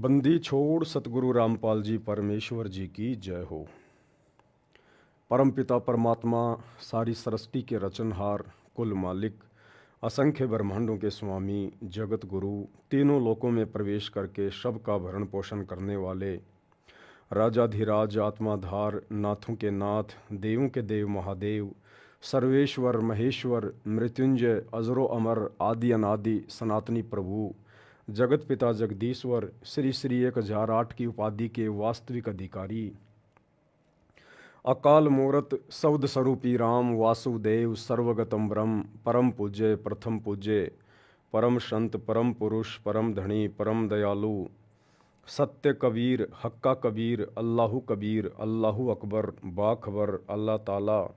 बंदी छोड़ सतगुरु रामपाल जी परमेश्वर जी की जय हो। परमपिता परमात्मा सारी सृष्टि के रचनहार, कुल मालिक, असंख्य ब्रह्मांडों के स्वामी, जगत गुरु, तीनों लोकों में प्रवेश करके सबका भरण पोषण करने वाले, राजाधिराज, आत्माधार, नाथों के नाथ, देवों के देव महादेव, सर्वेश्वर महेश्वर, मृत्युंजय, अजरो अमर, आदि अनादि, सनातनी प्रभु, जगत पिता जगदीश्वर, श्री श्री 1008 की उपाधि के वास्तविक अधिकारी, अकाल मूरत शब्द स्वरूपी राम वासुदेव, सर्वगतम ब्रह्म, परम पूज्य, प्रथम पूज्य, परम संत, परम पुरुष, परम धनी, परम दयालु, सत्य कबीर, हक्का कबीर, अल्लाहु कबीर, अल्लाहु अकबर, बाखबर, अल्लाह ताला,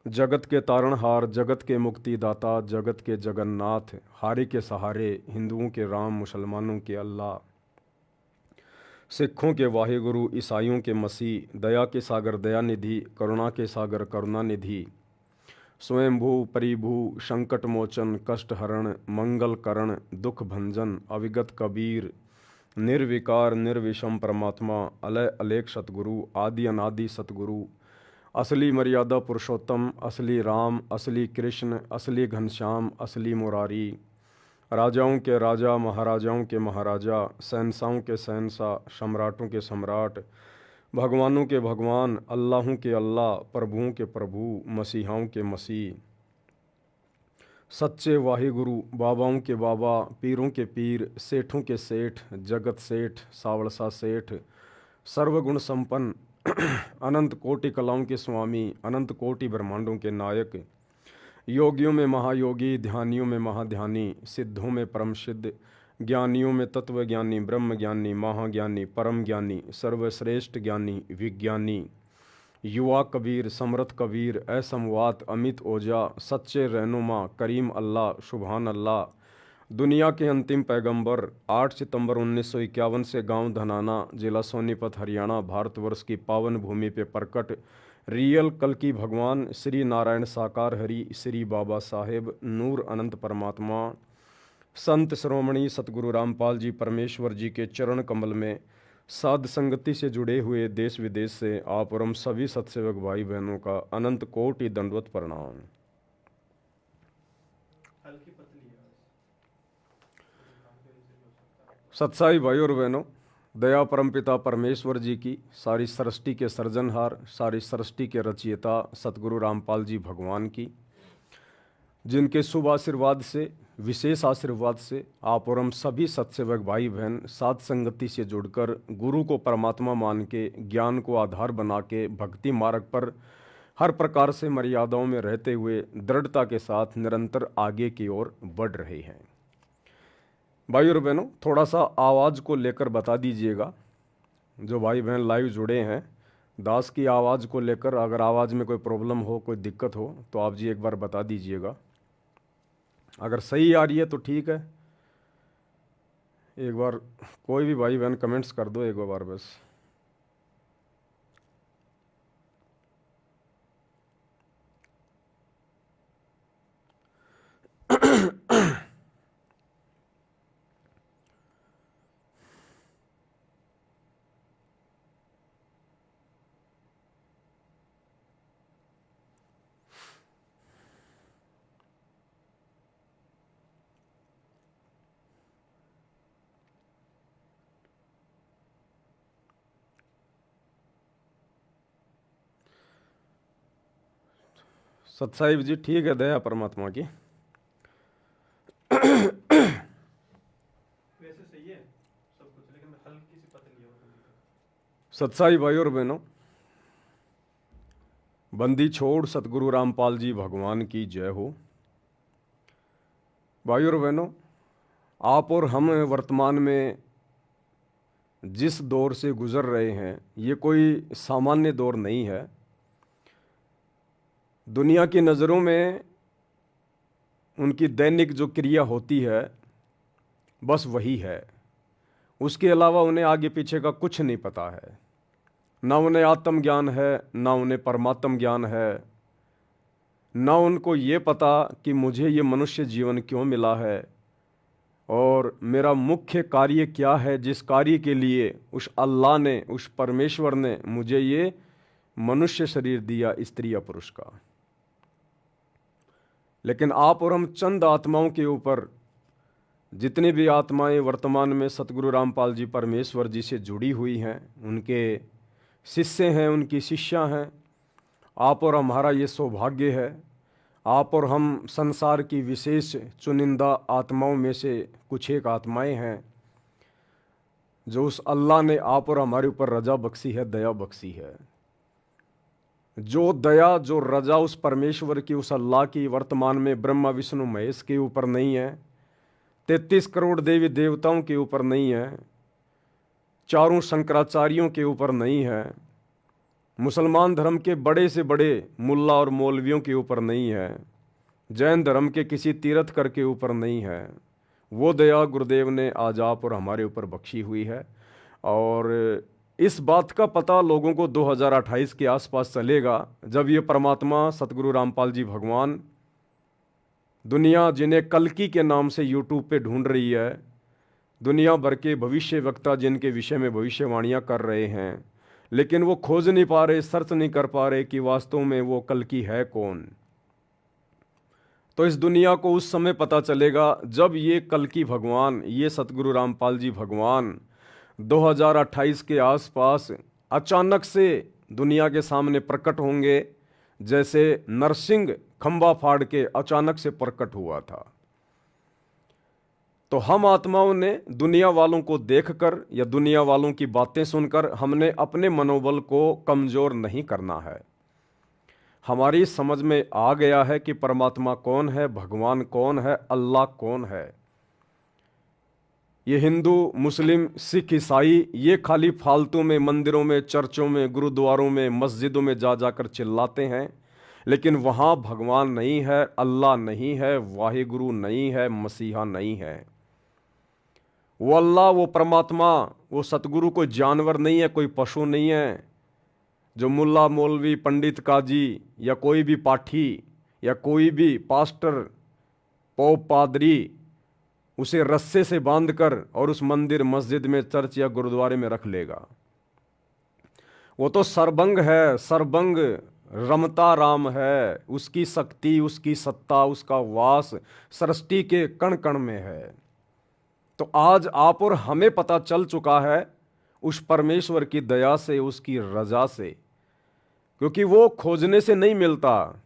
जगत के तारणहार, जगत के मुक्तिदाता, जगत के जगन्नाथ, हारे के सहारे, हिंदुओं के राम, मुसलमानों के अल्लाह, सिखों के वाहिगुरु, ईसाइयों के मसीह, दया के सागर दयानिधि, करुणा के सागर करुणानिधि, स्वयंभू परिभू, संकट मोचन, कष्ट हरण, मंगल करण, दुख भंजन, अविगत कबीर, निर्विकार निर्विषम परमात्मा, अलय अलेख सतगुरु, आदि अनादि सतगुरु, असली मर्यादा पुरुषोत्तम, असली राम, असली कृष्ण, असली घनश्याम, असली मुरारी, राजाओं के राजा, महाराजाओं के महाराजा, शहंशाहों के शहंशाह, सम्राटों के सम्राट, भगवानों के भगवान, अल्लाहों के अल्लाह, प्रभुओं के प्रभु, मसीहाओं के मसीह, सच्चे वाहिगुरु, बाबाओं के बाबा, पीरों के पीर, सेठों के सेठ, जगत सेठ, सावड़सा सेठ, सर्वगुण संपन्न, अनंत कोटि कलाओं के स्वामी, अनंत कोटि ब्रह्मांडों के नायक, योगियों में महायोगी, ध्यानियों में महाध्यानी, सिद्धों में परम सिद्ध, ज्ञानियों में तत्व ज्ञानी, ब्रह्म ज्ञानी, महाज्ञानी, परम ज्ञानी, सर्वश्रेष्ठ ज्ञानी, विज्ञानी, युवा कबीर, समर्थ कबीर, असमवात, अमित ओजा, सच्चे रहनुमा, करीम अल्लाह, सुभान अल्लाह, दुनिया के अंतिम पैगंबर, 8 सितंबर 1951 से गांव धनाना, जिला सोनीपत, हरियाणा, भारतवर्ष की पावन भूमि पे प्रकट रियल कल की भगवान श्री नारायण साकार हरि, श्री बाबा साहेब नूर अनंत परमात्मा, संत श्रोमणी सतगुरु रामपाल जी परमेश्वर जी के चरण कमल में साध संगति से जुड़े हुए देश विदेश से आप और हम सभी सत्सेवक भाई बहनों का अनंत कोटि दंडवत प्रणाम। सत्साई भाई और बहनों, दया परमपिता परमेश्वर जी की, सारी सृष्टि के सर्जनहार, सारी सृष्टि के रचयिता सतगुरु रामपाल जी भगवान की, जिनके शुभ आशीर्वाद से, विशेष आशीर्वाद से आप और हम सभी सत्सेवक भाई बहन साध संगति से जुड़कर गुरु को परमात्मा मान के, ज्ञान को आधार बना के भक्ति मार्ग पर हर प्रकार से मर्यादाओं में रहते हुए दृढ़ता के साथ निरंतर आगे की ओर बढ़ रहे हैं। भाई और बहनों, थोड़ा सा आवाज़ को लेकर बता दीजिएगा। जो भाई बहन लाइव जुड़े हैं, दास की आवाज़ को लेकर अगर आवाज़ में कोई प्रॉब्लम हो, कोई दिक्कत हो तो आप जी एक बार बता दीजिएगा। अगर सही आ रही है तो ठीक है, एक बार कोई भी भाई बहन कमेंट्स कर दो एक बार बस। सतसाहिब जी ठीक है, दया परमात्मा की। वैसे सही है सब कुछ, लेकिन हल्की सी पतली है वो। सतसाई भाई और बहनों, बंदी छोड़ सतगुरु रामपाल जी भगवान की जय हो। भाई और बहनों, आप और हम वर्तमान में जिस दौर से गुजर रहे हैं, ये कोई सामान्य दौर नहीं है। दुनिया की नज़रों में उनकी दैनिक जो क्रिया होती है बस वही है, उसके अलावा उन्हें आगे पीछे का कुछ नहीं पता है। ना उन्हें आत्मज्ञान है, ना उन्हें परमात्म ज्ञान है, ना उनको ये पता कि मुझे ये मनुष्य जीवन क्यों मिला है, और मेरा मुख्य कार्य क्या है, जिस कार्य के लिए उस अल्लाह ने, उस परमेश्वर ने मुझे ये मनुष्य शरीर दिया, स्त्री या पुरुष का। लेकिन आप और हम चंद आत्माओं के ऊपर, जितनी भी आत्माएं वर्तमान में सतगुरु रामपाल जी परमेश्वर जी से जुड़ी हुई हैं, उनके शिष्य हैं, उनकी शिष्या हैं, आप और हमारा ये सौभाग्य है। आप और हम संसार की विशेष चुनिंदा आत्माओं में से कुछ एक आत्माएं हैं जो उस अल्लाह ने आप और हमारे ऊपर रजा बख्शी है, दया बख्शी है। जो दया, जो रजा उस परमेश्वर की, उस अल्लाह की वर्तमान में ब्रह्मा विष्णु महेश के ऊपर नहीं है, 33 करोड़ देवी देवताओं के ऊपर नहीं है, चारों शंकराचार्यों के ऊपर नहीं है, मुसलमान धर्म के बड़े से बड़े मुल्ला और मौलवियों के ऊपर नहीं है, जैन धर्म के किसी तीर्थकर के ऊपर नहीं है। वो दया गुरुदेव ने आज आप और हमारे ऊपर बख्शी हुई है। और इस बात का पता लोगों को 2028 के आसपास चलेगा, जब ये परमात्मा सतगुरु रामपाल जी भगवान, दुनिया जिन्हें कल्कि के नाम से यूट्यूब पे ढूंढ रही है, दुनिया भर के भविष्य वक्ता जिनके विषय में भविष्यवाणियाँ कर रहे हैं, लेकिन वो खोज नहीं पा रहे, सर्च नहीं कर पा रहे कि वास्तव में वो कल्कि है कौन। तो इस दुनिया को उस समय पता चलेगा जब ये कल्कि भगवान, ये सतगुरु रामपाल जी भगवान 2028 के आसपास अचानक से दुनिया के सामने प्रकट होंगे, जैसे नरसिंह खंबा फाड़ के अचानक से प्रकट हुआ था। तो हम आत्माओं ने दुनिया वालों को देखकर या दुनिया वालों की बातें सुनकर हमने अपने मनोबल को कमजोर नहीं करना है। हमारी समझ में आ गया है कि परमात्मा कौन है, भगवान कौन है, अल्लाह कौन है। ये हिंदू, मुस्लिम, सिख, ईसाई ये खाली फालतू में मंदिरों में, चर्चों में, गुरुद्वारों में, मस्जिदों में जा जाकर चिल्लाते हैं, लेकिन वहाँ भगवान नहीं है, अल्लाह नहीं है, वाहिगुरु नहीं है, मसीहा नहीं है। वो अल्लाह, वो परमात्मा, वो सतगुरु कोई जानवर नहीं है, कोई पशु नहीं है जो मुल्ला मौलवी पंडित काजी या कोई भी पाठी या कोई भी पास्टर पोप पादरी उसे रस्से से बांधकर और उस मंदिर मस्जिद में, चर्च या गुरुद्वारे में रख लेगा। वो तो सर्वंग है, सर्वंग रमता राम है, उसकी शक्ति, उसकी सत्ता, उसका वास सृष्टि के कण कण में है। तो आज आप और हमें पता चल चुका है उस परमेश्वर की दया से, उसकी रजा से, क्योंकि वो खोजने से नहीं मिलता,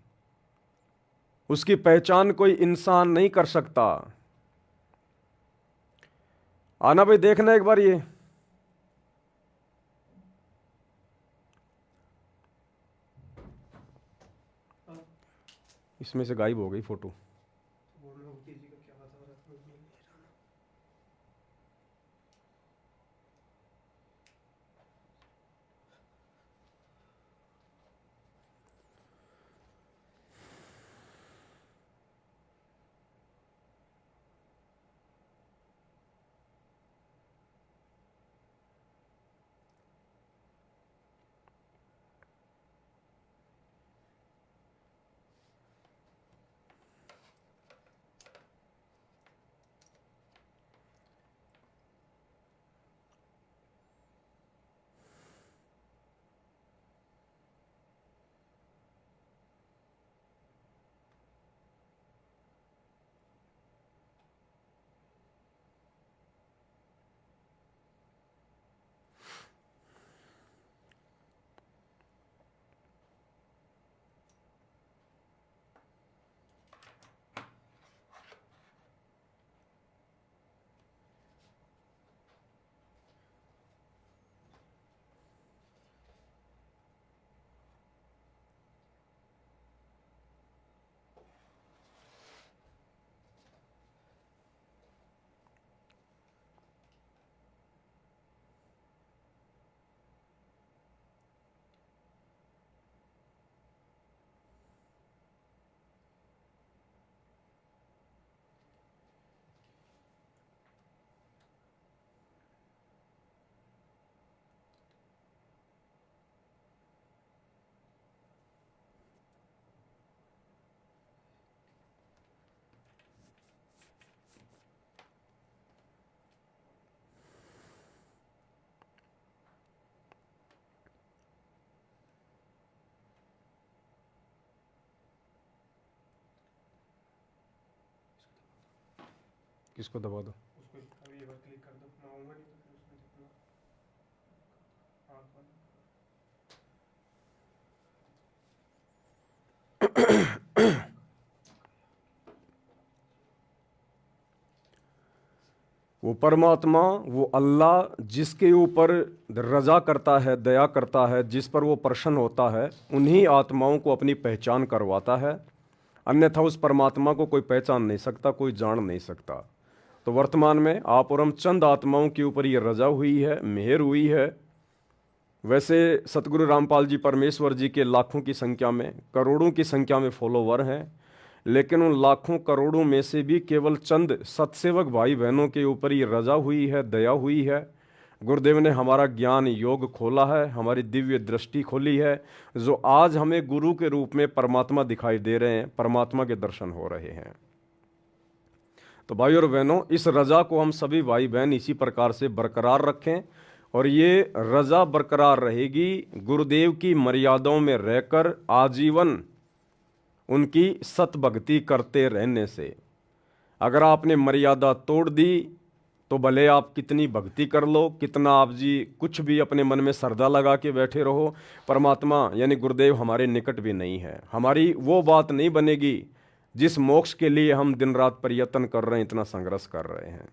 उसकी पहचान कोई इंसान नहीं कर सकता। आना भाई, देखना एक बार ये। इसमें से गायब हो गई फोटो। बोल रहा हूँ किसी का क्या बता रहा था मुझे। किसको दबा दो? उसको अभी एक बार क्लिक कर दो, मैं आऊँगा नहीं तो फिर उसमें दिखेगा। हाँ वो परमात्मा, वो अल्लाह जिसके ऊपर रजा करता है, दया करता है, जिस पर वो प्रसन्न होता है, उन्हीं आत्माओं को अपनी पहचान करवाता है। अन्यथा उस परमात्मा को कोई पहचान नहीं सकता, कोई जान नहीं सकता। तो वर्तमान में आप और हम चंद आत्माओं के ऊपर ये रजा हुई है, मेहर हुई है। वैसे सतगुरु रामपाल जी परमेश्वर जी के लाखों की संख्या में, करोड़ों की संख्या में फॉलोवर हैं, लेकिन उन लाखों करोड़ों में से भी केवल चंद सत्सेवक भाई बहनों के ऊपर ये रजा हुई है, दया हुई है। गुरुदेव ने हमारा ज्ञान योग खोला है, हमारी दिव्य दृष्टि खोली है, जो आज हमें गुरु के रूप में परमात्मा दिखाई दे रहे हैं, परमात्मा के दर्शन हो रहे हैं। तो भाई और बहनों, इस रजा को हम सभी भाई बहन इसी प्रकार से बरकरार रखें, और ये रजा बरकरार रहेगी गुरुदेव की मर्यादाओं में रहकर आजीवन उनकी सतभक्ति करते रहने से। अगर आपने मर्यादा तोड़ दी तो भले आप कितनी भक्ति कर लो, कितना आप जी कुछ भी अपने मन में श्रद्धा लगा के बैठे रहो, परमात्मा यानी गुरुदेव हमारे निकट भी नहीं है। हमारी वो बात नहीं बनेगी जिस मोक्ष के लिए हम दिन रात प्रयत्न कर रहे हैं, इतना संघर्ष कर रहे हैं।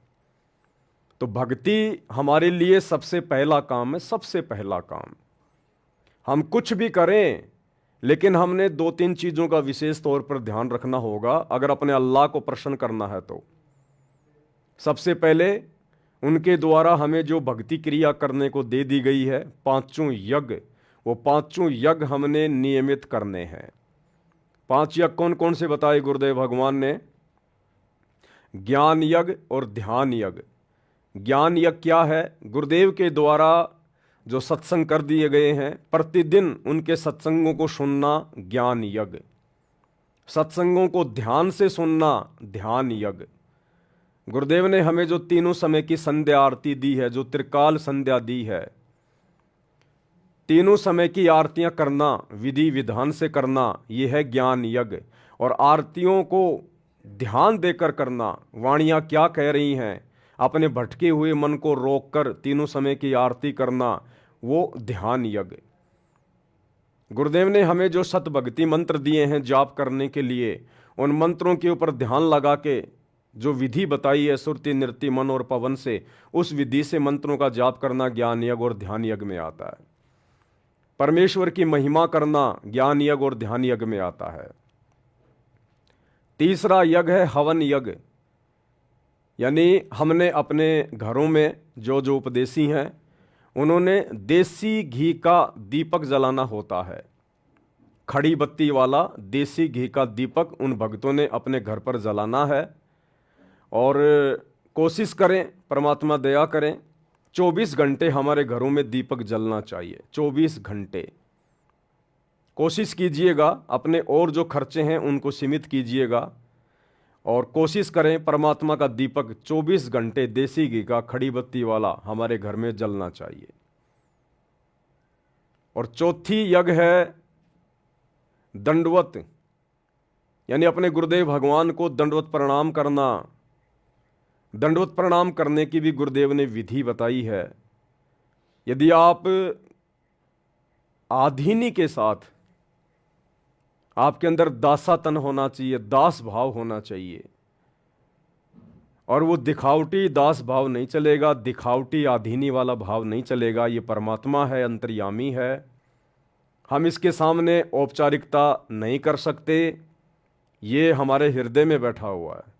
तो भक्ति हमारे लिए सबसे पहला काम है, सबसे पहला काम। हम कुछ भी करें, लेकिन हमने दो तीन चीज़ों का विशेष तौर पर ध्यान रखना होगा अगर अपने अल्लाह को प्रसन्न करना है तो। सबसे पहले उनके द्वारा हमें जो भक्ति क्रिया करने को दे दी गई है, पांचों यज्ञ, वो पांचों यज्ञ हमने नियमित करने हैं। 5 यज्ञ कौन कौन से बताए गुरुदेव भगवान ने? ज्ञान यज्ञ और ध्यान यज्ञ। ज्ञान यज्ञ क्या है? गुरुदेव के द्वारा जो सत्संग कर दिए गए हैं, प्रतिदिन उनके सत्संगों को सुनना ज्ञान यज्ञ। सत्संगों को ध्यान से सुनना ध्यान यज्ञ। गुरुदेव ने हमें जो तीनों समय की संध्या आरती दी है, जो त्रिकाल संध्या दी है, तीनों समय की आरतियां करना, विधि विधान से करना, यह है ज्ञान यज्ञ। और आरतियों को ध्यान देकर करना, वाणियां क्या कह रही हैं, अपने भटके हुए मन को रोककर तीनों समय की आरती करना, वो ध्यान यज्ञ। गुरुदेव ने हमें जो सतभक्ति मंत्र दिए हैं जाप करने के लिए, उन मंत्रों के ऊपर ध्यान लगा के जो विधि बताई है सुरति नृत्य मन और पवन से, उस विधि से मंत्रों का जाप करना ज्ञान यज्ञ और ध्यान यज्ञ में आता है। परमेश्वर की महिमा करना ज्ञान यज्ञ और ध्यान यज्ञ में आता है। तीसरा यज्ञ है हवन यज्ञ। यानी हमने अपने घरों में जो जो उपदेशी हैं, उन्होंने देसी घी का दीपक जलाना होता है। खड़ी बत्ती वाला देसी घी का दीपक उन भक्तों ने अपने घर पर जलाना है। और कोशिश करें, परमात्मा दया करें, 24 घंटे हमारे घरों में दीपक जलना चाहिए। 24 घंटे कोशिश कीजिएगा, अपने और जो खर्चे हैं उनको सीमित कीजिएगा, और कोशिश करें परमात्मा का दीपक 24 घंटे देसी घी का खड़ी बत्ती वाला हमारे घर में जलना चाहिए। और चौथी यज्ञ है दंडवत, यानी अपने गुरुदेव भगवान को दंडवत प्रणाम करना। दंडवत प्रणाम करने की भी गुरुदेव ने विधि बताई है। यदि आप आधीनी के साथ, आपके अंदर दासातन होना चाहिए, दास भाव होना चाहिए, और वो दिखावटी दास भाव नहीं चलेगा, दिखावटी आधीनी वाला भाव नहीं चलेगा। ये परमात्मा है, अंतर्यामी है, हम इसके सामने औपचारिकता नहीं कर सकते, ये हमारे हृदय में बैठा हुआ है।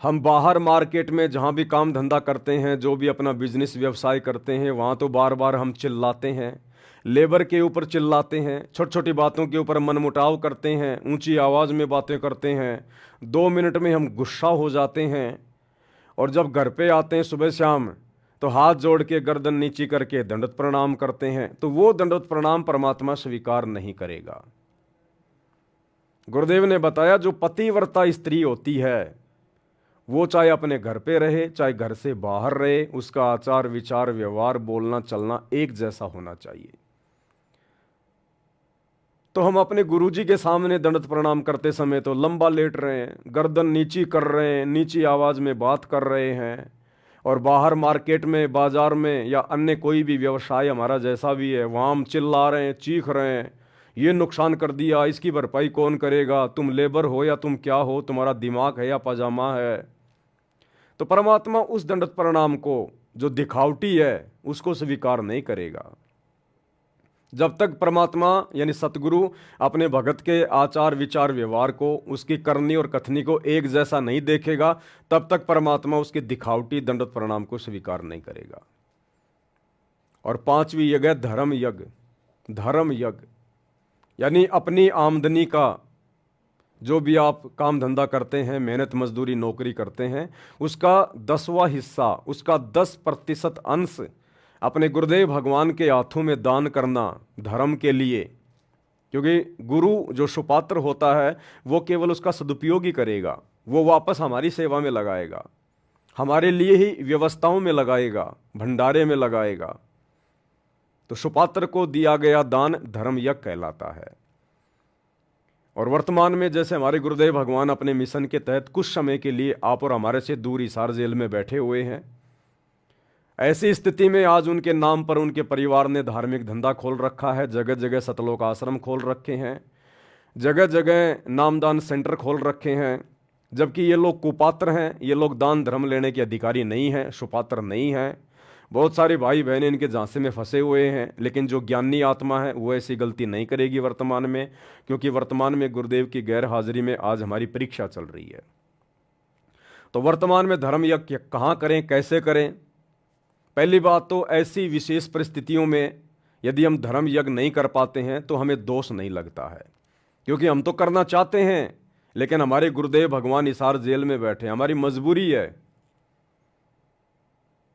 हम बाहर मार्केट में जहाँ भी काम धंधा करते हैं, जो भी अपना बिजनेस व्यवसाय करते हैं, वहाँ तो बार बार हम चिल्लाते हैं, लेबर के ऊपर चिल्लाते हैं, छोटी छोटी बातों के ऊपर मनमुटाव करते हैं, ऊंची आवाज़ में बातें करते हैं, 2 मिनट में हम गुस्सा हो जाते हैं, और जब घर पे आते हैं सुबह शाम तो हाथ जोड़ के गर्दन नीची करके दंडवत प्रणाम करते हैं। तो वो दंडवत प्रणाम परमात्मा स्वीकार नहीं करेगा। गुरुदेव ने बताया जो पतिव्रता स्त्री होती है, वो चाहे अपने घर पे रहे, चाहे घर से बाहर रहे, उसका आचार विचार व्यवहार बोलना चलना एक जैसा होना चाहिए। तो हम अपने गुरुजी के सामने दंडवत प्रणाम करते समय तो लंबा लेट रहे हैं, गर्दन नीची कर रहे हैं, नीची आवाज़ में बात कर रहे हैं, और बाहर मार्केट में, बाजार में या अन्य कोई भी व्यवसाय हमारा जैसा भी है, वहाँ हम चिल्ला रहे हैं, चीख रहे हैं, ये नुकसान कर दिया, इसकी भरपाई कौन करेगा, तुम लेबर हो या तुम क्या हो, तुम्हारा दिमाग है या पजामा है। तो परमात्मा उस दंडवत प्रणाम को जो दिखावटी है उसको स्वीकार नहीं करेगा। जब तक परमात्मा यानी सतगुरु अपने भगत के आचार विचार व्यवहार को, उसकी करनी और कथनी को एक जैसा नहीं देखेगा, तब तक परमात्मा उसके दिखावटी दंडवत प्रणाम को स्वीकार नहीं करेगा। और पांचवी यज्ञ है धर्म यज्ञ। धर्म यज्ञ यानी अपनी आमदनी का जो भी आप काम धंधा करते हैं, मेहनत मजदूरी नौकरी करते हैं, उसका 10वां हिस्सा, उसका 10% अंश अपने गुरुदेव भगवान के हाथों में दान करना धर्म के लिए। क्योंकि गुरु जो सुपात्र होता है वो केवल उसका सदुपयोग ही करेगा, वो वापस हमारी सेवा में लगाएगा, हमारे लिए ही व्यवस्थाओं में लगाएगा, भंडारे में लगाएगा। तो सुपात्र को दिया गया दान धर्म यज्ञ कहलाता है। और वर्तमान में जैसे हमारे गुरुदेव भगवान अपने मिशन के तहत कुछ समय के लिए आप और हमारे से दूर हिसार जेल में बैठे हुए हैं, ऐसी स्थिति में आज उनके नाम पर उनके परिवार ने धार्मिक धंधा खोल रखा है, जगह जगह सतलोक आश्रम खोल रखे हैं, जगह जगह नामदान सेंटर खोल रखे हैं। जबकि ये लोग कुपात्र हैं, ये लोग दान धर्म लेने के अधिकारी नहीं हैं, सुपात्र नहीं हैं। बहुत सारे भाई बहन इनके झांसे में फंसे हुए हैं, लेकिन जो ज्ञानी आत्मा है वो ऐसी गलती नहीं करेगी वर्तमान में, क्योंकि वर्तमान में गुरुदेव की गैर हाजिरी में आज हमारी परीक्षा चल रही है। तो वर्तमान में धर्म यज्ञ कहाँ करें, कैसे करें? पहली बात तो ऐसी विशेष परिस्थितियों में यदि हम धर्म यज्ञ नहीं कर पाते हैं तो हमें दोष नहीं लगता है, क्योंकि हम तो करना चाहते हैं, लेकिन हमारे गुरुदेव भगवान हिसार जेल में बैठे, हमारी मजबूरी है।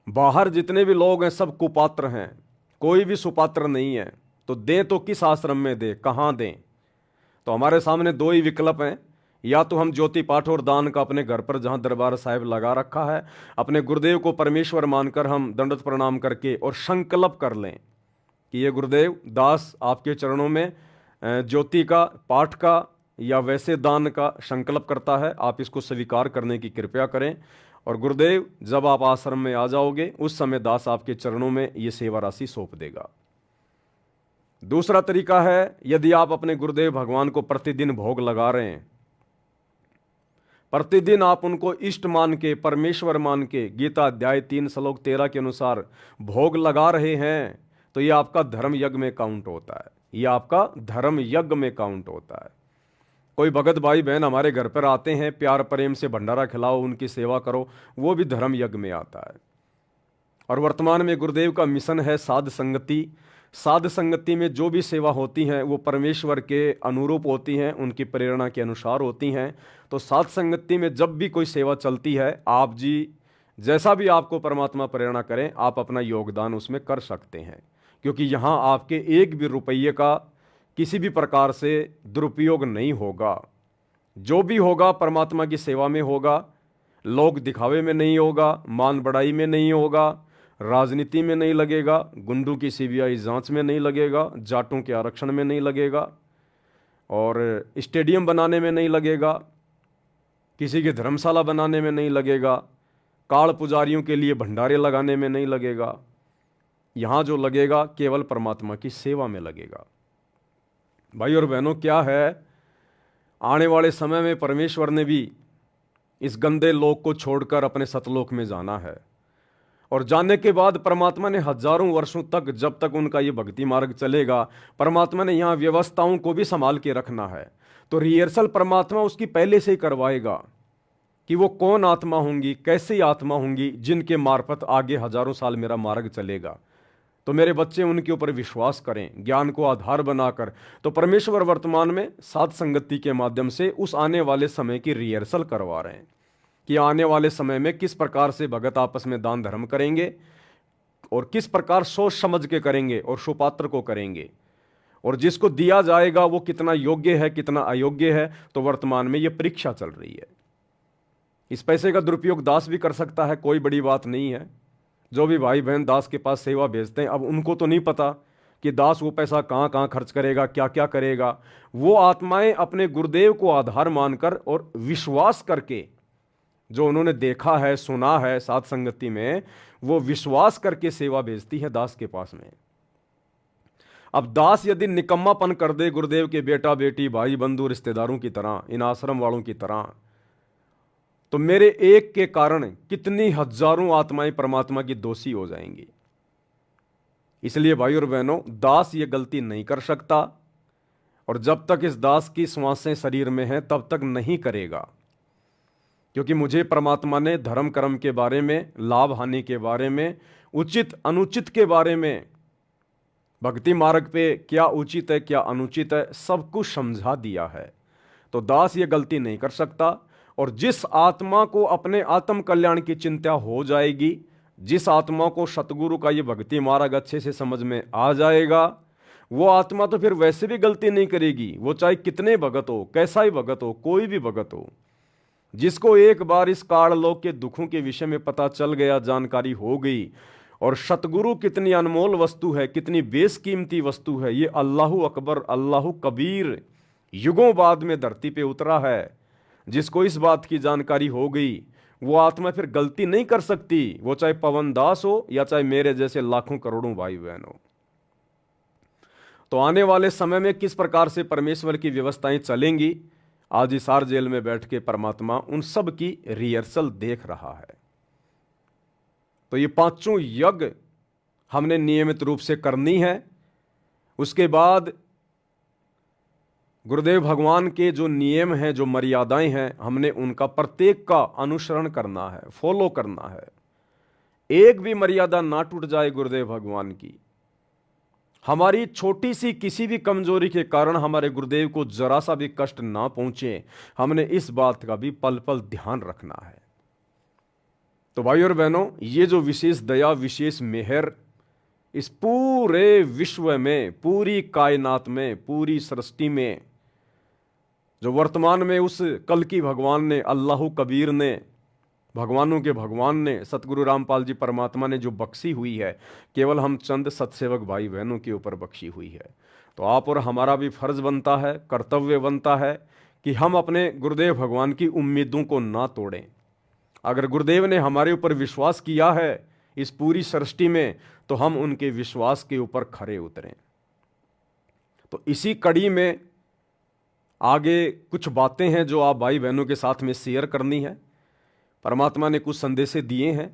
बाहर जितने भी लोग हैं सब कुपात्र हैं, कोई भी सुपात्र नहीं है। तो दें तो किस आश्रम में दें, कहाँ दें? तो हमारे सामने दो ही विकल्प हैं, या तो हम ज्योति पाठ और दान का अपने घर पर जहाँ दरबार साहिब लगा रखा है, अपने गुरुदेव को परमेश्वर मानकर हम दंडवत प्रणाम करके और संकल्प कर लें कि ये गुरुदेव दास आपके चरणों में ज्योति का, पाठ का या वैसे दान का संकल्प करता है, आप इसको स्वीकार करने की कृपा करें। और गुरुदेव जब आप आश्रम में आ जाओगे उस समय दास आपके चरणों में ये सेवा राशि सौंप देगा। दूसरा तरीका है, यदि आप अपने गुरुदेव भगवान को प्रतिदिन भोग लगा रहे हैं, प्रतिदिन आप उनको इष्ट मान के, परमेश्वर मान के, गीता अध्याय 3 श्लोक 13 के अनुसार भोग लगा रहे हैं, तो ये आपका धर्म यज्ञ में काउंट होता है, ये आपका धर्म यज्ञ में काउंट होता है। कोई भगत भाई बहन हमारे घर पर आते हैं, प्यार प्रेम से भंडारा खिलाओ, उनकी सेवा करो, वो भी धर्म यज्ञ में आता है। और वर्तमान में गुरुदेव का मिशन है साध संगति। साध संगति में जो भी सेवा होती हैं वो परमेश्वर के अनुरूप होती हैं, उनकी प्रेरणा के अनुसार होती हैं। तो साध संगति में जब भी कोई सेवा चलती है, आप जी जैसा भी आपको परमात्मा प्रेरणा करें, आप अपना योगदान उसमें कर सकते हैं, क्योंकि यहाँ आपके एक भी रुपये का किसी भी प्रकार से दुरुपयोग नहीं होगा। जो भी होगा परमात्मा की सेवा में होगा, लोग दिखावे में नहीं होगा, मान बढ़ाई में नहीं होगा, राजनीति में नहीं लगेगा, गुंडों की सीबीआई जांच में नहीं लगेगा, जाटों के आरक्षण में नहीं लगेगा, और स्टेडियम बनाने में नहीं लगेगा, किसी की धर्मशाला बनाने में नहीं लगेगा, काल पुजारियों के लिए भंडारे लगाने में नहीं लगेगा। यहाँ जो लगेगा केवल परमात्मा की सेवा में लगेगा। भाई और बहनों, क्या है, आने वाले समय में परमेश्वर ने भी इस गंदे लोक को छोड़कर अपने सतलोक में जाना है, और जाने के बाद परमात्मा ने हजारों वर्षों तक, जब तक उनका ये भक्ति मार्ग चलेगा, परमात्मा ने यहाँ व्यवस्थाओं को भी संभाल के रखना है। तो रिहर्सल परमात्मा उसकी पहले से ही करवाएगा कि वो कौन आत्मा होंगी, कैसी आत्मा होंगी जिनके मार्फत आगे हजारों साल मेरा मार्ग चलेगा। तो मेरे बच्चे उनके ऊपर विश्वास करें, ज्ञान को आधार बनाकर। तो परमेश्वर वर्तमान में साध संगति के माध्यम से उस आने वाले समय की रिहर्सल करवा रहे हैं कि आने वाले समय में किस प्रकार से भगत आपस में दान धर्म करेंगे, और किस प्रकार सोच समझ के करेंगे, और सुपात्र को करेंगे, और जिसको दिया जाएगा वो कितना योग्य है, कितना अयोग्य है। तो वर्तमान में ये परीक्षा चल रही है। इस पैसे का दुरुपयोग दास भी कर सकता है, कोई बड़ी बात नहीं है। जो भी भाई बहन दास के पास सेवा भेजते हैं, अब उनको तो नहीं पता कि दास वो पैसा कहाँ कहाँ खर्च करेगा, क्या क्या करेगा। वो आत्माएं अपने गुरुदेव को आधार मानकर और विश्वास करके, जो उन्होंने देखा है सुना है साथ संगति में, वो विश्वास करके सेवा भेजती है दास के पास में। अब दास यदि निकम्मापन कर दे गुरुदेव के बेटा बेटी भाई बंधु रिश्तेदारों की तरह, इन आश्रम वालों की तरह, तो मेरे एक के कारण कितनी हजारों आत्माएं परमात्मा की दोषी हो जाएंगी। इसलिए भाई और बहनों, दास ये गलती नहीं कर सकता, और जब तक इस दास की श्वासें शरीर में हैं तब तक नहीं करेगा। क्योंकि मुझे परमात्मा ने धर्म कर्म के बारे में, लाभ हानि के बारे में, उचित अनुचित के बारे में, भक्ति मार्ग पे क्या उचित है क्या अनुचित है, सब कुछ समझा दिया है। तो दास ये गलती नहीं कर सकता। और जिस आत्मा को अपने आत्म कल्याण की चिंता हो जाएगी, जिस आत्मा को सतगुरु का ये भक्ति मार्ग अच्छे से समझ में आ जाएगा, वो आत्मा तो फिर वैसे भी गलती नहीं करेगी। वो चाहे कितने भगत हो, कैसा ही भगत हो, कोई भी भगत हो, जिसको एक बार इस काललोक के दुखों के विषय में पता चल गया, जानकारी हो गई, और सतगुरु कितनी अनमोल वस्तु है, कितनी बेशकीमती वस्तु है, ये अल्लाहु अकबर अल्लाहु कबीर युगों बाद में धरती पे उतरा है, जिसको इस बात की जानकारी हो गई, वो आत्मा फिर गलती नहीं कर सकती। वो चाहे पवन दास हो या चाहे मेरे जैसे लाखों करोड़ों भाई बहन हो। तो आने वाले समय में किस प्रकार से परमेश्वर की व्यवस्थाएं चलेंगी, आज हिसार जेल में बैठ के परमात्मा उन सब की रिहर्सल देख रहा है। तो ये पांचों यज्ञ हमने नियमित रूप से करनी है। उसके बाद गुरुदेव भगवान के जो नियम हैं, जो मर्यादाएं हैं, हमने उनका प्रत्येक का अनुसरण करना है, फॉलो करना है। एक भी मर्यादा ना टूट जाए गुरुदेव भगवान की। हमारी छोटी सी किसी भी कमजोरी के कारण हमारे गुरुदेव को जरा सा भी कष्ट ना पहुंचे, हमने इस बात का भी पल पल ध्यान रखना है। तो भाई और बहनों, ये जो विशेष दया, विशेष मेहर इस पूरे विश्व में, पूरी कायनात में, पूरी सृष्टि में, जो वर्तमान में उस कल की भगवान ने, अल्लाहु कबीर ने, भगवानों के भगवान ने, सतगुरु रामपाल जी परमात्मा ने जो बख्शी हुई है, केवल हम चंद सत्सेवक भाई बहनों के ऊपर बख्शी हुई है। तो आप और हमारा भी फर्ज बनता है, कर्तव्य बनता है कि हम अपने गुरुदेव भगवान की उम्मीदों को ना तोड़ें। अगर गुरुदेव ने हमारे ऊपर विश्वास किया है इस पूरी सृष्टि में, तो हम उनके विश्वास के ऊपर खरे उतरें। तो इसी कड़ी में आगे कुछ बातें हैं जो आप भाई बहनों के साथ में शेयर करनी है। परमात्मा ने कुछ संदेशे दिए हैं,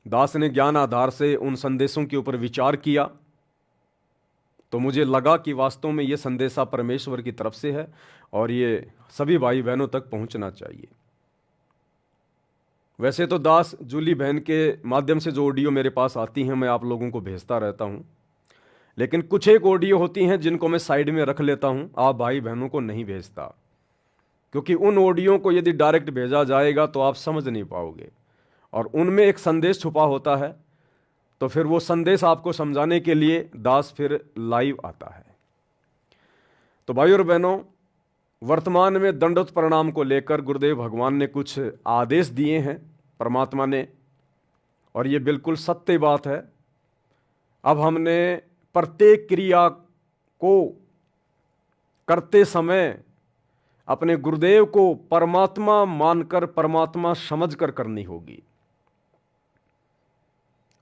दास ने ज्ञान आधार से उन संदेशों के ऊपर विचार किया, तो मुझे लगा कि वास्तव में ये संदेशा परमेश्वर की तरफ से है और ये सभी भाई बहनों तक पहुंचना चाहिए। वैसे तो दास जूली बहन के माध्यम से जो ऑडियो मेरे पास आती हैं मैं आप लोगों को भेजता रहता हूं, लेकिन कुछ एक ऑडियो होती हैं जिनको मैं साइड में रख लेता हूं, आप भाई बहनों को नहीं भेजता, क्योंकि उन ऑडियो को यदि डायरेक्ट भेजा जाएगा तो आप समझ नहीं पाओगे, और उनमें एक संदेश छुपा होता है। तो फिर वो संदेश आपको समझाने के लिए दास फिर लाइव आता है। तो भाई और बहनों, वर्तमान में दंडोत प्रणाम को लेकर गुरुदेव भगवान ने कुछ आदेश दिए हैं परमात्मा ने, और ये बिल्कुल सत्य बात है। अब हमने प्रत्येक क्रिया को करते समय अपने गुरुदेव को परमात्मा मानकर, परमात्मा समझकर करनी होगी।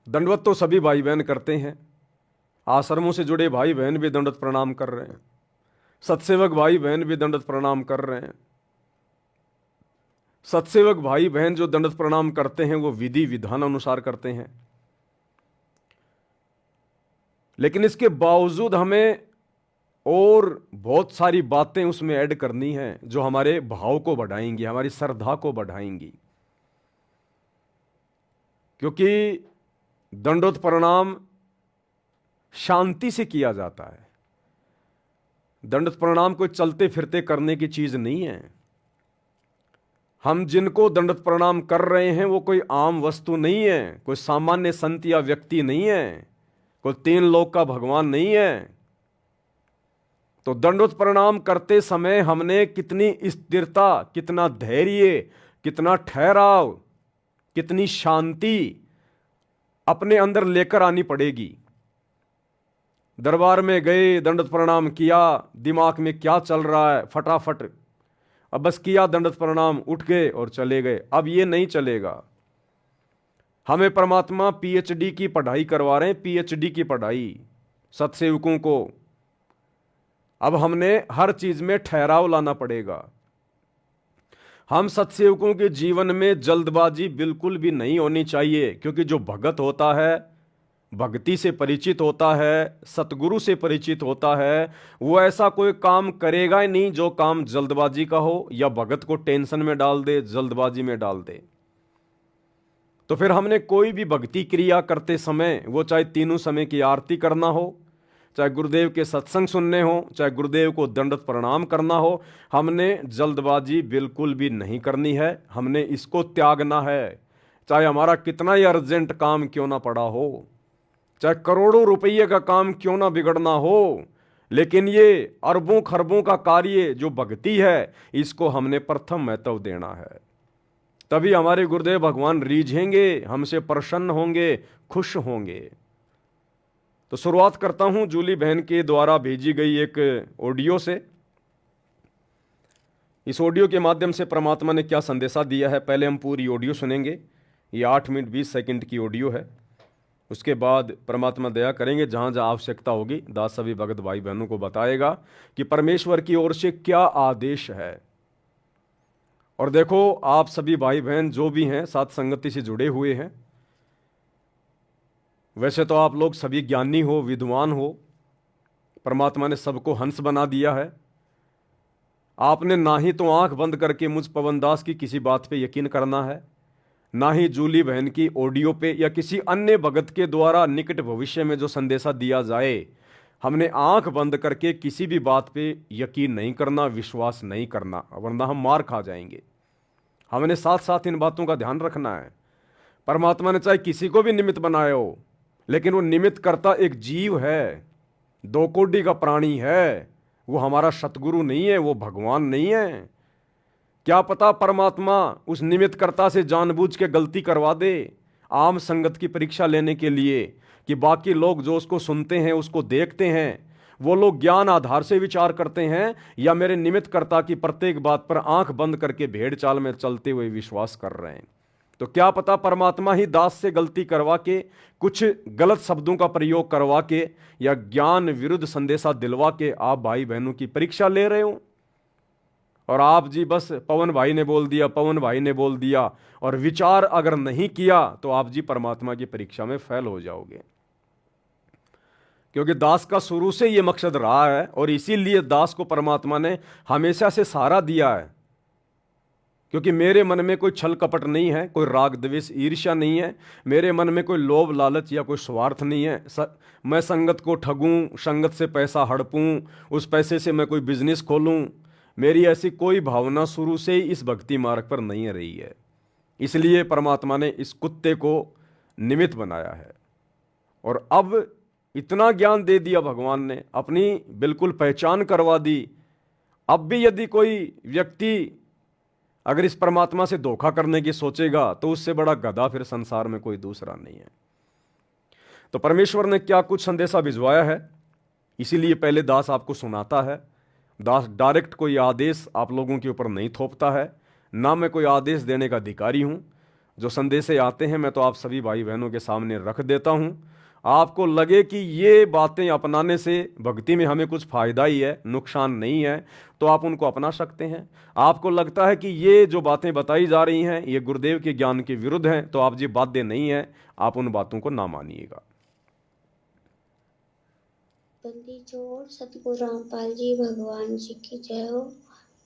दंडवत तो सभी भाई बहन करते हैं, आश्रमों से जुड़े भाई बहन भी दंडवत प्रणाम कर रहे हैं, सत्सेवक भाई बहन भी दंडवत प्रणाम कर रहे हैं। सत्सेवक भाई बहन जो दंडवत प्रणाम करते हैं वो विधि विधान अनुसार करते हैं, लेकिन इसके बावजूद हमें और बहुत सारी बातें उसमें ऐड करनी है जो हमारे भाव को बढ़ाएंगी, हमारी श्रद्धा को बढ़ाएंगी। क्योंकि दंडोत प्रणाम शांति से किया जाता है। दंडोत प्रणाम कोई चलते फिरते करने की चीज नहीं है। हम जिनको दंडोत प्रणाम कर रहे हैं वो कोई आम वस्तु नहीं है, कोई सामान्य संत या व्यक्ति नहीं है, कोई तीन लोक का भगवान नहीं है। तो दंडोत प्रणाम करते समय हमने कितनी स्थिरता, कितना धैर्य, कितना ठहराव, कितनी शांति अपने अंदर लेकर आनी पड़ेगी। दरबार में गए, दंडवत प्रणाम किया, दिमाग में क्या चल रहा है फटाफट, अब बस किया दंडवत प्रणाम, उठ गए और चले गए। अब ये नहीं चलेगा। हमें परमात्मा पीएचडी की पढ़ाई करवा रहे हैं, पीएचडी की पढ़ाई सत्सेवकों को। अब हमने हर चीज में ठहराव लाना पड़ेगा। हम सत्सेवकों के जीवन में जल्दबाजी बिल्कुल भी नहीं होनी चाहिए, क्योंकि जो भगत होता है, भक्ति से परिचित होता है, सतगुरु से परिचित होता है, वो ऐसा कोई काम करेगा ही नहीं जो काम जल्दबाजी का हो या भगत को टेंशन में डाल दे, जल्दबाजी में डाल दे। तो फिर हमने कोई भी भक्ति क्रिया करते समय, वो चाहे तीनों समय की आरती करना हो, चाहे गुरुदेव के सत्संग सुनने हो, चाहे गुरुदेव को दंडवत प्रणाम करना हो, हमने जल्दबाजी बिल्कुल भी नहीं करनी है। हमने इसको त्यागना है, चाहे हमारा कितना ही अर्जेंट काम क्यों ना पड़ा हो, चाहे करोड़ों रुपये का काम क्यों ना बिगड़ना हो, लेकिन ये अरबों खरबों का कार्य जो भक्ति है, इसको हमने प्रथम महत्व देना है। तभी हमारे गुरुदेव भगवान रीझेंगे, हमसे प्रसन्न होंगे, खुश होंगे। तो शुरुआत करता हूं जूली बहन के द्वारा भेजी गई एक ऑडियो से। इस ऑडियो के माध्यम से परमात्मा ने क्या संदेशा दिया है, पहले हम पूरी ऑडियो सुनेंगे। ये 8 मिनट 20 सेकंड की ऑडियो है। उसके बाद परमात्मा दया करेंगे, जहां जहां आवश्यकता होगी दास सभी भगत भाई बहनों को बताएगा कि परमेश्वर की ओर से क्या आदेश है। और देखो, आप सभी भाई बहन जो भी हैं साथ संगति से जुड़े हुए हैं, वैसे तो आप लोग सभी ज्ञानी हो, विद्वान हो, परमात्मा ने सबको हंस बना दिया है। आपने ना ही तो आंख बंद करके मुझ पवनदास की किसी बात पे यकीन करना है, ना ही जूली बहन की ऑडियो पे या किसी अन्य भगत के द्वारा निकट भविष्य में जो संदेशा दिया जाए, हमने आंख बंद करके किसी भी बात पे यकीन नहीं करना, विश्वास नहीं करना, वरना हम मार खा जाएंगे। हमने साथ साथ इन बातों का ध्यान रखना है। परमात्मा ने चाहे किसी को भी निमित्त बनाया हो, लेकिन वो निमित्त करता एक जीव है, दो कोटि का प्राणी है। वो हमारा सतगुरु नहीं है, वो भगवान नहीं है। क्या पता परमात्मा उस निमित्त कर्ता से जानबूझ के गलती करवा दे, आम संगत की परीक्षा लेने के लिए, कि बाकी लोग जो उसको सुनते हैं, उसको देखते हैं, वो लोग ज्ञान आधार से विचार करते हैं या मेरे निमित्त कर्ता की प्रत्येक बात पर आंख बंद करके भेड़ चाल में चलते हुए विश्वास कर रहे हैं। तो क्या पता परमात्मा ही दास से गलती करवा के, कुछ गलत शब्दों का प्रयोग करवा के या ज्ञान विरुद्ध संदेशा दिलवा के आप भाई बहनों की परीक्षा ले रहे हो। और आप जी बस पवन भाई ने बोल दिया, पवन भाई ने बोल दिया, और विचार अगर नहीं किया तो आप जी परमात्मा की परीक्षा में फेल हो जाओगे। क्योंकि दास का शुरू से ये मकसद रहा है, और इसीलिए दास को परमात्मा ने हमेशा से सहारा दिया है। क्योंकि मेरे मन में कोई छल कपट नहीं है, कोई राग द्वेष ईर्ष्या नहीं है, मेरे मन में कोई लोभ लालच या कोई स्वार्थ नहीं है। मैं संगत को ठगूं, संगत से पैसा हड़पूं, उस पैसे से मैं कोई बिजनेस खोलूं, मेरी ऐसी कोई भावना शुरू से ही इस भक्ति मार्ग पर नहीं रही है। इसलिए परमात्मा ने इस कुत्ते को निमित्त बनाया है। और अब इतना ज्ञान दे दिया भगवान ने, अपनी बिल्कुल पहचान करवा दी। अब भी यदि कोई व्यक्ति अगर इस परमात्मा से धोखा करने की सोचेगा, तो उससे बड़ा गधा फिर संसार में कोई दूसरा नहीं है। तो परमेश्वर ने क्या कुछ संदेशा भिजवाया है, इसीलिए पहले दास आपको सुनाता है। दास डायरेक्ट कोई आदेश आप लोगों के ऊपर नहीं थोपता है, ना मैं कोई आदेश देने का अधिकारी हूं। जो संदेशे आते हैं मैं तो आप सभी भाई बहनों के सामने रख देता हूं। आपको लगे कि ये बातें अपनाने से भक्ति में हमें कुछ फायदा ही है, नुकसान नहीं है, तो आप उनको अपना सकते हैं। आपको लगता है कि ये जो बातें बताई जा रही हैं ये गुरुदेव के ज्ञान के विरुद्ध हैं, तो आप जी बाध्य नहीं है, आप उन बातों को ना मानिएगा। बंदी छोड़ सतगुरु रामपाल जी भगवान जी की जय हो।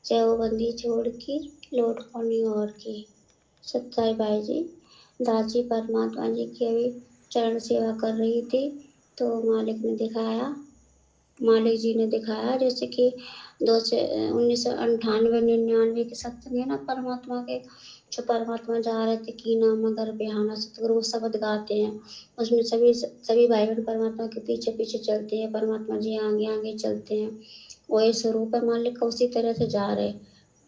जय हो बंदी छोड़ की लौट पानी और की। सत्ताई भाई जी, दास जी परमात्मा जी की अभी चरण सेवा कर रही थी, तो मालिक जी ने दिखाया जैसे कि 1998-99 के सत्संग है ना परमात्मा के, जो परमात्मा जा रहे थे की नाम मगर बिहाना सतगुरु वो शब्द गाते हैं, उसमें सभी भाई बहन परमात्मा के पीछे पीछे चलते हैं, परमात्मा जी आगे आगे चलते हैं। वही स्वरूप है मालिक का, उसी तरह से जा रहे।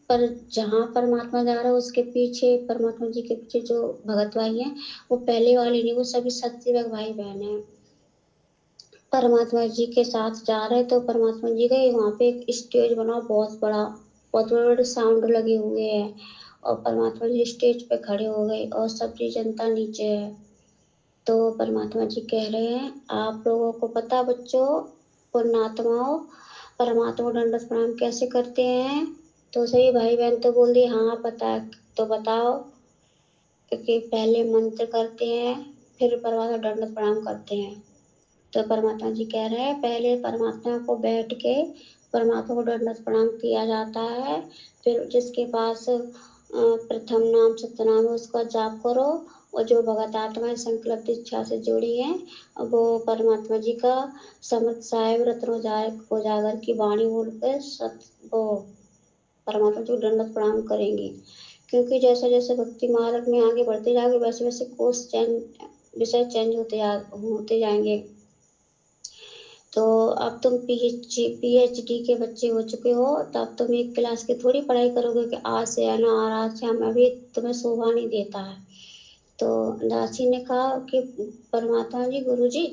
पर जहाँ परमात्मा जा रहा है उसके पीछे, परमात्मा जी के पीछे जो भगत भाई हैं, वो पहले वाले नहीं, वो सभी सत्सेवक भाई बहन हैं। परमात्मा जी के साथ जा रहे तो परमात्मा जी गए वहाँ पे एक स्टेज बना बहुत बड़ा, बहुत बड़े बड़े साउंड लगे हुए हैं और परमात्मा जी स्टेज पे खड़े हो गए और सबकी जनता नीचे है। तो परमात्मा जी कह रहे हैं आप लोगों को पता बच्चों, पुण्यात्माओं, परमात्मा को दंडवत प्रणाम कैसे करते हैं? तो सही भाई बहन तो बोल दिए हाँ पता है। तो बताओ। क्योंकि पहले मंत्र करते हैं फिर परमात्मा को दंडवत प्रणाम करते हैं। तो परमात्मा जी कह रहे हैं पहले परमात्मा को बैठ के परमात्मा को दंडवत प्रणाम किया जाता है। फिर जिसके पास प्रथम नाम सत्यनाम है उसका जाप करो और जो भगत आत्माएं संकल्प इच्छा से जुड़ी हैं वो परमात्मा जी का समर्थ साहेब रत्न उजागर की वाणी बोलकर वो परमात्मा जी को दंडवत प्रणाम करेंगे। क्योंकि जैसे जैसे भक्ति मार्ग में आगे बढ़ते जाओगे वैसे वैसे कोर्स चेंज विषय चेंज होते जाएंगे। तो अब तुम पीएचडी के बच्चे हो चुके हो तो अब तुम एक क्लास की थोड़ी पढ़ाई करोगे कि आज से आना और आज से हम अभी तुम्हें शोभा नहीं देता है। तो दासी ने कहा कि परमात्मा जी गुरु जी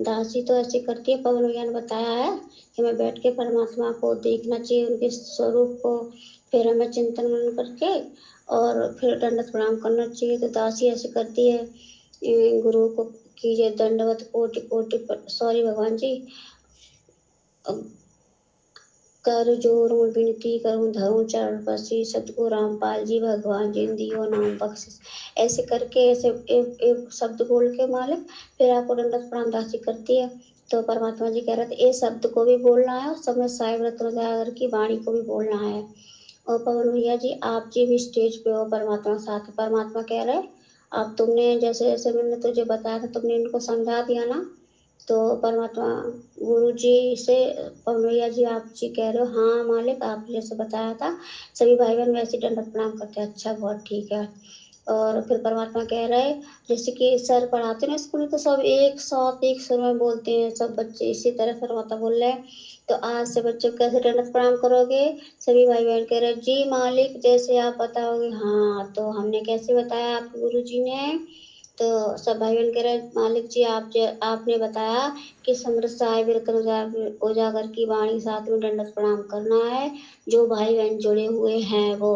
दासी तो ऐसे करती है पवन भैया ने बताया है कि मैं बैठ के परमात्मा को देखना चाहिए उनके स्वरूप को फिर हमें चिंतन मनन करके और फिर दंडवत प्रणाम करना चाहिए। तो दासी ऐसे करती है गुरु को कीजिए दंडवत कोटि कोटि सॉरी भगवान जी कर जोर विनती करूं धरूं चरण पसी सतगुरु रामपाल जी भगवान जिन दियो नाम बख्शिश। ऐसे करके ऐसे एक शब्द बोल के मालिक फिर आपको दंडवत प्रणाम दासी करती है। तो परमात्मा जी कह रहे थे ये शब्द को भी बोलना है और समय साहिब रत्न की वाणी को भी बोलना है। और पवन भैया जी आप जी भी स्टेज पे हो परमात्मा के साथ। परमात्मा कह रहे अब तुमने जैसे जैसे मैंने तुझे बताया था तुमने इनको समझा दिया ना। तो परमात्मा गुरु जी से पवन भैया जी आप जी कह रहे हो हाँ मालिक आप जैसे बताया था सभी भाई बहन वैसे दंडवत प्रणाम करते हैं। अच्छा बहुत ठीक है। और फिर परमात्मा कह रहे जैसे कि सर पढ़ाते ना स्कूल में तो सब एक साथ एक सुर में बोलते हैं सब बच्चे इसी तरह परमात्मा बोल रहे हैं। तो आज से बच्चों को कैसे दंडवत प्रणाम करोगे? सभी भाई बहन कह रहे जी मालिक जैसे आप बताओगे। हाँ तो हमने कैसे बताया आपके गुरु जी ने? तो सब भाई बहन कह रहे मालिक जी आपने बताया कि समृद्ध साहिब रत्न उजागर की वाणी साथ में दंडवत प्रणाम करना है जो भाई बहन जुड़े हुए हैं वो।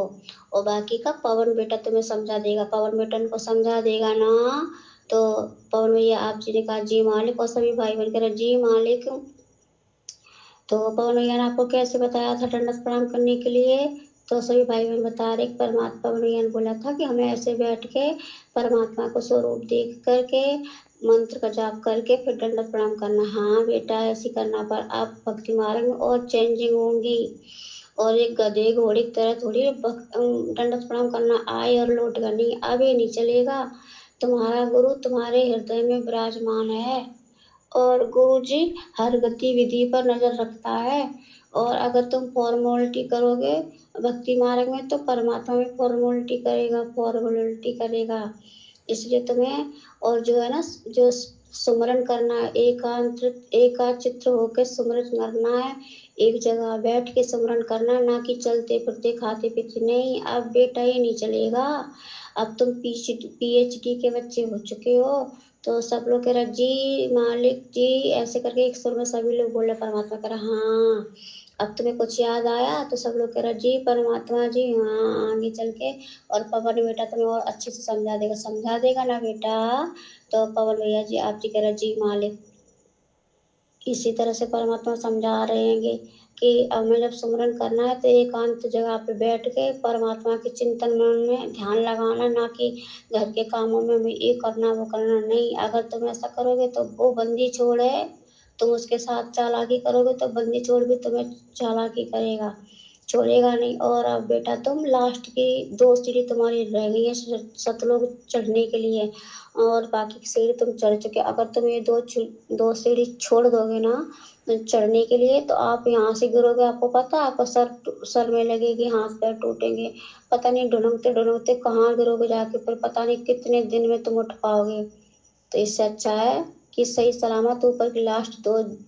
और बाकी का पवन बेटा तुम्हें समझा देगा। पवन बेटा को समझा देगा ना। तो पवन भैया आप जी ने कहा जी मालिक और सभी भाई बहन कह रहे जी मालिक। तो पवन भैया ने आपको कैसे बताया था दंडवत प्रणाम करने के लिए? तो सभी भाई बहन बता रहे परमात्मा पवन भैया ने बोला था कि हमें ऐसे बैठ के परमात्मा को स्वरूप देख करके मंत्र का जाप करके फिर दंडवत प्रणाम करना। हाँ बेटा ऐसे करना पर आप भक्ति मार्ग में और चेंजिंग होंगी और एक गधे घोड़े की तरह थोड़ी दंडवत प्रणाम करना आए और लौट कर नहीं अब ये नहीं चलेगा। तुम्हारा गुरु तुम्हारे हृदय में विराजमान है और गुरु जी हर गतिविधि पर नजर रखता है। और अगर तुम फॉर्मोलिटी करोगे भक्ति मार्ग में तो परमात्मा भी फॉर्मोलिटी करेगा। इसलिए तुम्हें और जो है ना जो सुमरन करना है एकाचित्र होकर सुमरन करना है। एक जगह बैठ के सुमरन करना ना कि चलते फिरते खाते पीते नहीं। अब बेटा ये नहीं चलेगा। अब तुम पीएचडी के बच्चे हो चुके हो। तो सब लोग कह रहे जी मालिक जी ऐसे करके एक सुर में सभी लोग बोल रहे परमात्मा कह रहा हाँ। अब तुम्हें कुछ याद आया? तो सब लोग कह रहे जी परमात्मा जी हाँ आगे चल के और पवन बेटा तुम्हें और अच्छे से समझा देगा ना बेटा? तो पवन भैया जी आप जी कह रहे जी मालिक। इसी तरह से परमात्मा समझा रहे हैं कि हमें जब सुमरन करना है तो एकांत जगह पे बैठ के परमात्मा के चिंतन मन में ध्यान लगाना ना कि घर के कामों में भी ये करना वो करना नहीं। अगर तुम ऐसा करोगे तो वो बंदी छोड़ है तुम उसके साथ चालाकी करोगे तो बंदी छोड़ भी तुम्हें चालाकी करेगा छोड़ेगा नहीं। और अब बेटा तुम लास्ट की 2 सीढ़ी तुम्हारी रह गई है सतलोक चढ़ने के लिए और बाकी की सीढ़ी तुम चढ़ चुके। अगर तुम ये 2 सीढ़ी छोड़ दोगे ना चढ़ने के लिए तो आप यहाँ से गिरोगे। आपको पता है आपका सर में लगेगी हाथ पैर टूटेंगे। पता नहीं ढुढ़कते ढुढ़कते कहाँ गिरोगे जाके फिर पता नहीं कितने दिन में तुम उठ पाओगे। तो इससे अच्छा है कि सही सलामत ऊपर की लास्ट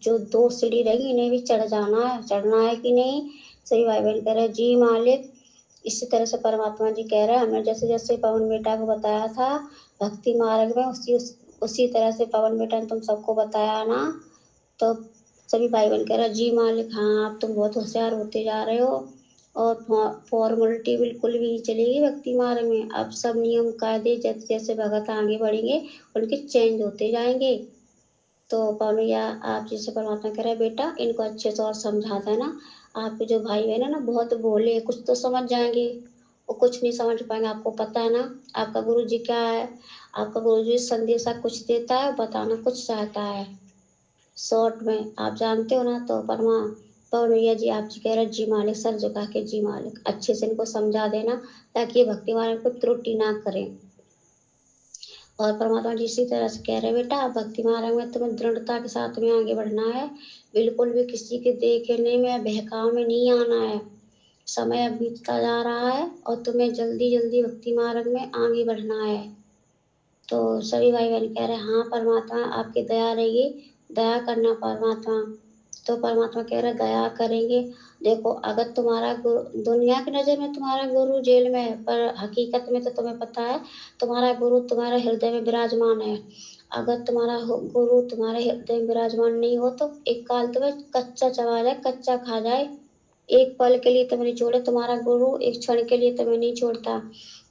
जो 2 सीढ़ी रहेगी इन्हें भी चढ़ना है कि नहीं? सही भाई बहन कह रहे जी मालिक। इसी तरह से परमात्मा जी कह रहे हैं हमने जैसे जैसे पवन बेटा को बताया था भक्ति मार्ग में उसी तरह से पवन बेटा ने तुम सबको बताया ना। तो सभी भाई बहन कह रहा जी मालिक, हाँ आप तुम बहुत होशियार होते जा रहे हो और फॉर्मेलिटी बिल्कुल भी नहीं चलेगी भक्ति मार्ग में। अब सब नियम कायदे जैसे जैसे भगत आगे बढ़ेंगे उनके चेंज होते जाएंगे। तो पवन भैया आप जैसे परमात्मा कह रहे हैं बेटा इनको अच्छे से और समझा देना। आपके जो भाई बहन है ना बहुत भोले हैं, कुछ तो समझ जाएंगे, वो कुछ नहीं समझ पाएंगे। आपको पता है ना आपका गुरु जी क्या है, आपका गुरु जी संदेशा कुछ देता है, बताना कुछ चाहता है। शॉर्ट में आप जानते हो ना। तो पवन भैया जी आप जी कह रहे जी मालिक, सर झुका के जी मालिक, अच्छे से इनको समझा देना ताकि ये भक्ति मार्ग को त्रुटि ना करें। और परमात्मा जी इसी तरह से कह रहे बेटा भक्ति मार्ग में तुम्हें दृढ़ता के साथ में आगे बढ़ना है, बिल्कुल भी किसी के देखने में बहकाव में नहीं आना है। समय अब बीतता जा रहा है और तुम्हें जल्दी जल्दी भक्ति मार्ग में आगे बढ़ना है। तो सभी भाई बहन कह रहे हैं हाँ परमात्मा आपकी दया रहेगी, दया करना परमात्मा। तो परमात्मा कह रहे दया करेंगे। देखो अगर तुम्हारा गुरु दुनिया की नज़र में तुम्हारा गुरु जेल में है, पर हकीकत में तो तुम्हें पता है तुम्हारा गुरु तुम्हारे हृदय में विराजमान है। अगर तुम्हारा गुरु तुम्हारे हृदय में विराजमान नहीं हो तो एक काल तुम्हें कच्चा चबा जाए, कच्चा खा जाए, एक पल के लिए तुम्हें नहीं छोड़े। तुम्हारा गुरु एक क्षण के लिए तुम्हें नहीं छोड़ता।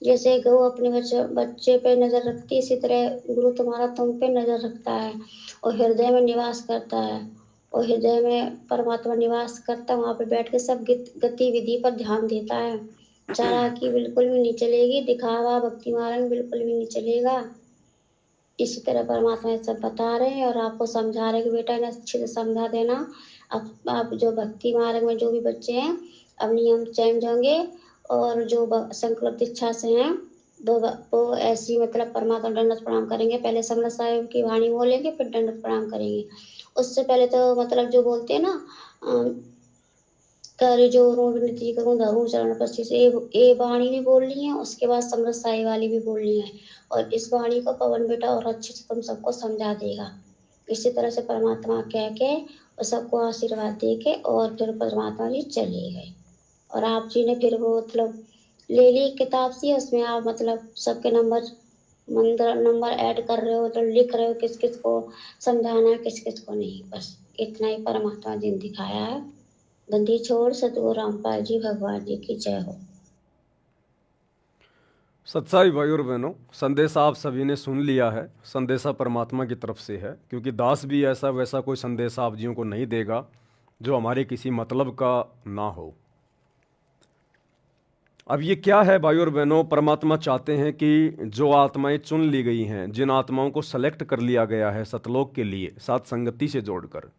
जैसे गऊ अपने बच्चे पे नजर रखती है, इसी तरह गुरु तुम्हारा तुम पे नजर रखता है और हृदय में निवास करता है। और हृदय में परमात्मा निवास करता है, वहां पे बैठ के सब गतिविधि पर ध्यान देता है। चालाकी बिल्कुल भी नहीं चलेगी, दिखावा भक्ति मार्ग में बिल्कुल भी नहीं चलेगा। इसी तरह परमात्मा ये सब बता रहे हैं और आपको समझा रहे हैं कि बेटा इन्हें अच्छे से समझा देना। अब आप जो भक्ति मार्ग में जो भी बच्चे हैं अब नियम चेंज होंगे और जो संकल्प दीक्षा से हैं वो ऐसी मतलब परमात्मा दंडवत प्रणाम करेंगे। पहले संगत साहिब की वाणी बोलेंगे फिर दंडवत प्रणाम करेंगे। उससे पहले तो मतलब जो बोलते हैं ना कर जोरों विनती करूं धरूं चरण पसी से ये वाणी भी बोलनी है, उसके बाद समृत साई वाली भी बोलनी है। और इस वाणी को पवन बेटा और अच्छे से तुम सबको समझा देगा। इसी तरह से परमात्मा कह के और सबको आशीर्वाद दे के और फिर परमात्मा जी चले गए। और आप जी ने फिर वो मतलब ले ली किताब सी, उसमें आप मतलब सबके नंबर ऐड कर रहे हो, तो लिख रहे हो किस किस को समझाना है किस किस को नहीं। बस इतना ही परमात्मा जी ने दिखाया है। बंदी छोड़ सतगुरु रामपाल जी भगवान जी की जय हो। सत्साई भाई और बहनों, संदेशा आप सभी ने सुन लिया है। संदेशा परमात्मा की तरफ से है, क्योंकि दास भी ऐसा वैसा कोई संदेशा आप जियों को नहीं देगा जो हमारे किसी मतलब का ना हो। अब ये क्या है भाई और बहनों, परमात्मा चाहते हैं कि जो आत्माएं चुन ली गई हैं, जिन आत्माओं को सेलेक्ट कर लिया गया है सतलोक के लिए साथ संगति से जोड़कर,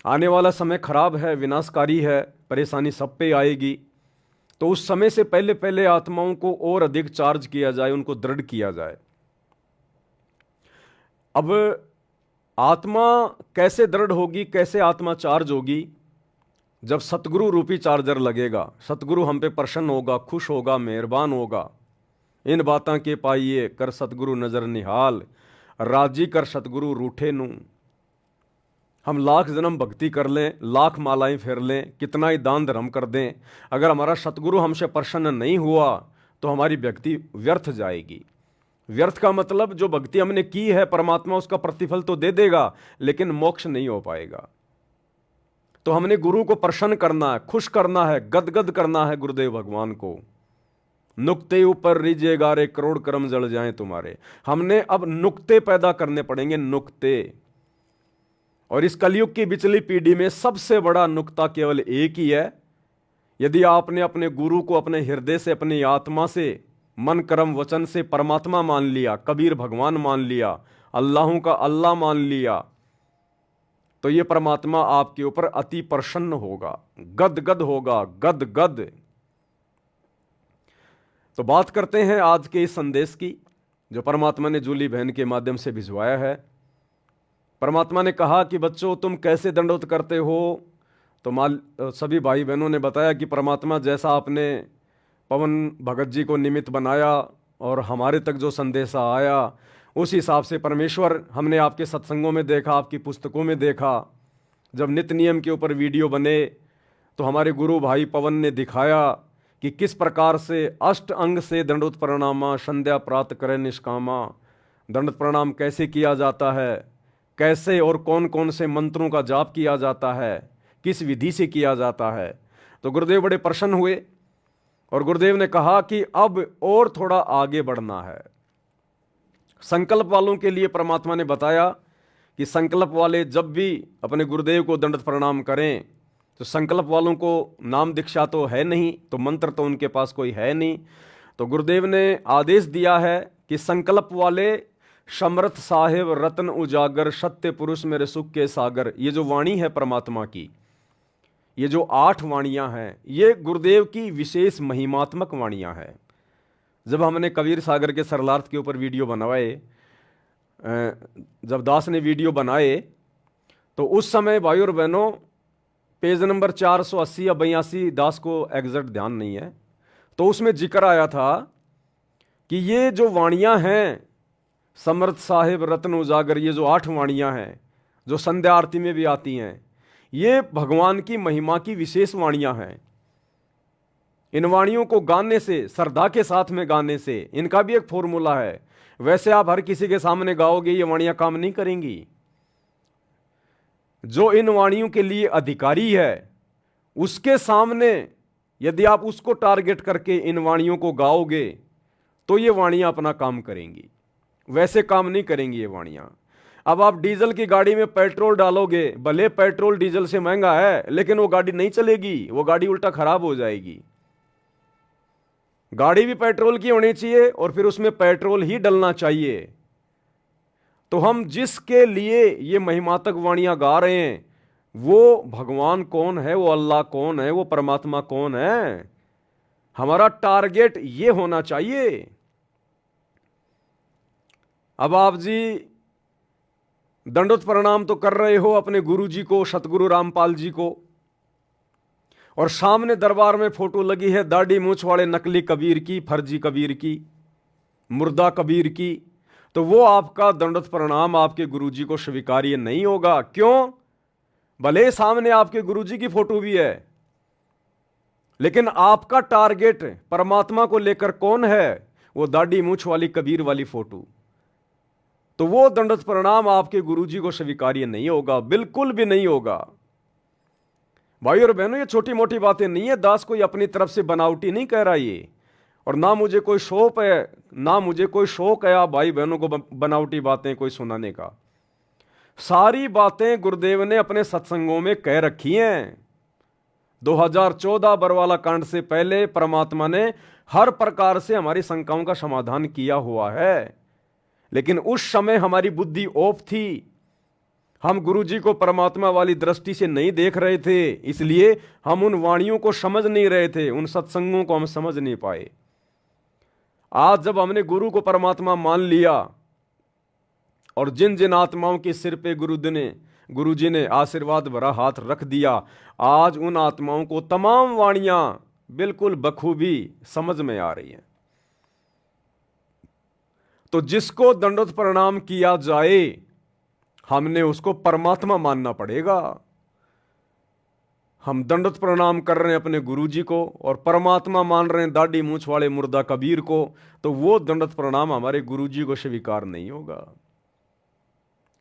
आने वाला समय खराब है, विनाशकारी है, परेशानी सब पे आएगी। तो उस समय से पहले पहले आत्माओं को और अधिक चार्ज किया जाए, उनको दृढ़ किया जाए। अब आत्मा कैसे दृढ़ होगी, कैसे आत्मा चार्ज होगी? जब सतगुरु रूपी चार्जर लगेगा, सतगुरु हम पे प्रसन्न होगा, खुश होगा, मेहरबान होगा। इन बातां के पाइए कर सतगुरु नजर निहाल, राजी कर सतगुरु रूठे नू। हम लाख जन्म भक्ति कर लें, लाख मालाएं फेर लें, कितना ही दान धर्म कर दें, अगर हमारा सतगुरु हमसे प्रसन्न नहीं हुआ तो हमारी भक्ति व्यर्थ जाएगी। व्यर्थ का मतलब जो भक्ति हमने की है परमात्मा उसका प्रतिफल तो दे देगा, लेकिन मोक्ष नहीं हो पाएगा। तो हमने गुरु को प्रसन्न करना है, खुश करना है, गदगद करना है गुरुदेव भगवान को। नुक्ते ऊपर रीजे गारे करोड़ कर्म जल जाएं तुम्हारे। हमने अब नुक्ते पैदा करने पड़ेंगे, नुक्ते। और इस कलयुग की बिचली पीढ़ी में सबसे बड़ा नुक्ता केवल एक ही है। यदि आपने अपने गुरु को अपने हृदय से, अपनी आत्मा से, मन कर्म वचन से परमात्मा मान लिया, कबीर भगवान मान लिया, अल्लाहों का अल्लाह मान लिया, तो ये परमात्मा आपके ऊपर अति प्रसन्न होगा, गदगद होगा, गदगद। तो बात करते हैं आज के इस संदेश की जो परमात्मा ने जूली बहन के माध्यम से भिजवाया है। परमात्मा ने कहा कि बच्चों तुम कैसे दंडवत करते हो। तो सभी भाई बहनों ने बताया कि परमात्मा जैसा आपने पवन भगत जी को निमित्त बनाया और हमारे तक जो संदेशा आया उस हिसाब से परमेश्वर हमने आपके सत्संगों में देखा, आपकी पुस्तकों में देखा। जब नित्य नियम के ऊपर वीडियो बने तो हमारे गुरु भाई पवन ने दिखाया कि किस प्रकार से अष्ट अंग से दंडवत प्रणामा संध्या प्रात करे निष्कामा। दंडवत प्रणाम कैसे किया जाता है, कैसे और कौन कौन से मंत्रों का जाप किया जाता है, किस विधि से किया जाता है। तो गुरुदेव बड़े प्रसन्न हुए और गुरुदेव ने कहा कि अब और थोड़ा आगे बढ़ना है। संकल्प वालों के लिए परमात्मा ने बताया कि संकल्प वाले जब भी अपने गुरुदेव को दंडवत प्रणाम करें तो संकल्प वालों को नाम दीक्षा तो है नहीं, तो मंत्र तो उनके पास कोई है नहीं, तो गुरुदेव ने आदेश दिया है कि संकल्प वाले समर्थ साहेब रत्न उजागर सत्य पुरुष मेरे सुख के सागर, ये जो वाणी है परमात्मा की, ये जो 8 वाणियां हैं, ये गुरुदेव की विशेष महिमात्मक वाणियां हैं। जब हमने कबीर सागर के सरलार्थ के ऊपर वीडियो बनवाए, जब दास ने वीडियो बनाए, तो उस समय भाइयों और बहनों पेज नंबर 480 या 82, दास को एग्जैक्ट ध्यान नहीं है, तो उसमें जिक्र आया था कि ये जो वाणियां हैं समर्थ साहिब रत्न उजागर, ये जो 8 वाणियां हैं जो संध्या आरती में भी आती हैं, ये भगवान की महिमा की विशेष वाणियां हैं। इन वाणियों को गाने से, श्रद्धा के साथ में गाने से, इनका भी एक फॉर्मूला है। वैसे आप हर किसी के सामने गाओगे ये वाणियां काम नहीं करेंगी। जो इन वाणियों के लिए अधिकारी है उसके सामने यदि आप उसको टारगेट करके इन वाणियों को गाओगे तो ये वाणियां अपना काम करेंगी, वैसे काम नहीं करेंगी ये वाणियां। अब आप डीजल की गाड़ी में पेट्रोल डालोगे, भले पेट्रोल डीजल से महंगा है, लेकिन वो गाड़ी नहीं चलेगी, वो गाड़ी उल्टा खराब हो जाएगी। गाड़ी भी पेट्रोल की होनी चाहिए और फिर उसमें पेट्रोल ही डलना चाहिए। तो हम जिसके लिए ये महिमातक वाणियां गा रहे हैं वो भगवान कौन है, वो अल्लाह कौन है, वो परमात्मा कौन है, हमारा टारगेट ये होना चाहिए। अब आप जी दंडवत प्रणाम तो कर रहे हो अपने गुरु जी को, सतगुरु रामपाल जी को, और सामने दरबार में फोटो लगी है दाढ़ी मूछ वाले नकली कबीर की, फर्जी कबीर की, मुर्दा कबीर की, तो वो आपका दंडवत प्रणाम आपके गुरुजी को स्वीकार्य नहीं होगा। क्यों? भले सामने आपके गुरुजी की फोटो भी है, लेकिन आपका टारगेट परमात्मा को लेकर कौन है? वो दाढ़ी मूछ वाली कबीर वाली फोटो। तो वो दंडवत प्रणाम आपके गुरुजी को स्वीकार्य नहीं होगा, बिल्कुल भी नहीं होगा। भाई और बहनों, ये छोटी मोटी बातें नहीं है, दास कोई अपनी तरफ से बनावटी नहीं कह रहा ये, और ना मुझे कोई शौक है, ना मुझे कोई शौक है आप भाई बहनों को बनावटी बातें कोई सुनाने का। सारी बातें गुरुदेव ने अपने सत्संगों में कह रखी हैं। 2014 बरवाला कांड से पहले परमात्मा ने हर प्रकार से हमारी शंकाओं का समाधान किया हुआ है, लेकिन उस समय हमारी बुद्धि ऑफ थी, हम गुरुजी को परमात्मा वाली दृष्टि से नहीं देख रहे थे, इसलिए हम उन वाणियों को समझ नहीं रहे थे, उन सत्संगों को हम समझ नहीं पाए। आज जब हमने गुरु को परमात्मा मान लिया और जिन जिन आत्माओं के सिर पे गुरुजी ने आशीर्वाद भरा हाथ रख दिया, आज उन आत्माओं को तमाम वाणियां बिल्कुल बखूबी समझ में आ रही हैं। तो जिसको दंडवत प्रणाम किया जाए हमने उसको परमात्मा मानना पड़ेगा। हम दंडवत प्रणाम कर रहे हैं अपने गुरुजी को और परमात्मा मान रहे हैं दाढ़ी मूछ वाले मुर्दा कबीर को, तो वो दंडवत प्रणाम हमारे गुरुजी को स्वीकार नहीं होगा,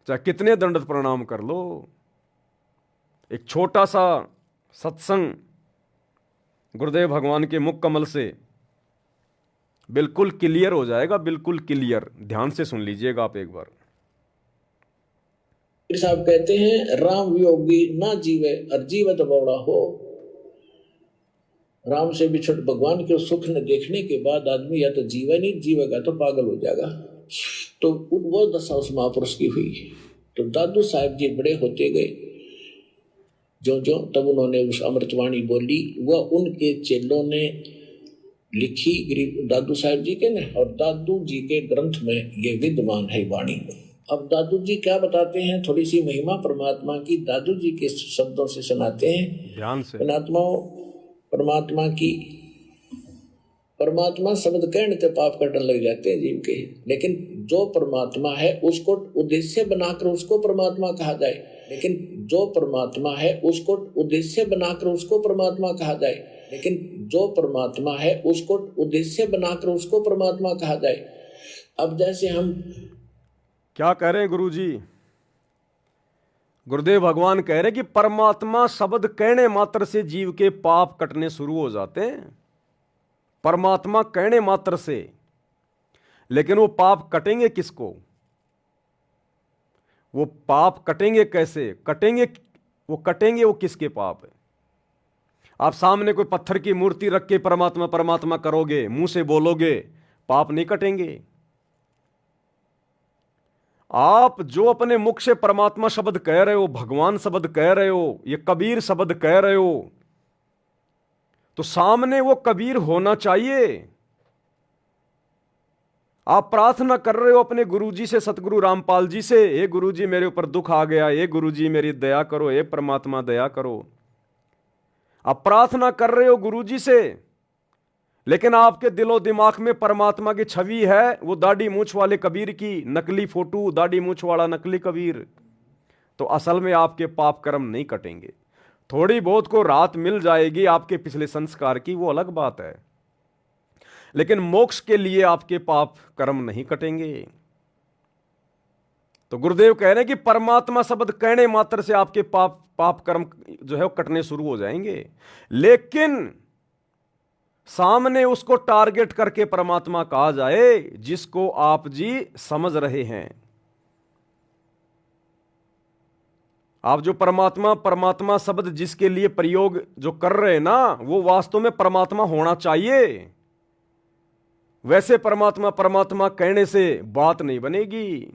चाहे कितने दंडवत प्रणाम कर लो। एक छोटा सा सत्संग गुरुदेव भगवान के मुख कमल से बिल्कुल क्लियर हो जाएगा, बिल्कुल क्लियर। ध्यान से सुन लीजिएगा आप एक बार। साहब कहते हैं राम वियोगी ना जीवे और जीवत बौड़ा हो। राम से बिछड़ भगवान के सुख न देखने के बाद आदमी या तो जीवे नहीं, जीवेगा तो पागल हो जाएगा। तो वो दशा उस महापुरुष की हुई। तो दादू साहब जी बड़े होते गए, जो जो तब उन्होंने उस अमृतवाणी बोली, वह उनके चेलों ने लिखी गरीब दादू साहब जी के ने, और दादू जी के ग्रंथ में ये विद्यमान है वाणी। अब दादू जी क्या बताते हैं, थोड़ी सी महिमा परमात्मा की दादू जी के शब्दों से सुनाते हैं। ध्यान से। परमात्मा की, परमात्मा शब्द कहने से पाप करने लग जाते हैं जीव के, लेकिन जो परमात्मा है उसको उद्देश्य बनाकर उसको परमात्मा कहा जाए, लेकिन जो परमात्मा है उसको उद्देश्य बनाकर उसको परमात्मा कहा जाए, लेकिन जो परमात्मा है उसको उद्देश्य बनाकर उसको परमात्मा कहा जाए। अब जैसे हम क्या कह रहे हैं गुरुजी? गुरुदेव भगवान कह रहे कि परमात्मा शब्द कहने मात्र से जीव के पाप कटने शुरू हो जाते हैं, परमात्मा कहने मात्र से। लेकिन वो पाप कटेंगे किसको, वो पाप कटेंगे कैसे, कटेंगे वो किसके पाप है। आप सामने कोई पत्थर की मूर्ति रख के परमात्मा परमात्मा करोगे, मुंह से बोलोगे, पाप नहीं कटेंगे। आप जो अपने मुख से परमात्मा शब्द कह रहे हो, भगवान शब्द कह रहे हो, ये कबीर शब्द कह रहे हो, तो सामने वो कबीर होना चाहिए। आप प्रार्थना कर रहे हो अपने गुरुजी से, सतगुरु रामपाल जी से, हे गुरुजी मेरे ऊपर दुख आ गया, हे गुरुजी मेरी दया करो, हे परमात्मा दया करो। आप प्रार्थना कर रहे हो गुरुजी से, लेकिन आपके दिलो दिमाग में परमात्मा की छवि है, वो दाढ़ी मूछ वाले कबीर की नकली फोटो, दाढ़ी मूछ वाला नकली कबीर। तो असल में आपके पाप कर्म नहीं कटेंगे। थोड़ी बहुत को राहत मिल जाएगी आपके पिछले संस्कार की, वो अलग बात है, लेकिन मोक्ष के लिए आपके पाप कर्म नहीं कटेंगे। तो गुरुदेव कह रहे हैं कि परमात्मा शब्द कहने मात्र से आपके पाप कर्म जो है वो कटने शुरू हो जाएंगे, लेकिन सामने उसको टारगेट करके परमात्मा कहा जाए जिसको आप जी समझ रहे हैं। आप जो परमात्मा शब्द जिसके लिए प्रयोग जो कर रहे हैं ना, वो वास्तव में परमात्मा होना चाहिए। वैसे परमात्मा कहने से बात नहीं बनेगी।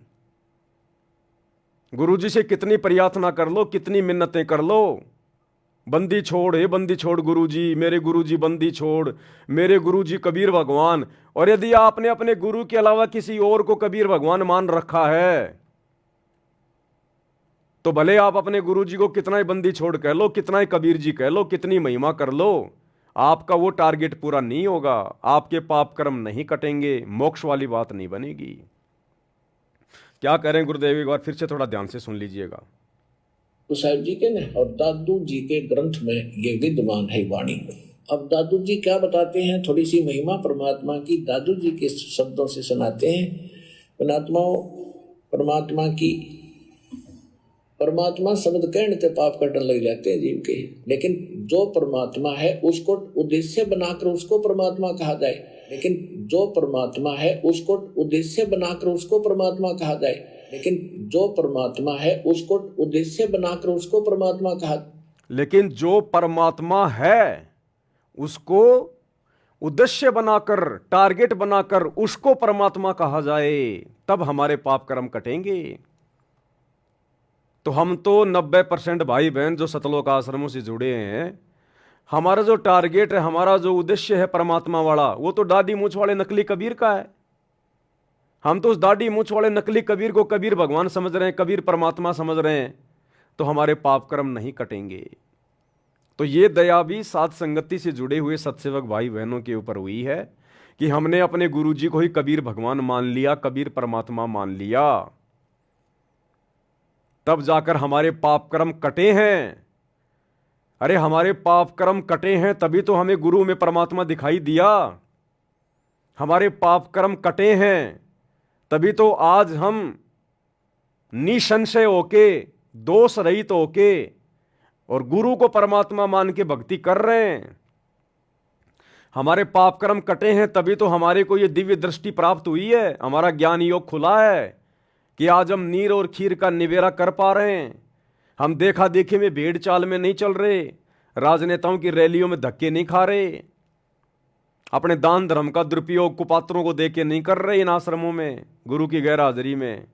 गुरुजी से कितनी प्रार्थना कर लो, कितनी मिन्नतें कर लो, बंदी छोड़, हे बंदी छोड़ गुरुजी, मेरे गुरुजी बंदी छोड़, मेरे गुरुजी कबीर भगवान। और यदि आपने अपने गुरु के अलावा किसी और को कबीर भगवान मान रखा है, तो भले आप अपने गुरुजी को कितना ही बंदी छोड़ कह लो, कितना ही कबीर जी कह लो, कितनी महिमा कर लो, आपका वो टारगेट पूरा नहीं होगा, आपके पाप कर्म नहीं कटेंगे, मोक्ष वाली बात नहीं बनेगी। क्या कह रहे हैं गुरुदेव, एक बार फिर से थोड़ा ध्यान से सुन लीजिएगा। तो साहिब जी के ना और दादू जी के ग्रंथ में ये विद्यमान है वाणी। अब दादू जी क्या बताते हैं, थोड़ी सी महिमा परमात्मा की दादू जी के शब्दों से सुनाते हैं। परमात्मा शब्द कहने से पाप कटने लग जाते हैं जीव के, लेकिन जो परमात्मा है उसको उद्देश्य बनाकर उसको परमात्मा कहा जाए, लेकिन जो परमात्मा है उसको उद्देश्य बनाकर उसको परमात्मा कहा जाए, लेकिन जो परमात्मा है उसको उद्देश्य बनाकर उसको परमात्मा कहा, लेकिन जो परमात्मा है उसको उद्देश्य बनाकर, टारगेट बनाकर उसको परमात्मा कहा जाए, तब हमारे पाप कर्म कटेंगे। तो हम तो 90% भाई बहन जो सतलोक आश्रमों से जुड़े हैं, हमारा जो टारगेट है, हमारा जो उद्देश्य है परमात्मा वाला, वो तो दाढ़ी मूछ वाले नकली कबीर का है। हम तो उस दाढ़ी मूछ वाले नकली कबीर को कबीर भगवान समझ रहे हैं, कबीर परमात्मा समझ रहे हैं, तो हमारे पाप कर्म नहीं कटेंगे। तो ये दया भी साथ संगति से जुड़े हुए सत्सेवक भाई बहनों के ऊपर हुई है कि हमने अपने गुरुजी को ही कबीर भगवान मान लिया, कबीर परमात्मा मान लिया, तब जाकर हमारे पाप कर्म कटे हैं। अरे हमारे पाप कर्म कटे हैं तभी तो हमें गुरु में परमात्मा दिखाई दिया। हमारे पाप कर्म कटे हैं तभी तो आज हम निसंशय होके, दोष रहित होके और गुरु को परमात्मा मान के भक्ति कर रहे हैं। हमारे पाप कर्म कटे हैं तभी तो हमारे को ये दिव्य दृष्टि प्राप्त हुई है, हमारा ज्ञान योग खुला है कि आज हम नीर और खीर का निवेरा कर पा रहे हैं। हम देखा देखी में भेड़ चाल में नहीं चल रहे, राजनेताओं की रैलियों में धक्के नहीं खा रहे, अपने दान धर्म का दुरुपयोग कुपात्रों को देके नहीं कर रहे इन आश्रमों में गुरु की गैर हाजिरी में,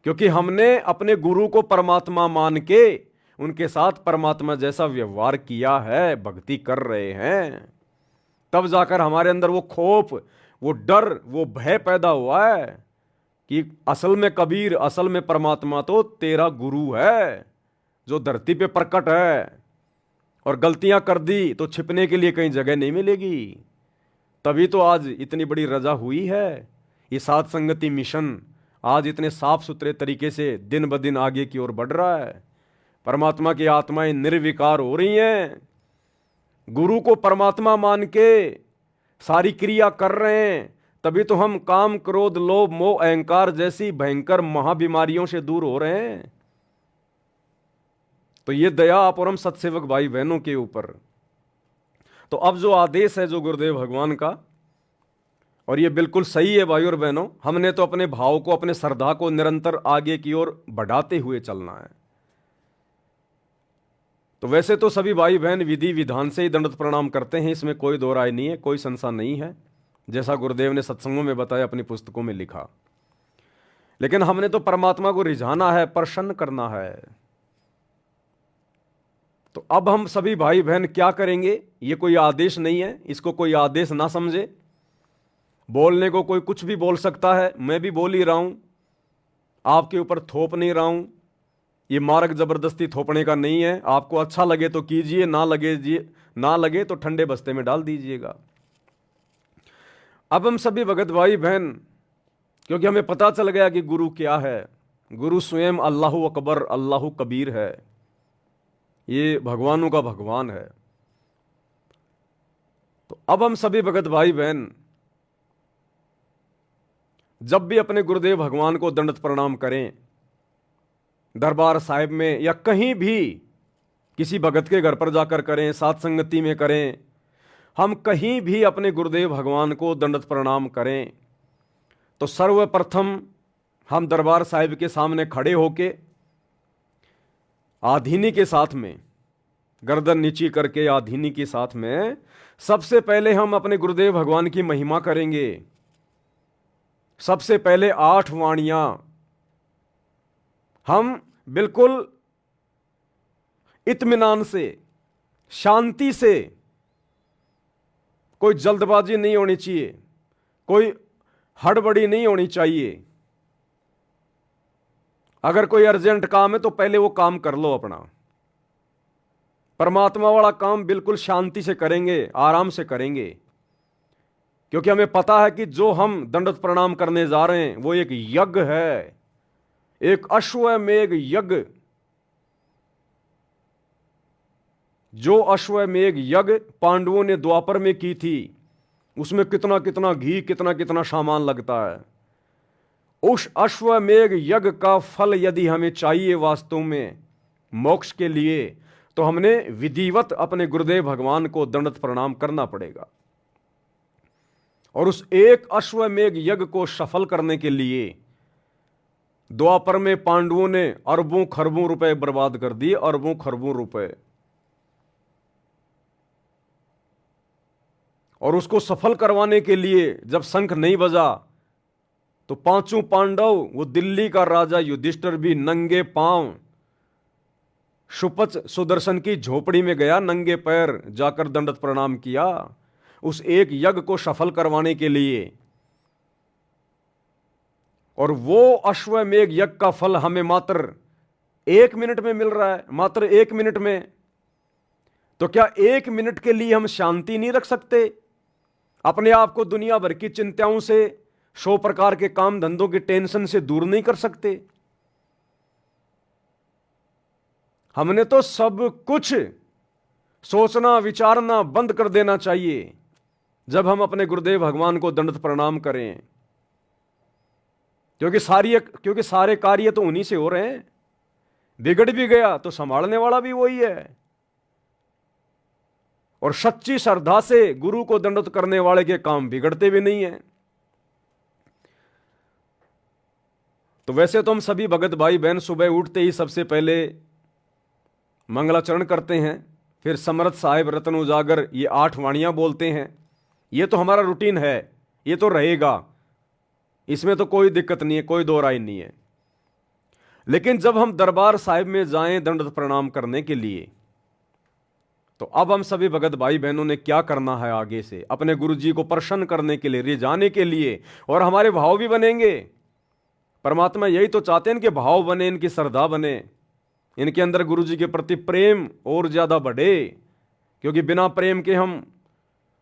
क्योंकि हमने अपने गुरु को परमात्मा मान के उनके साथ परमात्मा जैसा व्यवहार किया है, भक्ति कर रहे हैं। तब जाकर हमारे अंदर वो खौफ, वो डर, वो भय पैदा हुआ है कि असल में कबीर, असल में परमात्मा तो तेरा गुरु है जो धरती पे प्रकट है, और गलतियां कर दी तो छिपने के लिए कहीं जगह नहीं मिलेगी। तभी तो आज इतनी बड़ी रजा हुई है। ये साध संगति मिशन आज इतने साफ सुथरे तरीके से दिन ब दिन आगे की ओर बढ़ रहा है। परमात्मा की आत्माएं निर्विकार हो रही हैं, गुरु को परमात्मा मान के सारी क्रिया कर रहे हैं। तभी तो हम काम, क्रोध, लोभ, मोह, अहंकार जैसी भयंकर महाबीमारियों से दूर हो रहे हैं। तो ये दया अपरम सत्सेवक भाई बहनों के ऊपर। तो अब जो आदेश है जो गुरुदेव भगवान का, और ये बिल्कुल सही है भाई और बहनों, हमने तो अपने भाव को, अपने श्रद्धा को निरंतर आगे की ओर बढ़ाते हुए चलना है। तो वैसे तो सभी भाई बहन विधि विधान से ही दंडवत प्रणाम करते हैं, इसमें कोई दो राय नहीं है, कोई संशय नहीं है, जैसा गुरुदेव ने सत्संगों में बताया, अपनी पुस्तकों में लिखा। लेकिन हमने तो परमात्मा को रिझाना है, प्रसन्न करना है। तो अब हम सभी भाई बहन क्या करेंगे? ये कोई आदेश नहीं है, इसको कोई आदेश ना समझे। बोलने को कोई कुछ भी बोल सकता है, मैं भी बोल ही रहा हूं, आपके ऊपर थोप नहीं रहा हूं। ये मार्ग जबरदस्ती थोपने का नहीं है। आपको अच्छा लगे तो कीजिए, ना लगे तो ठंडे बस्ते में डाल दीजिएगा। अब हम सभी भगत भाई बहन, क्योंकि हमें पता चल गया कि गुरु क्या है, गुरु स्वयं अल्लाहु अकबर अल्लाहु कबीर है, ये भगवानों का भगवान है। तो अब हम सभी भगत भाई बहन जब भी अपने गुरुदेव भगवान को दंडवत प्रणाम करें, दरबार साहिब में या कहीं भी किसी भगत के घर पर जाकर करें, साथ संगति में करें, हम कहीं भी अपने गुरुदेव भगवान को दंडवत प्रणाम करें, तो सर्वप्रथम हम दरबार साहिब के सामने खड़े होके आधीनी के साथ में, गर्दन नीची करके आधीनी के साथ में, सबसे पहले हम अपने गुरुदेव भगवान की महिमा करेंगे। सबसे पहले 8 वाणियां हम बिल्कुल इत्मीनान से, शांति से, कोई जल्दबाजी नहीं होनी चाहिए, कोई हड़बड़ी नहीं होनी चाहिए। अगर कोई अर्जेंट काम है तो पहले वो काम कर लो अपना। परमात्मा वाला काम बिल्कुल शांति से करेंगे, आराम से करेंगे, क्योंकि हमें पता है कि जो हम दंडवत प्रणाम करने जा रहे हैं वो एक यज्ञ है, एक अश्वमेघ यज्ञ। जो अश्वमेघ यज्ञ पांडवों ने द्वापर में की थी, उसमें कितना कितना घी, कितना कितना सामान लगता है। उस अश्वमेघ यज्ञ का फल यदि हमें चाहिए वास्तव में मोक्ष के लिए, तो हमने विधिवत अपने गुरुदेव भगवान को दंडवत प्रणाम करना पड़ेगा। और उस एक अश्वमेघ यज्ञ को सफल करने के लिए द्वापर में पांडवों ने अरबों खरबों रुपए बर्बाद कर दिए, अरबों खरबों रुपए। और उसको सफल करवाने के लिए जब शंख नहीं बजा तो 5 पांडव, वो दिल्ली का राजा युधिष्ठिर भी नंगे पांव सुपच सुदर्शन की झोपड़ी में गया, नंगे पैर जाकर दंडवत प्रणाम किया उस एक यज्ञ को सफल करवाने के लिए। और वो अश्वमेघ यज्ञ का फल हमें मात्र 1 मिनट में मिल रहा है, मात्र 1 मिनट में। तो क्या 1 मिनट के लिए हम शांति नहीं रख सकते? अपने आप को दुनिया भर की चिंताओं से, 100 प्रकार के काम धंधों की टेंशन से दूर नहीं कर सकते? हमने तो सब कुछ सोचना विचारना बंद कर देना चाहिए जब हम अपने गुरुदेव भगवान को दंडवत प्रणाम करें, क्योंकि सारे कार्य तो उन्हीं से हो रहे हैं। बिगड़ भी गया तो संभालने वाला भी वही है। और सच्ची श्रद्धा से गुरु को दंडवत करने वाले के काम बिगड़ते भी नहीं है। तो वैसे तो हम सभी भगत भाई बहन सुबह उठते ही सबसे पहले मंगलाचरण करते हैं, फिर समर्थ साहिब, रतन उजागर, ये 8 वाणियां बोलते हैं। ये तो हमारा रूटीन है, ये तो रहेगा, इसमें तो कोई दिक्कत नहीं है, कोई दो राय नहीं है। लेकिन जब हम दरबार साहिब में जाएं दंडवत प्रणाम करने के लिए, तो अब हम सभी भगत भाई बहनों ने क्या करना है आगे से, अपने गुरु जी को प्रसन्न करने के लिए, रिझाने के लिए। और हमारे भाव भी बनेंगे। परमात्मा यही तो चाहते हैं, इनके भाव बने, इनकी श्रद्धा बने, इनके अंदर गुरु जी के प्रति प्रेम और ज्यादा बढ़े। क्योंकि बिना प्रेम के हम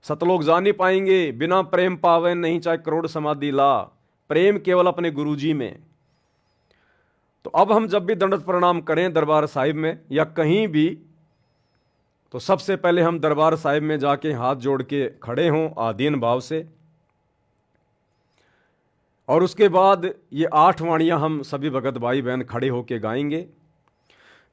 सतलोक जा नहीं पाएंगे। बिना प्रेम पावे नहीं चाहे करोड़ समाधि ला, प्रेम केवल अपने गुरु जी में। तो अब हम जब भी दंडवत प्रणाम करें दरबार साहिब में या कहीं भी, तो सबसे पहले हम दरबार साहिब में जाके हाथ जोड़ के खड़े हों आधीन भाव से। और उसके बाद ये 8 वाणियां हम सभी भगत भाई बहन खड़े होके गाएंगे।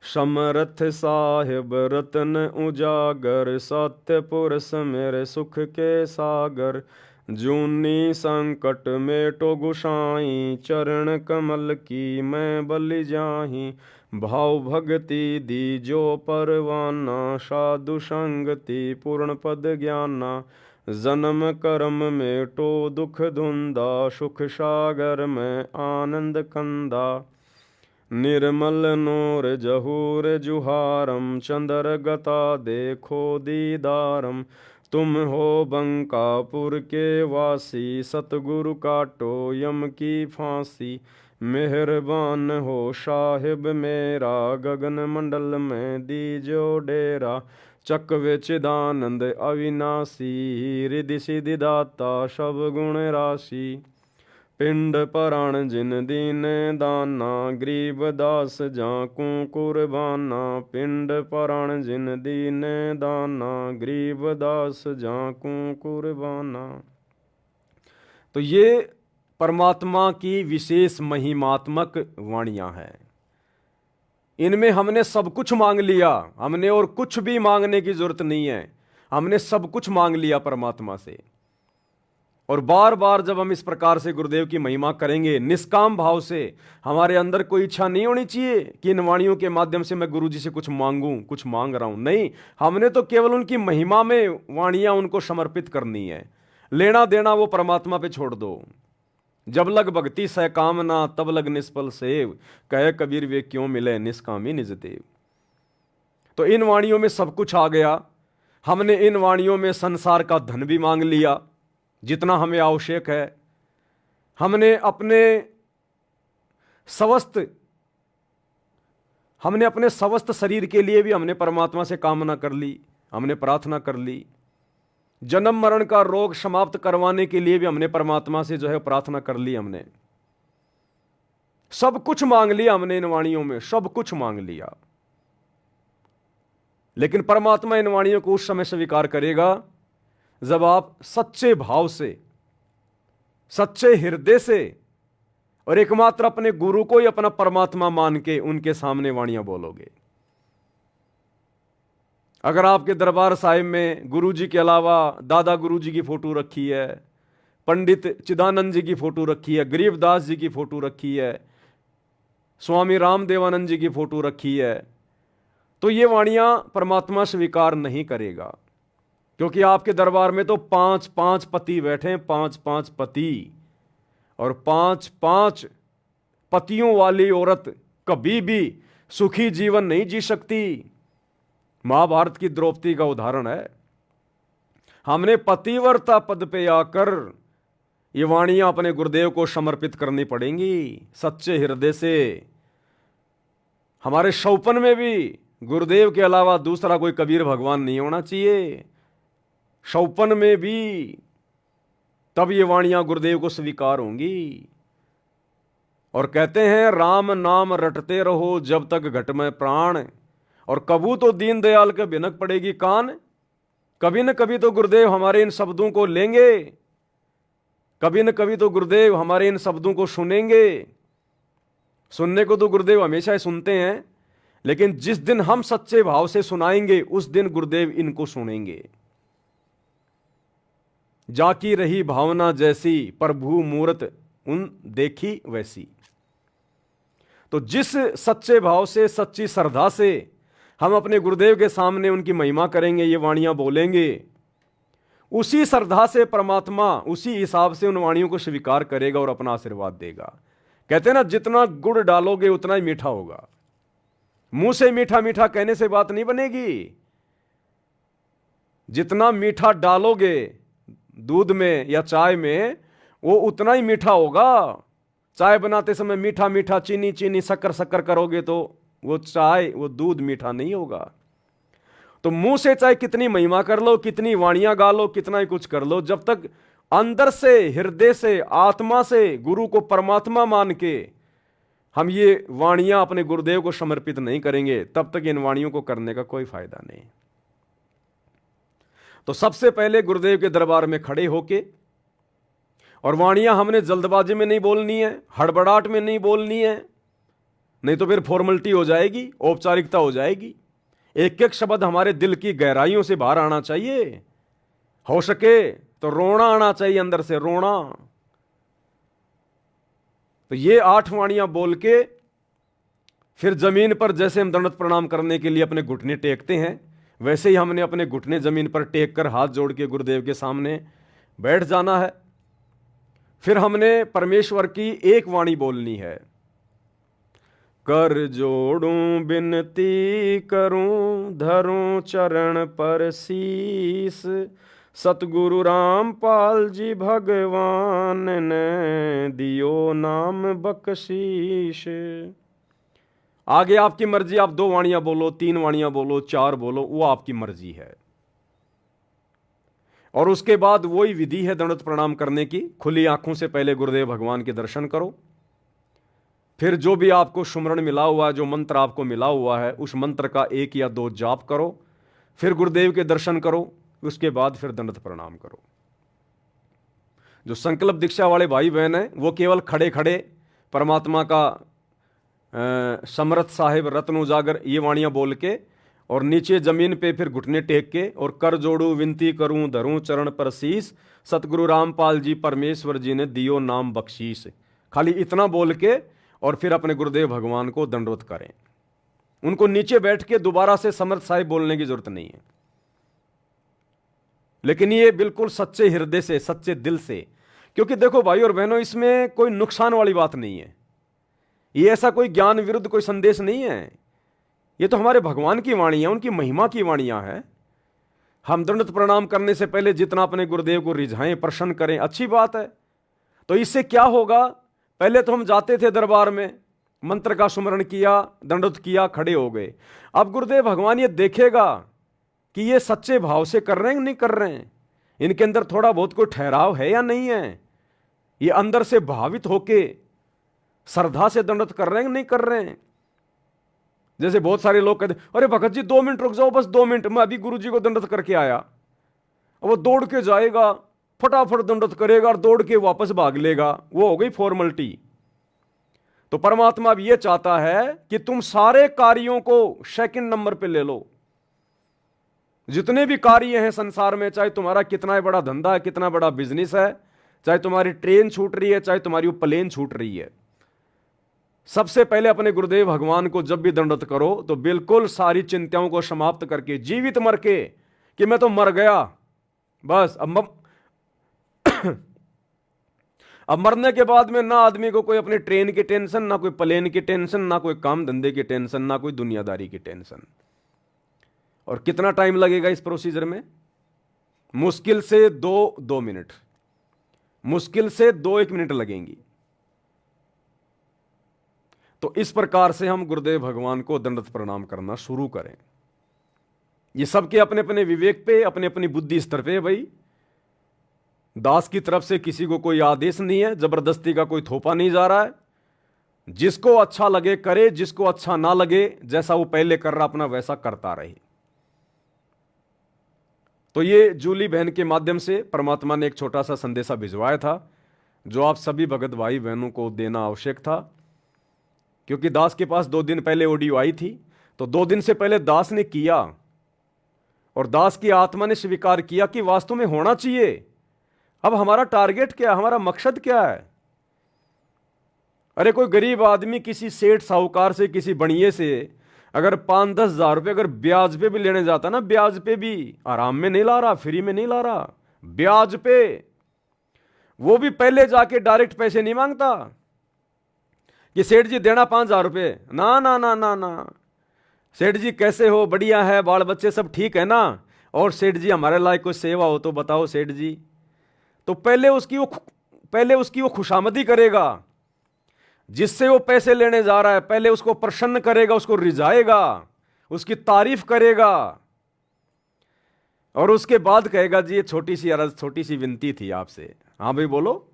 समरथ साहिब रतन उजागर, सत्य पुरुष मेरे सुख के सागर। जूनी संकट मेटो गुसाई, चरण कमल की मैं बलि जाही। भाव भगति दी जो परवाना, साधु संगति पूर्ण पद ज्ञाना। जन्म कर्म मेटो दुख धुंधा, सुख सागर में आनंद कंदा। निर्मल नूर जहूर जुहारम, चंद्र गता देखो दीदारम। तुम हो बंकापुर के वासी, सतगुरु काटो यम की फांसी। मेहरबान हो साहिब मेरा, गगन मंडल में दीजो डेरा। चक्वे चिदानंद अविनाशी, रिधि सिद्धि दाता सब गुण राशि। पिंड पराण जिन दीन दाना, गरीब दास जाकू कुर्बाना। पिंड पराण जिन दीन दाना, गरीब दास जाकू कुर्बाना। तो ये परमात्मा की विशेष महिमात्मक वाणियां हैं। इनमें हमने सब कुछ मांग लिया, हमने और कुछ भी मांगने की जरूरत नहीं है। हमने सब कुछ मांग लिया परमात्मा से। और बार बार जब हम इस प्रकार से गुरुदेव की महिमा करेंगे निष्काम भाव से, हमारे अंदर कोई इच्छा नहीं होनी चाहिए कि इन वाणियों के माध्यम से मैं गुरु जी से कुछ मांगूं, कुछ मांग रहा हूं। नहीं, हमने तो केवल उनकी महिमा में वाणियां उनको समर्पित करनी है। लेना देना वो परमात्मा पे छोड़ दो। जब लग भक्ति सह कामना, तब लग निष्फल सेव। कहे कबीर वे क्यों मिले निष्कामी निज देव। तो इन वाणियों में सब कुछ आ गया। हमने इन वाणियों में संसार का धन भी मांग लिया जितना हमें आवश्यक है। हमने अपने स्वस्थ शरीर के लिए भी हमने परमात्मा से कामना कर ली, हमने प्रार्थना कर ली। जन्म मरण का रोग समाप्त करवाने के लिए भी हमने परमात्मा से जो है प्रार्थना कर ली। हमने सब कुछ मांग लिया, हमने इन वाणियों में सब कुछ मांग लिया। लेकिन परमात्मा इन वाणियों को उस समय स्वीकार करेगा जब आप सच्चे भाव से, सच्चे हृदय से और एकमात्र अपने गुरु को ही अपना परमात्मा मान के उनके सामने वाणियां बोलोगे। अगर आपके दरबार साहिब में गुरु जी के अलावा दादा गुरु जी की फोटो रखी है, पंडित चिदानंद जी की फोटो रखी है, गरीबदास जी की फोटो रखी है, स्वामी रामदेवानंद जी की फोटो रखी है, तो ये वाणियां परमात्मा स्वीकार नहीं करेगा। क्योंकि आपके दरबार में तो 5-5 पति बैठे हैं, 5-5 पति, और 5-5 पतियों वाली औरत कभी भी सुखी जीवन नहीं जी सकती। महाभारत की द्रौपदी का उदाहरण है। हमने पतिव्रता पद पे आकर ये वाणियां अपने गुरुदेव को समर्पित करनी पड़ेंगी सच्चे हृदय से। हमारे शौपन में भी गुरुदेव के अलावा दूसरा कोई कबीर भगवान नहीं होना चाहिए। शौपन में भी तब ये वाणियां गुरुदेव को स्वीकार होंगी। और कहते हैं राम नाम रटते रहो जब तक घट में प्राण, और कबू तो दीनदयाल के भिनक पड़ेगी कान। कभी न कभी तो गुरुदेव हमारे इन शब्दों को लेंगे, कभी न कभी तो गुरुदेव हमारे इन शब्दों को सुनेंगे। सुनने को तो गुरुदेव हमेशा ही सुनते हैं, लेकिन जिस दिन हम सच्चे भाव से सुनाएंगे उस दिन गुरुदेव इनको सुनेंगे। जाकी रही भावना जैसी, प्रभु मूरत उन देखी वैसी। तो जिस सच्चे भाव से, सच्ची श्रद्धा से हम अपने गुरुदेव के सामने उनकी महिमा करेंगे, ये वाणियां बोलेंगे, उसी श्रद्धा से परमात्मा उसी हिसाब से उन वाणियों को स्वीकार करेगा और अपना आशीर्वाद देगा। कहते हैं ना, जितना गुड़ डालोगे उतना ही मीठा होगा। मुंह से मीठा मीठा कहने से बात नहीं बनेगी। जितना मीठा डालोगे दूध में या चाय में, वो उतना ही मीठा होगा। चाय बनाते समय मीठा मीठा, चीनी चीनी, शक्कर शक्कर करोगे तो वो चाय, वो दूध मीठा नहीं होगा। तो मुंह से चाहे कितनी महिमा कर लो, कितनी वाणियां गा लो, कितना ही कुछ कर लो, जब तक अंदर से, हृदय से, आत्मा से गुरु को परमात्मा मान के हम ये वाणियां अपने गुरुदेव को समर्पित नहीं करेंगे, तब तक इन वाणियों को करने का कोई फायदा नहीं। तो सबसे पहले गुरुदेव के दरबार में खड़े होके, और वाणियां हमने जल्दबाजी में नहीं बोलनी है, हड़बड़ाहट में नहीं बोलनी है, नहीं तो फिर फॉर्मेलिटी हो जाएगी, औपचारिकता हो जाएगी। एक एक शब्द हमारे दिल की गहराइयों से बाहर आना चाहिए। हो सके तो रोना आना चाहिए, अंदर से रोना। तो ये 8 वाणियां बोल के फिर जमीन पर जैसे हम दंडवत प्रणाम करने के लिए अपने घुटने टेकते हैं, वैसे ही हमने अपने घुटने जमीन पर टेक कर हाथ जोड़ के गुरुदेव के सामने बैठ जाना है। फिर हमने परमेश्वर की एक वाणी बोलनी है, कर जोड़ूं बिनती करूं धरूं चरण पर शीस, सतगुरु रामपाल जी भगवान ने दियो नाम बख्शीश। आगे आपकी मर्जी, आप 2 वाणियां बोलो, 3 वाणियां बोलो, 4 बोलो, वो आपकी मर्जी है। और उसके बाद वही विधि है दंडवत प्रणाम करने की। खुली आंखों से पहले गुरुदेव भगवान के दर्शन करो, फिर जो भी आपको सुमरण मिला हुआ है, जो मंत्र आपको मिला हुआ है, उस मंत्र का 1 या 2 जाप करो, फिर गुरुदेव के दर्शन करो, उसके बाद फिर दंडवत प्रणाम करो। जो संकल्प दीक्षा वाले भाई बहन हैं वो केवल खड़े खड़े परमात्मा का समर्थ साहिब रत्न उजागर ये वाणियां बोल के, और नीचे जमीन पे फिर घुटने टेक के, और कर जोड़ू विनती करूं धरूं चरण पर शीस, सतगुरु रामपाल जी परमेश्वर जी ने दियो नाम बख्शीश। खाली इतना बोल के और फिर अपने गुरुदेव भगवान को दंडवत करें। उनको नीचे बैठ के दोबारा से समर्थ साहिब बोलने की जरूरत नहीं है, लेकिन ये बिल्कुल सच्चे हृदय से, सच्चे दिल से। क्योंकि देखो भाई और बहनों, इसमें कोई नुकसान वाली बात नहीं है, ये ऐसा कोई ज्ञान विरुद्ध कोई संदेश नहीं है। ये तो हमारे भगवान की वाणी है, उनकी महिमा की वाणियां हैं। हम दंडवत प्रणाम करने से पहले जितना अपने गुरुदेव को रिझाएं, प्रसन्न करें, अच्छी बात है। तो इससे क्या होगा, पहले तो हम जाते थे दरबार में, मंत्र का सुमरण किया, दंडवत किया, खड़े हो गए। अब गुरुदेव भगवान ये देखेगा कि ये सच्चे भाव से कर रहे हैं नहीं कर रहे हैं, इनके अंदर थोड़ा बहुत कोई ठहराव है या नहीं है, ये अंदर से भावित होके श्रद्धा से दंडवत कर रहे हैं नहीं कर रहे हैं। जैसे बहुत सारे लोग कहते, अरे भगत जी 2 मिनट रुक जाओ, बस 2 मिनट, मैं अभी गुरु जी को दंडवत करके आया। अब वो दौड़ के जाएगा, फटाफट दंडवत करेगा और दौड़ के वापस भाग लेगा, वो हो गई फॉर्मेलिटी। तो परमात्मा अब ये चाहता है कि तुम सारे कार्यों को सेकंड नंबर पे ले लो। जितने भी कार्य हैं संसार में, चाहे तुम्हारा कितना बड़ा धंधा है, कितना बड़ा बिजनेस है, चाहे तुम्हारी ट्रेन छूट रही है, चाहे तुम्हारी वो प्लेन छूट रही है, सबसे पहले अपने गुरुदेव भगवान को जब भी दंडवत करो तो बिल्कुल सारी चिंताओं को समाप्त करके, जीवित मर के कि मैं तो मर गया बस, अब मरने के बाद में ना आदमी को कोई अपनी ट्रेन की टेंशन, ना कोई प्लेन की टेंशन, ना कोई काम धंधे की टेंशन, ना कोई दुनियादारी की टेंशन। और कितना टाइम लगेगा इस प्रोसीजर में? मुश्किल से 2 मिनट, मुश्किल से 2-1 मिनट लगेंगी। तो इस प्रकार से हम गुरुदेव भगवान को दंडवत प्रणाम करना शुरू करें। ये सबके अपने अपने विवेक पे, अपने अपनी बुद्धि स्तर पे। भाई दास की तरफ से किसी को कोई आदेश नहीं है, जबरदस्ती का कोई थोपा नहीं जा रहा है। जिसको अच्छा लगे करे, जिसको अच्छा ना लगे, जैसा वो पहले कर रहा अपना वैसा करता रहे। तो ये जूली बहन के माध्यम से परमात्मा ने एक छोटा सा संदेशा भिजवाया था, जो आप सभी भगत भाई बहनों को देना आवश्यक था। क्योंकि दास के पास 2 दिन पहले ऑडियो आई थी, तो 2 दिन से पहले दास ने किया और दास की आत्मा ने स्वीकार किया कि वास्तव में होना चाहिए। अब हमारा टारगेट क्या है, हमारा मकसद क्या है? अरे कोई गरीब आदमी किसी सेठ साहूकार से, किसी बणिए से अगर 5-10 हज़ार रुपये अगर ब्याज पे भी लेने जाता ना, ब्याज पे भी आराम में नहीं ला रहा, फ्री में नहीं ला रहा, ब्याज पे, वो भी पहले जाके डायरेक्ट पैसे नहीं मांगता कि सेठ जी देना 5,000 रुपये। ना ना ना ना ना, सेठ जी कैसे हो, बढ़िया है, बाल बच्चे सब ठीक है ना, और सेठ जी हमारे लायक कोई सेवा हो तो बताओ सेठ जी। तो पहले उसकी वो खुशामदी करेगा, जिससे वो पैसे लेने जा रहा है, पहले उसको प्रसन्न करेगा, उसको रिझाएगा, उसकी तारीफ करेगा, और उसके बाद कहेगा जी ये छोटी सी अर्ज, छोटी सी विनती थी आपसे। हाँ भाई बोलो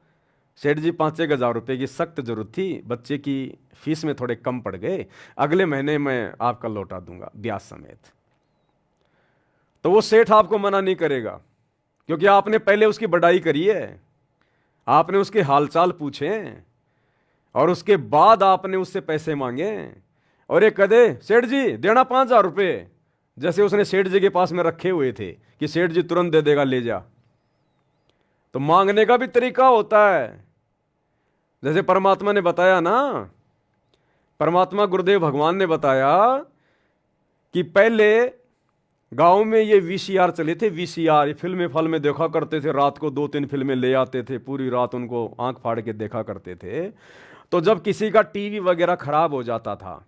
सेठ जी, 5-6 हज़ार रुपये की सख्त जरूरत थी, बच्चे की फीस में थोड़े कम पड़ गए, अगले महीने मैं आपका लौटा दूंगा ब्याज समेत। तो वो सेठ आपको मना नहीं करेगा, क्योंकि आपने पहले उसकी बड़ाई करी है, आपने उसके हालचाल पूछे, और उसके बाद आपने उससे पैसे मांगे और ये कदे सेठ जी देना 5,000 रुपये, जैसे उसने सेठ जी के पास में रखे हुए थे कि सेठ जी तुरंत दे देगा, ले जा। तो मांगने का भी तरीका होता है। जैसे परमात्मा ने बताया ना, परमात्मा गुरुदेव भगवान ने बताया कि पहले गांव में ये वीसीआर चले थे। वीसीआर ये फिल्म में देखा करते थे, रात को 2-3 फिल्में ले आते थे, पूरी रात उनको आंख फाड़ के देखा करते थे। तो जब किसी का टीवी वगैरह खराब हो जाता था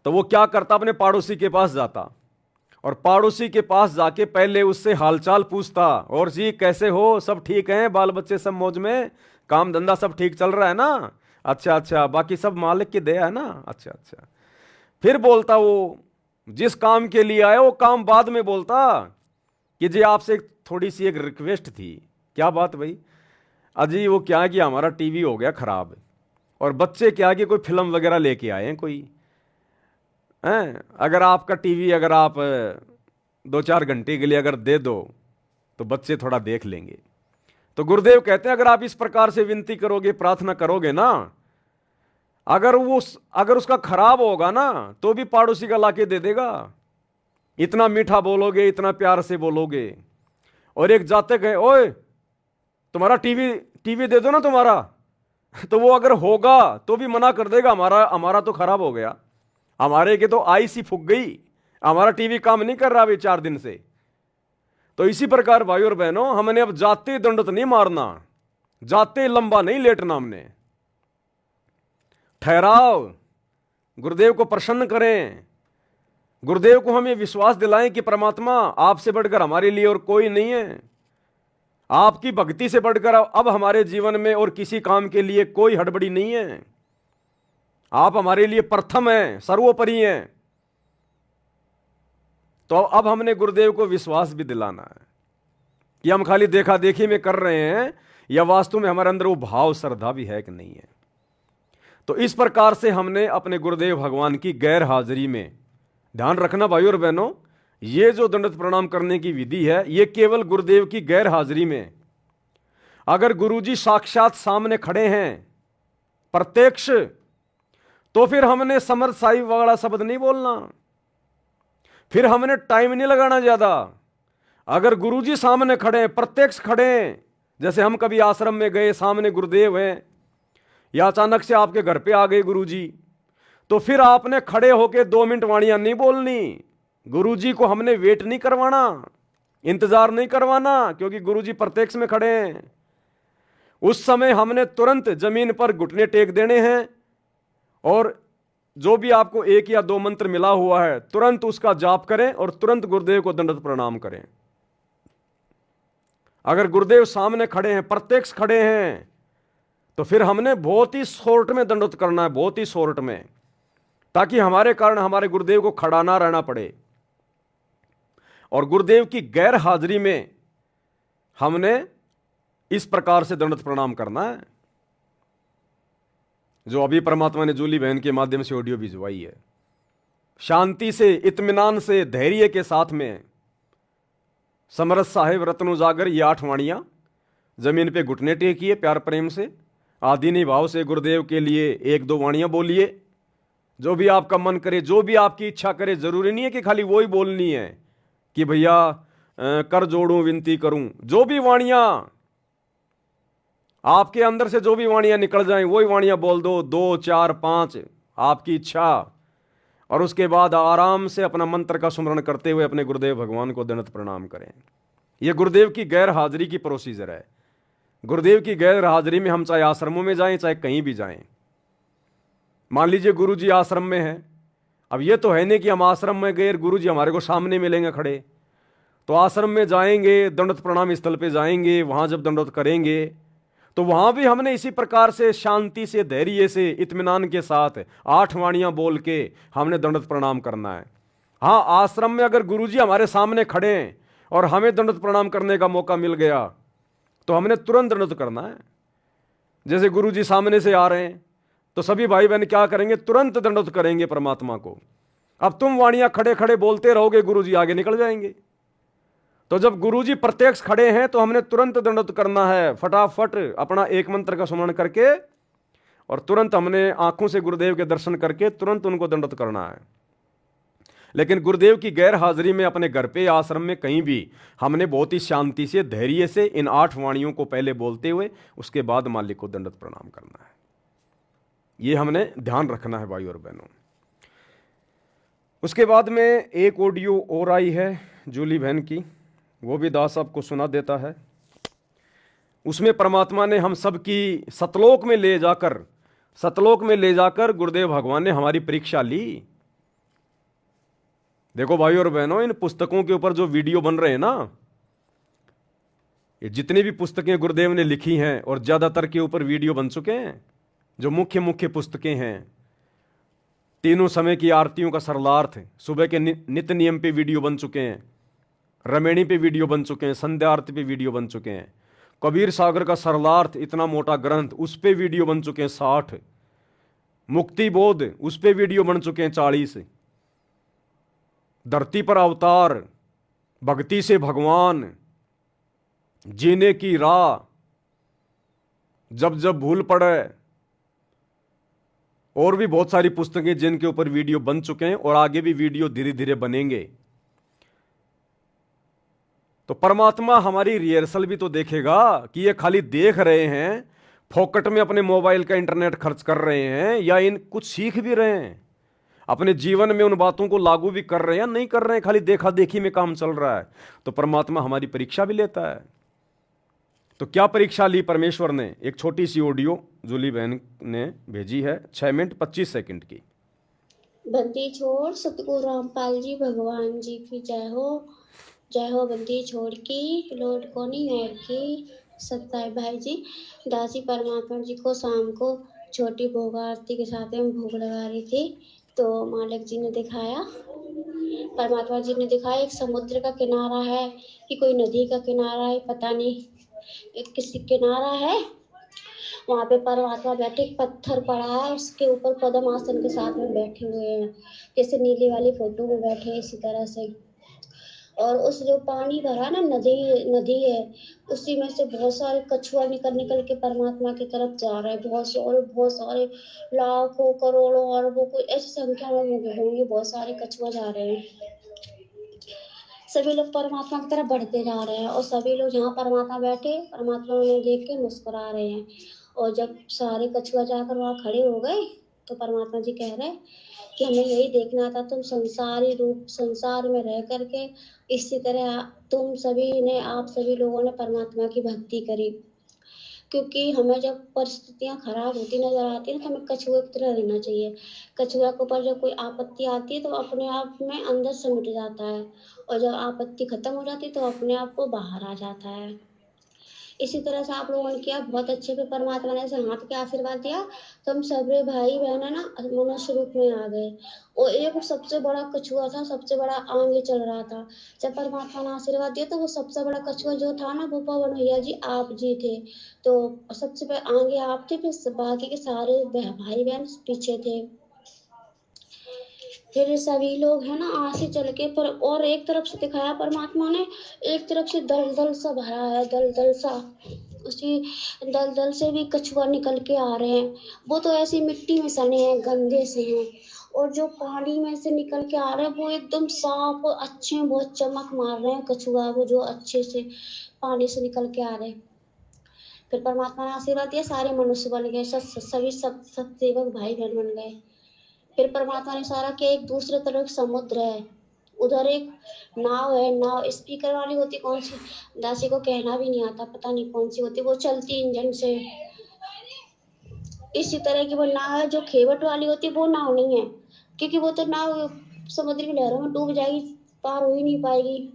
तो वो क्या करता, अपने पड़ोसी के पास जाता और पड़ोसी के पास जाके पहले उससे हालचाल पूछता, और जी कैसे हो, सब ठीक हैं, बाल बच्चे सब मौज में, काम धंधा सब ठीक चल रहा है ना, अच्छा अच्छा, बाकी सब मालिक की दया है ना, अच्छा अच्छा। फिर बोलता वो जिस काम के लिए आए वो काम बाद में बोलता कि जी आपसे थोड़ी सी एक रिक्वेस्ट थी। क्या बात भाई? अजी वो क्या है कि हमारा टीवी हो गया खराब और बच्चे क्या है कि कोई फिल्म वगैरह लेके आए हैं कोई हैं, अगर आपका टीवी अगर आप 2-4 घंटे के लिए अगर दे दो तो बच्चे थोड़ा देख लेंगे। तो गुरुदेव कहते हैं अगर आप इस प्रकार से विनती करोगे, प्रार्थना करोगे ना, अगर उसका खराब होगा ना तो भी पड़ोसी का लाके दे देगा। इतना मीठा बोलोगे, इतना प्यार से बोलोगे। और एक जाते गए, ओए तुम्हारा टीवी दे दो ना तुम्हारा, तो वो अगर होगा तो भी मना कर देगा, हमारा तो खराब हो गया, हमारे के तो आई सी फूक गई, हमारा टीवी काम नहीं कर रहा अभी 4 दिन से। तो इसी प्रकार भाई और बहनों, हमने अब जाते दंडत नहीं मारना, जाते लंबा नहीं लेटना, हमने ठहराव, गुरुदेव को प्रसन्न करें, गुरुदेव को हम ये विश्वास दिलाएं कि परमात्मा आपसे बढ़कर हमारे लिए और कोई नहीं है, आपकी भक्ति से बढ़कर अब हमारे जीवन में और किसी काम के लिए कोई हड़बड़ी नहीं है, आप हमारे लिए प्रथम हैं, सर्वोपरि हैं। तो अब हमने गुरुदेव को विश्वास भी दिलाना है कि हम खाली देखा देखी में कर रहे हैं या वास्तव में हमारे अंदर वो भाव श्रद्धा भी है कि नहीं है। तो इस प्रकार से हमने अपने गुरुदेव भगवान की गैर हाजिरी में ध्यान रखना भाइयों और बहनों, ये जो दंडवत प्रणाम करने की विधि है ये केवल गुरुदेव की गैर हाजिरी में। अगर गुरुजी साक्षात सामने खड़े हैं प्रत्यक्ष, तो फिर हमने समर्थ साहिब वाला शब्द नहीं बोलना, फिर हमने टाइम नहीं लगाना ज्यादा। अगर गुरुजी सामने खड़े हैं, प्रत्यक्ष खड़े हैं, जैसे हम कभी आश्रम में गए, सामने गुरुदेव हैं, या अचानक से आपके घर पे आ गए गुरुजी, तो फिर आपने खड़े होके 2 मिनट वाणियां नहीं बोलनी। गुरुजी को हमने वेट नहीं करवाना, इंतजार नहीं करवाना, क्योंकि गुरुजी प्रत्यक्ष में खड़े हैं। उस समय हमने तुरंत जमीन पर घुटने टेक देने हैं और जो भी आपको 1 या 2 मंत्र मिला हुआ है तुरंत उसका जाप करें और तुरंत गुरुदेव को दंडवत प्रणाम करें। अगर गुरुदेव सामने खड़े हैं, प्रत्यक्ष खड़े हैं, तो फिर हमने बहुत ही शॉर्ट में दंडवत करना है, बहुत ही शॉर्ट में, ताकि हमारे कारण हमारे गुरुदेव को खड़ा ना रहना पड़े। और गुरुदेव की गैर हाजिरी में हमने इस प्रकार से दंडवत प्रणाम करना है, जो अभी परमात्मा ने जूली बहन के माध्यम से ऑडियो भिजवाई है। शांति से, इत्मीनान से, धैर्य के साथ में समरथ साहेब रत्न उजागर ये 8 वाणियां जमीन पे घुटने टेकिए, प्यार प्रेम से, आदीनी भाव से गुरुदेव के लिए 1-2 वाणियां बोलिए, जो भी आपका मन करे, जो भी आपकी इच्छा करे। जरूरी नहीं है कि खाली वो ही बोलनी है कि भैया कर जोड़ूं, विनती करूं। जो भी वाणियां आपके अंदर से, जो भी वाणियां निकल जाएं, वही वाणियां बोल दो, 2, 4, 5 आपकी इच्छा। और उसके बाद आराम से अपना मंत्र का स्मरण करते हुए अपने गुरुदेव भगवान को दंडवत प्रणाम करें। यह गुरुदेव की गैर हाजिरी की प्रोसीजर है। गुरुदेव की गैर हाजिरी में हम चाहे आश्रमों में जाएं, चाहे कहीं भी जाएं। मान लीजिए गुरुजी आश्रम में है, अब ये तो है नहीं कि हम आश्रम में गए गुरुजी हमारे को सामने मिलेंगे खड़े, तो आश्रम में जाएंगे, दंडवत प्रणाम स्थल पे जाएंगे, वहां जब दंडवत करेंगे तो वहां भी हमने इसी प्रकार से शांति से, धैर्य से, इत्मीनान के साथ 8 वाणियां बोल के हमने दंडवत प्रणाम करना है। हाँ, आश्रम में अगर गुरुजी हमारे सामने खड़े हैं और हमें दंडवत प्रणाम करने का मौका मिल गया तो हमने तुरंत दंडवत करना है। जैसे गुरुजी सामने से आ रहे हैं तो सभी भाई बहन क्या करेंगे, तुरंत दंडवत करेंगे परमात्मा को। अब तुम वाणियां खड़े खड़े बोलते रहोगे, गुरुजी आगे निकल जाएंगे। तो जब गुरुजी प्रत्यक्ष खड़े हैं तो हमने तुरंत दंडवत करना है, फटाफट अपना 1 मंत्र का स्मरण करके और तुरंत हमने आंखों से गुरुदेव के दर्शन करके तुरंत उनको दंडवत करना है। लेकिन गुरुदेव की गैर हाजिरी में अपने घर पे आश्रम में कहीं भी हमने बहुत ही शांति से धैर्य से इन 8 वाणियों को पहले बोलते हुए उसके बाद मालिक को दंडवत प्रणाम करना है। ये हमने ध्यान रखना है भाई और बहनों। उसके बाद में एक ऑडियो और आई है जूली बहन की, वो भी दास साहब को सुना देता है। उसमें परमात्मा ने हम सब की सतलोक में ले जाकर गुरुदेव भगवान ने हमारी परीक्षा ली। देखो भाई और बहनों, इन पुस्तकों के ऊपर जो वीडियो बन रहे हैं ना, ये जितनी भी पुस्तकें गुरुदेव ने लिखी हैं और ज्यादातर के ऊपर वीडियो बन चुके हैं। जो मुख्य मुख्य पुस्तकें हैं, तीनों समय की आरतियों का सरलार्थ, सुबह के नित्य नियम पे वीडियो बन चुके हैं, रमेणी पे वीडियो बन चुके हैं, संध्या आरती पे वीडियो बन चुके हैं, कबीर सागर का सरलार्थ इतना मोटा ग्रंथ उस पे वीडियो बन चुके हैं 60, मुक्ति बोध उस पे वीडियो बन चुके हैं 40, धरती पर अवतार, भक्ति से भगवान, जीने की राह, जब जब भूल पड़े, और भी बहुत सारी पुस्तकें जिनके ऊपर वीडियो बन चुके हैं और आगे भी वीडियो धीरे धीरे बनेंगे। तो परमात्मा हमारी रिहर्सल भी तो देखेगा कि ये खाली देख रहे हैं, फोकट में अपने मोबाइल का इंटरनेट खर्च कर रहे हैं, या इन कुछ सीख भी रहे हैं, अपने जीवन में उन बातों को लागू भी कर रहे हैं, नहीं कर रहे हैं, खाली देखा देखी में काम चल रहा है। तो परमात्मा हमारी परीक्षा भी लेता है। तो क्या परीक्षा ली परमेश्वर ने? एक छोटी सी ऑडियो जूली बहन ने भेजी है, 6 मिनट 25 सेकंड की। बंदी छोड़ सतगुरु रामपाल जी भगवान जी की जय हो बंदी छोड़ की लौट को नहीं और की। सत्ताई भाई जी दासी परमात्मा जी को शाम को छोटी भोग आरती के साथ में भोग लगा रही थी, तो मालिक जी ने दिखाया, परमात्मा जी ने दिखाया एक समुद्र का किनारा है कि कोई नदी का किनारा है, पता नहीं एक किसी किनारा है। वहाँ पे परमात्मा बैठे, एक पत्थर पड़ा है, उसके ऊपर पद्मासन के साथ में बैठे हुए हैं, जैसे नीली वाली फोटो में बैठे हैं इसी तरह से। और उस जो पानी भरा ना, नदी है, उसी में से बहुत सारे कछुआ निकल के परमात्मा की तरफ जा रहे हैं। बहुत सारे लाखों करोड़ों अरबों को ऐसी संख्या में होंगे, बहुत सारे कछुआ जा रहे हैं। सभी लोग परमात्मा की तरफ बढ़ते जा रहे हैं और सभी लोग जहाँ परमात्मा बैठे, परमात्मा उन्हें देख के मुस्कुरा रहे हैं। और जब सारे कछुआ जाकर वहाँ खड़े हो गए तो परमात्मा जी कह रहे कि हमें यही देखना था, तुम संसारी रूप संसार में रह करके इसी तरह आप सभी लोगों ने परमात्मा की भक्ति करी। क्योंकि हमें जब परिस्थितियाँ खराब होती नजर आती है तो हमें कछुए की तरह रहना चाहिए। कछुआ के ऊपर जब कोई आपत्ति आती है तो अपने आप में अंदर से मिट जाता है, और जब आपत्ति खत्म हो जाती है तो अपने आप को बाहर आ जाता है। इसी तरह से आप लोगों ने किया बहुत अच्छे पे, परमात्मा ने ऐसे हाथ के आशीर्वाद दिया तो हम सभी भाई बहन है ना मनुष्य रूप में आ गए। और एक सबसे बड़ा कछुआ था, सबसे बड़ा आगे चल रहा था। जब परमात्मा ने आशीर्वाद दिया तो वो सबसे बड़ा कछुआ जो था ना, वो पवन भैया जी आप जी थे। तो सबसे आगे आप थे, फिर बाकी के सारे भाई बहन पीछे थे। फिर सभी लोग है ना आगे चल के पर, और एक तरफ से दिखाया परमात्मा ने, एक तरफ से दलदल सा भरा है, दलदल सा, उसी दलदल से भी कछुआ निकल के आ रहे हैं। वो तो ऐसी मिट्टी में सने हैं, गंदे से हैं, और जो पानी में से निकल के आ रहे हैं वो एकदम साफ अच्छे, बहुत चमक मार रहे हैं कछुआ वो जो अच्छे से पानी से निकल के आ रहे हैं। फिर परमात्मा ने आशीर्वाद दिया, सारे मनुष्य बन गए, सभी सब सेवक भाई बहन बन गए। फिर परमात्मा ने सारा किया, एक दूसरे तरफ समुद्र है, उधर एक नाव है, नाव स्पीकर वाली होती, कौन सी दासी को कहना भी नहीं आता, पता नहीं कौन सी होती, वो चलती इंजन से। इसी तरह की वो नाव है, जो खेवट वाली होती वो नाव नहीं है, क्योंकि वो तो नाव समुद्र की लहरों में डूब जाएगी, पार हो ही नहीं पाएगी।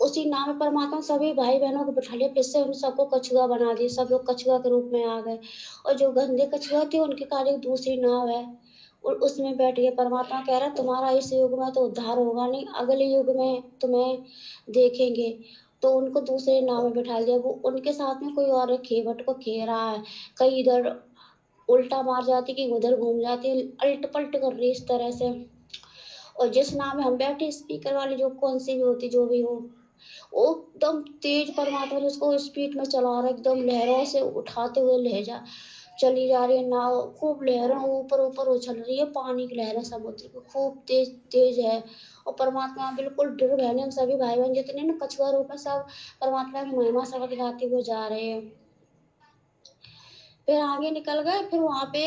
उसी नाव में परमात्मा सभी भाई बहनों को बिठा लिया, फिर से उन सबको कछुआ बना दिया, सब लोग कछुआ के रूप में आ गए। और जो गंदे कछुआ थे उनके कारण एक दूसरी नाव है और उसमें बैठ गए। परमात्मा कह रहा तुम्हारा इस युग में तो उद्धार होगा नहीं, अगले युग में तुम्हें देखेंगे। तो उनको दूसरे नाव में बिठा दिया। वो उनके साथ में कोई और खेवट को खे रहा है, कहीं इधर उल्टा मार जाती कि उधर घूम जाती, अल्ट पल्ट कर रही इस तरह से। और जिस नाव में हम बैठे स्पीकर वाली जो कौन सी भी होती जो भी हो, वो एकदम तेज परमात्मा जिसको स्पीड में चला रहा है, एकदम लहरों से उठाते हुए लहजा चली जा रही है नाव, खूब लहरों ऊपर ऊपर उछल रही है, पानी की लहरें समुद्र की खूब तेज तेज है। और परमात्मा बिल्कुल डर गए हैं। हम सभी भाई बहन जितने ना कछुआ रूप में सब परमात्मा की महिमा शब्द गाते हुए जा रहे हैं। फिर आगे निकल गए, फिर वहाँ पे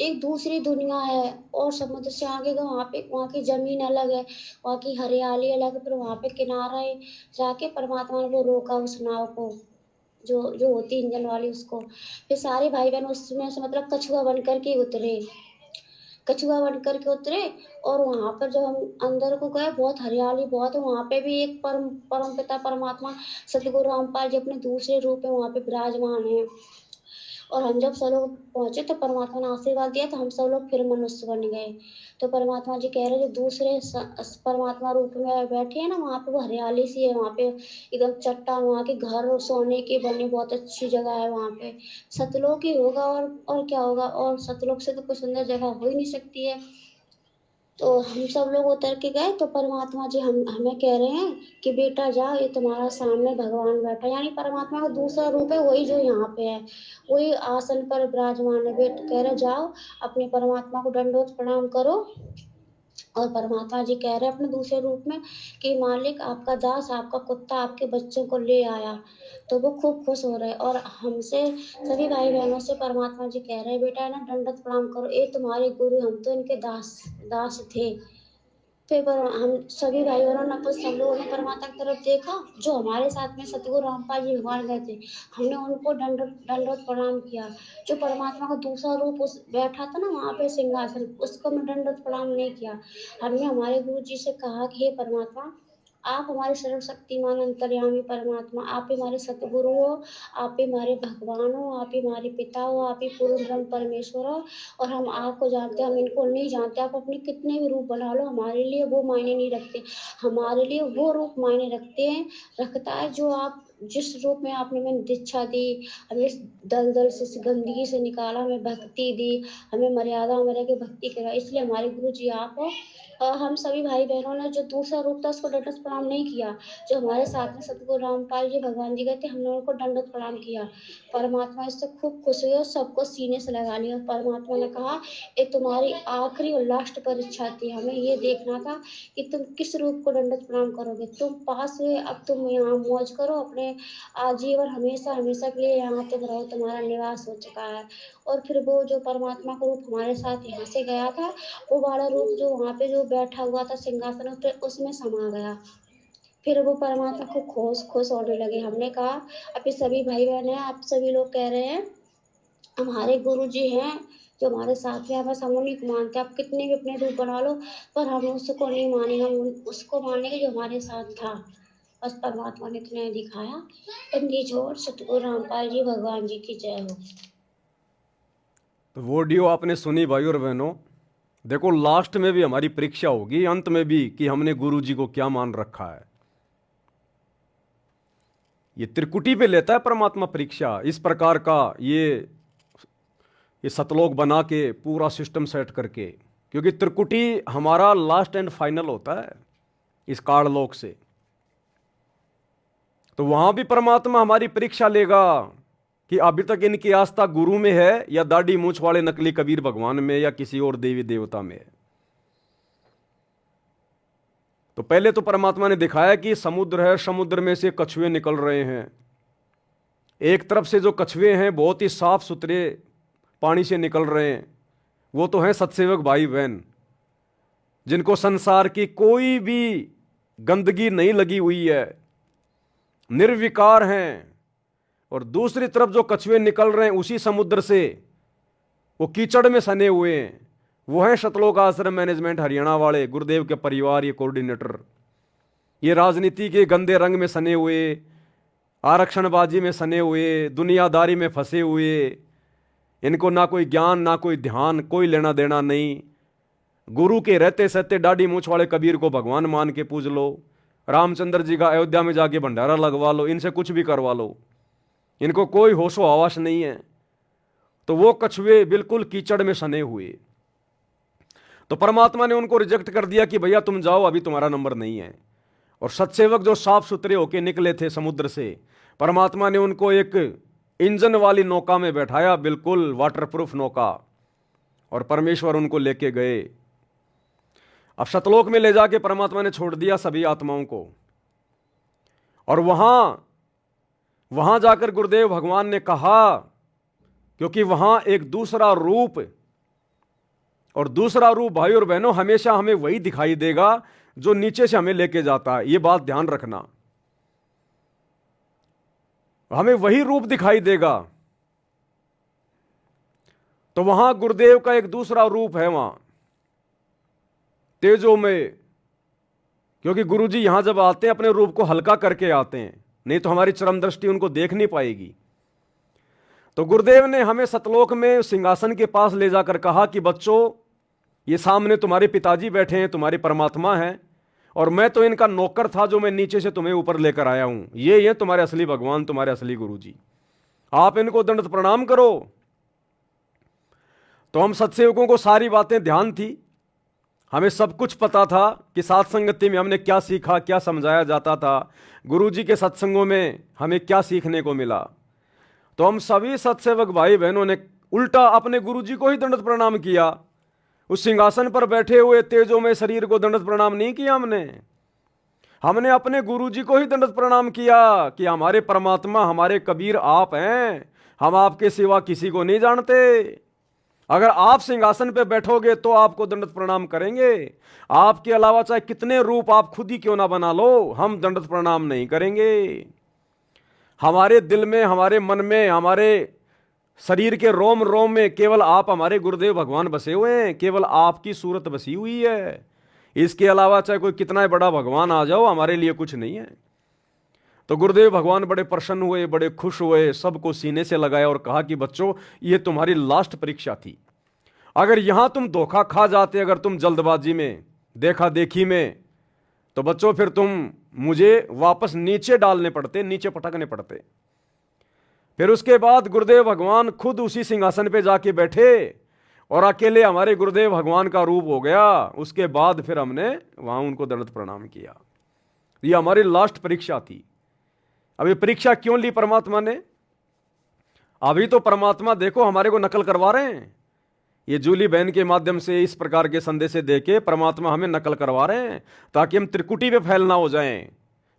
एक दूसरी दुनिया है, और समुद्र से आगे गए, वहाँ पे वहाँ की जमीन अलग है, वहाँ की हरियाली अलग है। फिर वहाँ पे किनारे जाके परमात्मा ने वो रोका उस नाव को, जो जो होती इंजन वाली उसको। फिर सारे भाई बहन उसमें से मतलब कछुआ बन करके उतरे, कछुआ बन करके उतरे। और वहाँ पर जब हम अंदर को गए, बहुत हरियाली बहुत है, वहाँ पे भी एक परम पिता परमात्मा सतगुरु रामपाल जी अपने दूसरे रूप में वहाँ पे विराजमान है। और हम जब सब लोग पहुंचे तो परमात्मा ने आशीर्वाद दिया, तो हम सब लोग फिर मनुष्य बन गए। तो परमात्मा जी कह रहे जो दूसरे परमात्मा रूप में बैठे हैं ना, वहाँ पे वो हरियाली सी है, वहाँ पे एकदम चट्टान, वहाँ के घर सोने के बने, बहुत अच्छी जगह है वहाँ पे। सतलोक ही होगा, और क्या होगा, और सतलोक से तो कोई सुंदर जगह हो ही नहीं सकती है। तो हम सब लोग उतर के गए, तो परमात्मा जी हमें कह रहे हैं कि बेटा जाओ, ये तुम्हारा सामने भगवान बैठा, यानी परमात्मा का दूसरा रूप है, वही जो यहाँ पे है, वही आसन पर विराजमान है। बेटा कह रहे जाओ, अपने परमात्मा को दंडवत प्रणाम करो। और परमात्मा जी कह रहे हैं अपने दूसरे रूप में कि मालिक, आपका दास, आपका कुत्ता आपके बच्चों को ले आया। तो वो खूब खुश हो रहे हैं, और हमसे सभी भाई बहनों से परमात्मा जी कह रहे हैं बेटा है ना, दंडवत प्रणाम करो, ये तुम्हारे गुरु, हम तो इनके दास दास थे। फिर हम सभी भाई बहनों ने सब लोगों ने परमात्मा की तरफ देखा, जो हमारे साथ में सतगुरु रामपाल जी भगवान गए थे, हमने उनको दंडवत प्रणाम किया। जो परमात्मा का दूसरा रूप उस बैठा था ना वहाँ पे सिंहासन, उसको मैं दंडवत प्रणाम नहीं किया। हमने हमारे गुरु जी से कहा कि हे परमात्मा, आप हमारे सर्वशक्तिमान अंतर्यामी परमात्मा, आप ही हमारे सतगुरु हो, आप ही हमारे भगवान हो, आप ही हमारे पिता हो, आप ही पूर्ण ब्रह्म परमेश्वर हो। और हम आपको जानते हैं, हम इनको नहीं जानते। आप अपने कितने भी रूप बना लो, हमारे लिए वो मायने नहीं रखते। हमारे लिए वो रूप मायने रखता है जो आप जिस रूप में आपने हमें दीक्षा दी, हमें इस दलदल से, इस गंदगी से निकाला, हमें भक्ति दी, हमें मर्यादा में रह के भक्ति करा, इसलिए हमारे गुरु जी आप हो। और हम सभी भाई बहनों ने जो दूसरा रूप था उसको दंडवत प्रणाम नहीं किया। जो हमारे साथ में सतगुरु रामपाल जी भगवान जी गए थे, हमने उनको दंडवत प्रणाम किया। परमात्मा इससे खूब खुश हुए और सबको सीने से लगा लिया। परमात्मा ने कहा ये तुम्हारी आखिरी और लास्ट परीक्षा थी, हमें ये देखना था कि तुम किस रूप को दंडवत प्रणाम करोगे। तुम पास हुए, अब तुम यहाँ मौज करो, अपने आजीवन हमेशा हमेशा के लिए यहाँ तुम रहो, तुम्हारा निवास हो चुका है। और फिर वो जो परमात्मा का रूप हमारे साथ यहाँ से गया था, वो वाला रूप जो वहाँ पे जो बैठा हुआ था सिंहासन पे, उसमें समा गया। फिर वो परमात्मा को खुश खुश होने लगे। हमने कहा अभी सभी भाई बहन हैं, आप सभी लोग कह रहे हैं हमारे गुरु जी हैं जो हमारे साथ हैं, बस हम उन्हीं को मानते हैं। आप कितने भी अपने रूप बना लो, पर हम उसको नहीं मानेंगे, हम उसको मानेंगे जो हमारे साथ था। बस परमात्मा ने इतना ही दिखाया। बंदी छोड़, सतगुरु रामपाल जी भगवान जी की जय हो। तो वो ऑडियो आपने सुनी भाई और बहनों। देखो लास्ट में भी हमारी परीक्षा होगी, अंत में भी, कि हमने गुरु जी को क्या मान रखा है। ये त्रिकुटी पे लेता है परमात्मा परीक्षा, इस प्रकार का ये सतलोक बना के पूरा सिस्टम सेट करके, क्योंकि त्रिकुटी हमारा लास्ट एंड फाइनल होता है इस काललोक से। तो वहां भी परमात्मा हमारी परीक्षा लेगा कि अभी तक इनकी आस्था गुरु में है, या दाढ़ी मूंछ वाले नकली कबीर भगवान में, या किसी और देवी देवता में है। तो पहले तो परमात्मा ने दिखाया कि समुद्र है, समुद्र में से कछुए निकल रहे हैं। एक तरफ से जो कछुए हैं बहुत ही साफ सुथरे पानी से निकल रहे हैं, वो तो हैं सत्सेवक भाई बहन, जिनको संसार की कोई भी गंदगी नहीं लगी हुई है, निर्विकार हैं। और दूसरी तरफ जो कछुए निकल रहे हैं उसी समुद्र से, वो कीचड़ में सने हुए हैं, वो हैं सतलोक आश्रम मैनेजमेंट हरियाणा वाले, गुरुदेव के परिवार, ये कोऑर्डिनेटर, ये राजनीति के गंदे रंग में सने हुए, आरक्षणबाजी में सने हुए, दुनियादारी में फंसे हुए, इनको ना कोई ज्ञान ना कोई ध्यान, कोई लेना देना नहीं। गुरु के रहते सहते दाढ़ी मूंछ वाले कबीर को भगवान मान के पूज लो, रामचंद्र जी का अयोध्या में जाके भंडारा लगवा लो, इनसे कुछ भी करवा लो, इनको कोई होशो हवास नहीं है। तो वो कछुए बिल्कुल कीचड़ में सने हुए। तो परमात्मा ने उनको रिजेक्ट कर दिया कि भैया तुम जाओ, अभी तुम्हारा नंबर नहीं है। और सत्सेवक जो साफ सुथरे होके निकले थे समुद्र से, परमात्मा ने उनको एक इंजन वाली नौका में बैठाया, बिल्कुल वाटरप्रूफ नौका, और परमेश्वर उनको लेके गए। अब सतलोक में ले जाके परमात्मा ने छोड़ दिया सभी आत्माओं को, और वहां जाकर गुरुदेव भगवान ने कहा, क्योंकि वहां एक दूसरा रूप, और दूसरा रूप भाई और बहनों हमेशा हमें वही दिखाई देगा जो नीचे से हमें लेके जाता है। यह बात ध्यान रखना, हमें वही रूप दिखाई देगा। तो वहां गुरुदेव का एक दूसरा रूप है, वहां तेजो में, क्योंकि गुरुजी यहां जब आते हैं अपने रूप को हल्का करके आते हैं, नहीं तो हमारी चरम दृष्टि उनको देख नहीं पाएगी। तो गुरुदेव ने हमें सतलोक में सिंहासन के पास ले जाकर कहा कि बच्चों, ये सामने तुम्हारे पिताजी बैठे हैं, तुम्हारे परमात्मा हैं, और मैं तो इनका नौकर था जो मैं नीचे से तुम्हें ऊपर लेकर आया हूं। ये तुम्हारे असली भगवान, तुम्हारे असली गुरुजी, आप इनको दंडवत प्रणाम करो। तो हम सत्सेवकों को सारी बातें ध्यान थी, हमें सब कुछ पता था कि साथ संगति में हमने क्या सीखा, क्या समझाया जाता था, गुरुजी के सत्संगों में हमें क्या सीखने को मिला। तो हम सभी सत्सेवक भाई बहनों ने उल्टा अपने गुरुजी को ही दंडवत प्रणाम किया। उस सिंहासन पर बैठे हुए तेजो में शरीर को दंडवत प्रणाम नहीं किया हमने अपने गुरुजी को ही दंडवत प्रणाम किया कि हमारे परमात्मा, हमारे कबीर आप हैं, हम आपके सिवा किसी को नहीं जानते। अगर आप सिंहासन पे बैठोगे तो आपको दंडवत प्रणाम करेंगे, आपके अलावा चाहे कितने रूप आप खुद ही क्यों ना बना लो, हम दंडवत प्रणाम नहीं करेंगे। हमारे दिल में, हमारे मन में, हमारे शरीर के रोम रोम में केवल आप, हमारे गुरुदेव भगवान बसे हुए हैं, केवल आपकी सूरत बसी हुई है। इसके अलावा चाहे कोई कितना बड़ा भगवान आ जाओ, हमारे लिए कुछ नहीं है। तो गुरुदेव भगवान बड़े प्रसन्न हुए, बड़े खुश हुए, सबको सीने से लगाया और कहा कि बच्चों, ये तुम्हारी लास्ट परीक्षा थी। अगर यहां तुम धोखा खा जाते, अगर तुम जल्दबाजी में, देखा देखी में, तो बच्चों फिर तुम मुझे वापस नीचे डालने पड़ते, नीचे पटकने पड़ते। फिर उसके बाद गुरुदेव भगवान खुद उसी सिंहासन पे जाके बैठे और अकेले हमारे गुरुदेव भगवान का रूप हो गया। उसके बाद फिर हमने वहां उनको दंडवत प्रणाम किया। ये हमारी लास्ट परीक्षा थी। अब ये परीक्षा क्यों ली परमात्मा ने? अभी तो परमात्मा देखो हमारे को नकल करवा रहे हैं। ये जूली बहन के माध्यम से इस प्रकार के संदेश देके परमात्मा हमें नकल करवा रहे हैं ताकि हम त्रिकुटी पे फैल ना हो जाएं।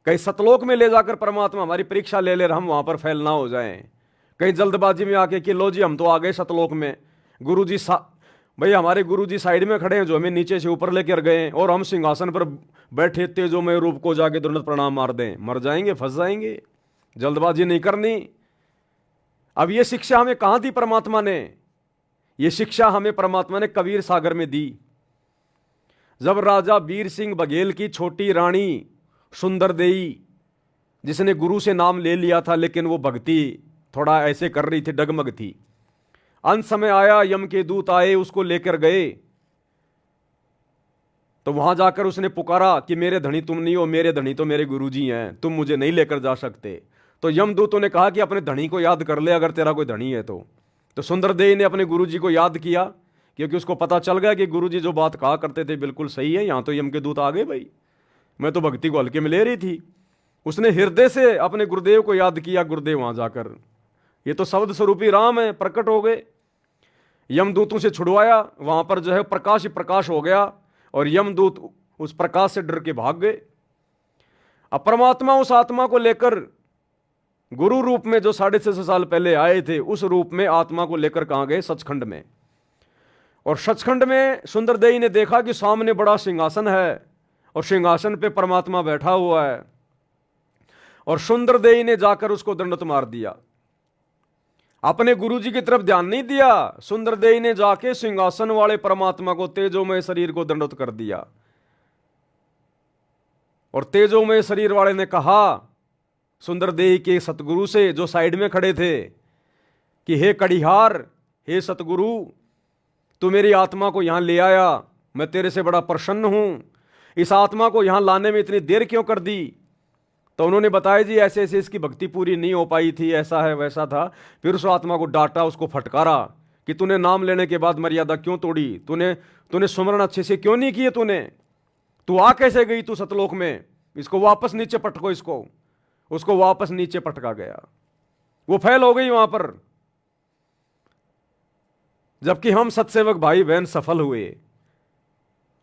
कहीं सतलोक में ले जाकर परमात्मा हमारी परीक्षा ले हम वहां पर फैल ना हो जाएं। कहीं जल्दबाजी में आके कि लो जी हम तो आ गए सतलोक में, गुरुजी भाई हमारे गुरुजी साइड में खड़े हैं जो हमें नीचे से ऊपर लेकर गए, और हम सिंहासन पर बैठे तेजो में रूप को जाके दंडवत प्रणाम मार दें, मर जाएंगे, फंस जाएंगे। जल्दबाजी नहीं करनी। अब ये शिक्षा हमें कहां दी परमात्मा ने? ये शिक्षा हमें परमात्मा ने कबीर सागर में दी। जब राजा वीर सिंह बघेल की छोटी रानी सुंदर देई, जिसने गुरु से नाम ले लिया था लेकिन वो भक्ति थोड़ा ऐसे कर रही थी, डगमग थी, अंत समय आया, यम के दूत आए, उसको लेकर गए। तो वहां जाकर उसने पुकारा कि मेरे धनी तुम नहीं हो, मेरे धनी तो मेरे गुरुजी हैं, तुम मुझे नहीं लेकर जा सकते। तो यमदूतों ने कहा कि अपने धनी को याद कर ले, अगर तेरा कोई धनी है तो सुंदरदेव ने अपने गुरुजी को याद किया, क्योंकि उसको पता चल गया कि गुरुजी जो बात कहा करते थे बिल्कुल सही है। यहां तो यम के दूत आ गए, भाई मैं तो भक्ति को हल्के में ले रही थी। उसने हृदय से अपने गुरुदेव को याद किया। गुरुदेव वहां जाकर, ये तो शब्द स्वरूपी राम है, प्रकट हो गए। यमदूतों से छुड़वाया, वहां पर जो है प्रकाश ही प्रकाश हो गया, और यमदूत उस प्रकाश से डर के भाग गए। अब परमात्मा उस आत्मा को लेकर गुरु रूप में जो 650 साल पहले आए थे, उस रूप में आत्मा को लेकर कहां गए? सचखंड में। और सचखंड में सुंदरदेई ने देखा कि सामने बड़ा सिंहासन है और सिंहासन पे परमात्मा बैठा हुआ है, और सुंदरदेई ने जाकर उसको दंडवत मार दिया। अपने गुरुजी की तरफ ध्यान नहीं दिया, सुंदरदेई ने जाके सिंहासन वाले परमात्मा को, तेजोमय शरीर को दंडवत कर दिया। और तेजोमय शरीर वाले ने कहा सुंदरदेई के सतगुरु से, जो साइड में खड़े थे, कि हे कड़िहार, हे सतगुरु, तू मेरी आत्मा को यहां ले आया, मैं तेरे से बड़ा प्रसन्न हूं। इस आत्मा को यहां लाने में इतनी देर क्यों कर दी? तो उन्होंने बताया जी ऐसे ऐसे इसकी भक्ति पूरी नहीं हो पाई थी, ऐसा है वैसा था। फिर उस आत्मा को डांटा, उसको फटकारा कि तूने नाम लेने के बाद मर्यादा क्यों तोड़ी, तूने सुमरण अच्छे से क्यों नहीं किए, तू आ कैसे गई तू सतलोक में? इसको वापस नीचे पटको, उसको वापस नीचे पटका गया। वो फेल हो गई वहां पर। जबकि हम सत्सेवक भाई बहन सफल हुए।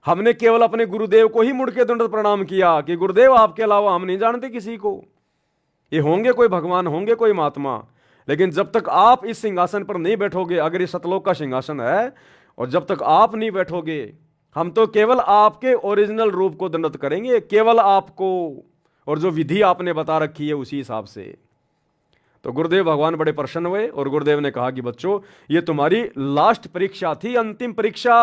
हमने केवल अपने गुरुदेव को ही मुड़ के दंडवत प्रणाम किया कि गुरुदेव आपके अलावा हम नहीं जानते किसी को। ये होंगे कोई भगवान, होंगे कोई महात्मा, लेकिन जब तक आप इस सिंहासन पर नहीं बैठोगे, अगर ये सतलोक का सिंहासन है और जब तक आप नहीं बैठोगे, हम तो केवल आपके ओरिजिनल रूप को दंडवत करेंगे, केवल आपको, और जो विधि आपने बता रखी है उसी हिसाब से। तो गुरुदेव भगवान बड़े प्रसन्न हुए और गुरुदेव ने कहा कि बच्चों, ये तुम्हारी लास्ट परीक्षा थी, अंतिम परीक्षा।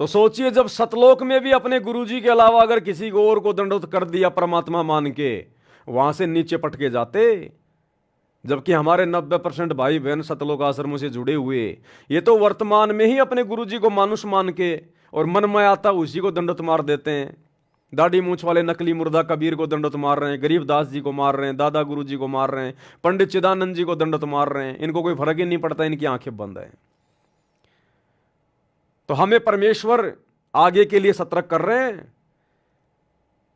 तो सोचिए, जब सतलोक में भी अपने गुरुजी के अलावा अगर किसी को और को दंडवत कर दिया परमात्मा मान के, वहां से नीचे पटके जाते। जबकि हमारे 90% भाई बहन सतलोक आश्रमों से जुड़े हुए, ये तो वर्तमान में ही अपने गुरुजी को मानुष मान के और मन में आता उसी को दंडवत मार देते हैं। दाढ़ी मूछ वाले नकली मुर्दा कबीर को दंडवत मार रहे हैं, गरीबदास जी को मार रहे हैं, दादा गुरु जी को मार रहे हैं, पंडित चिदानंद जी को दंडवत मार रहे हैं। इनको कोई फर्क ही नहीं पड़ता, इनकी आंखें बंद है। तो हमें परमेश्वर आगे के लिए सतर्क कर रहे हैं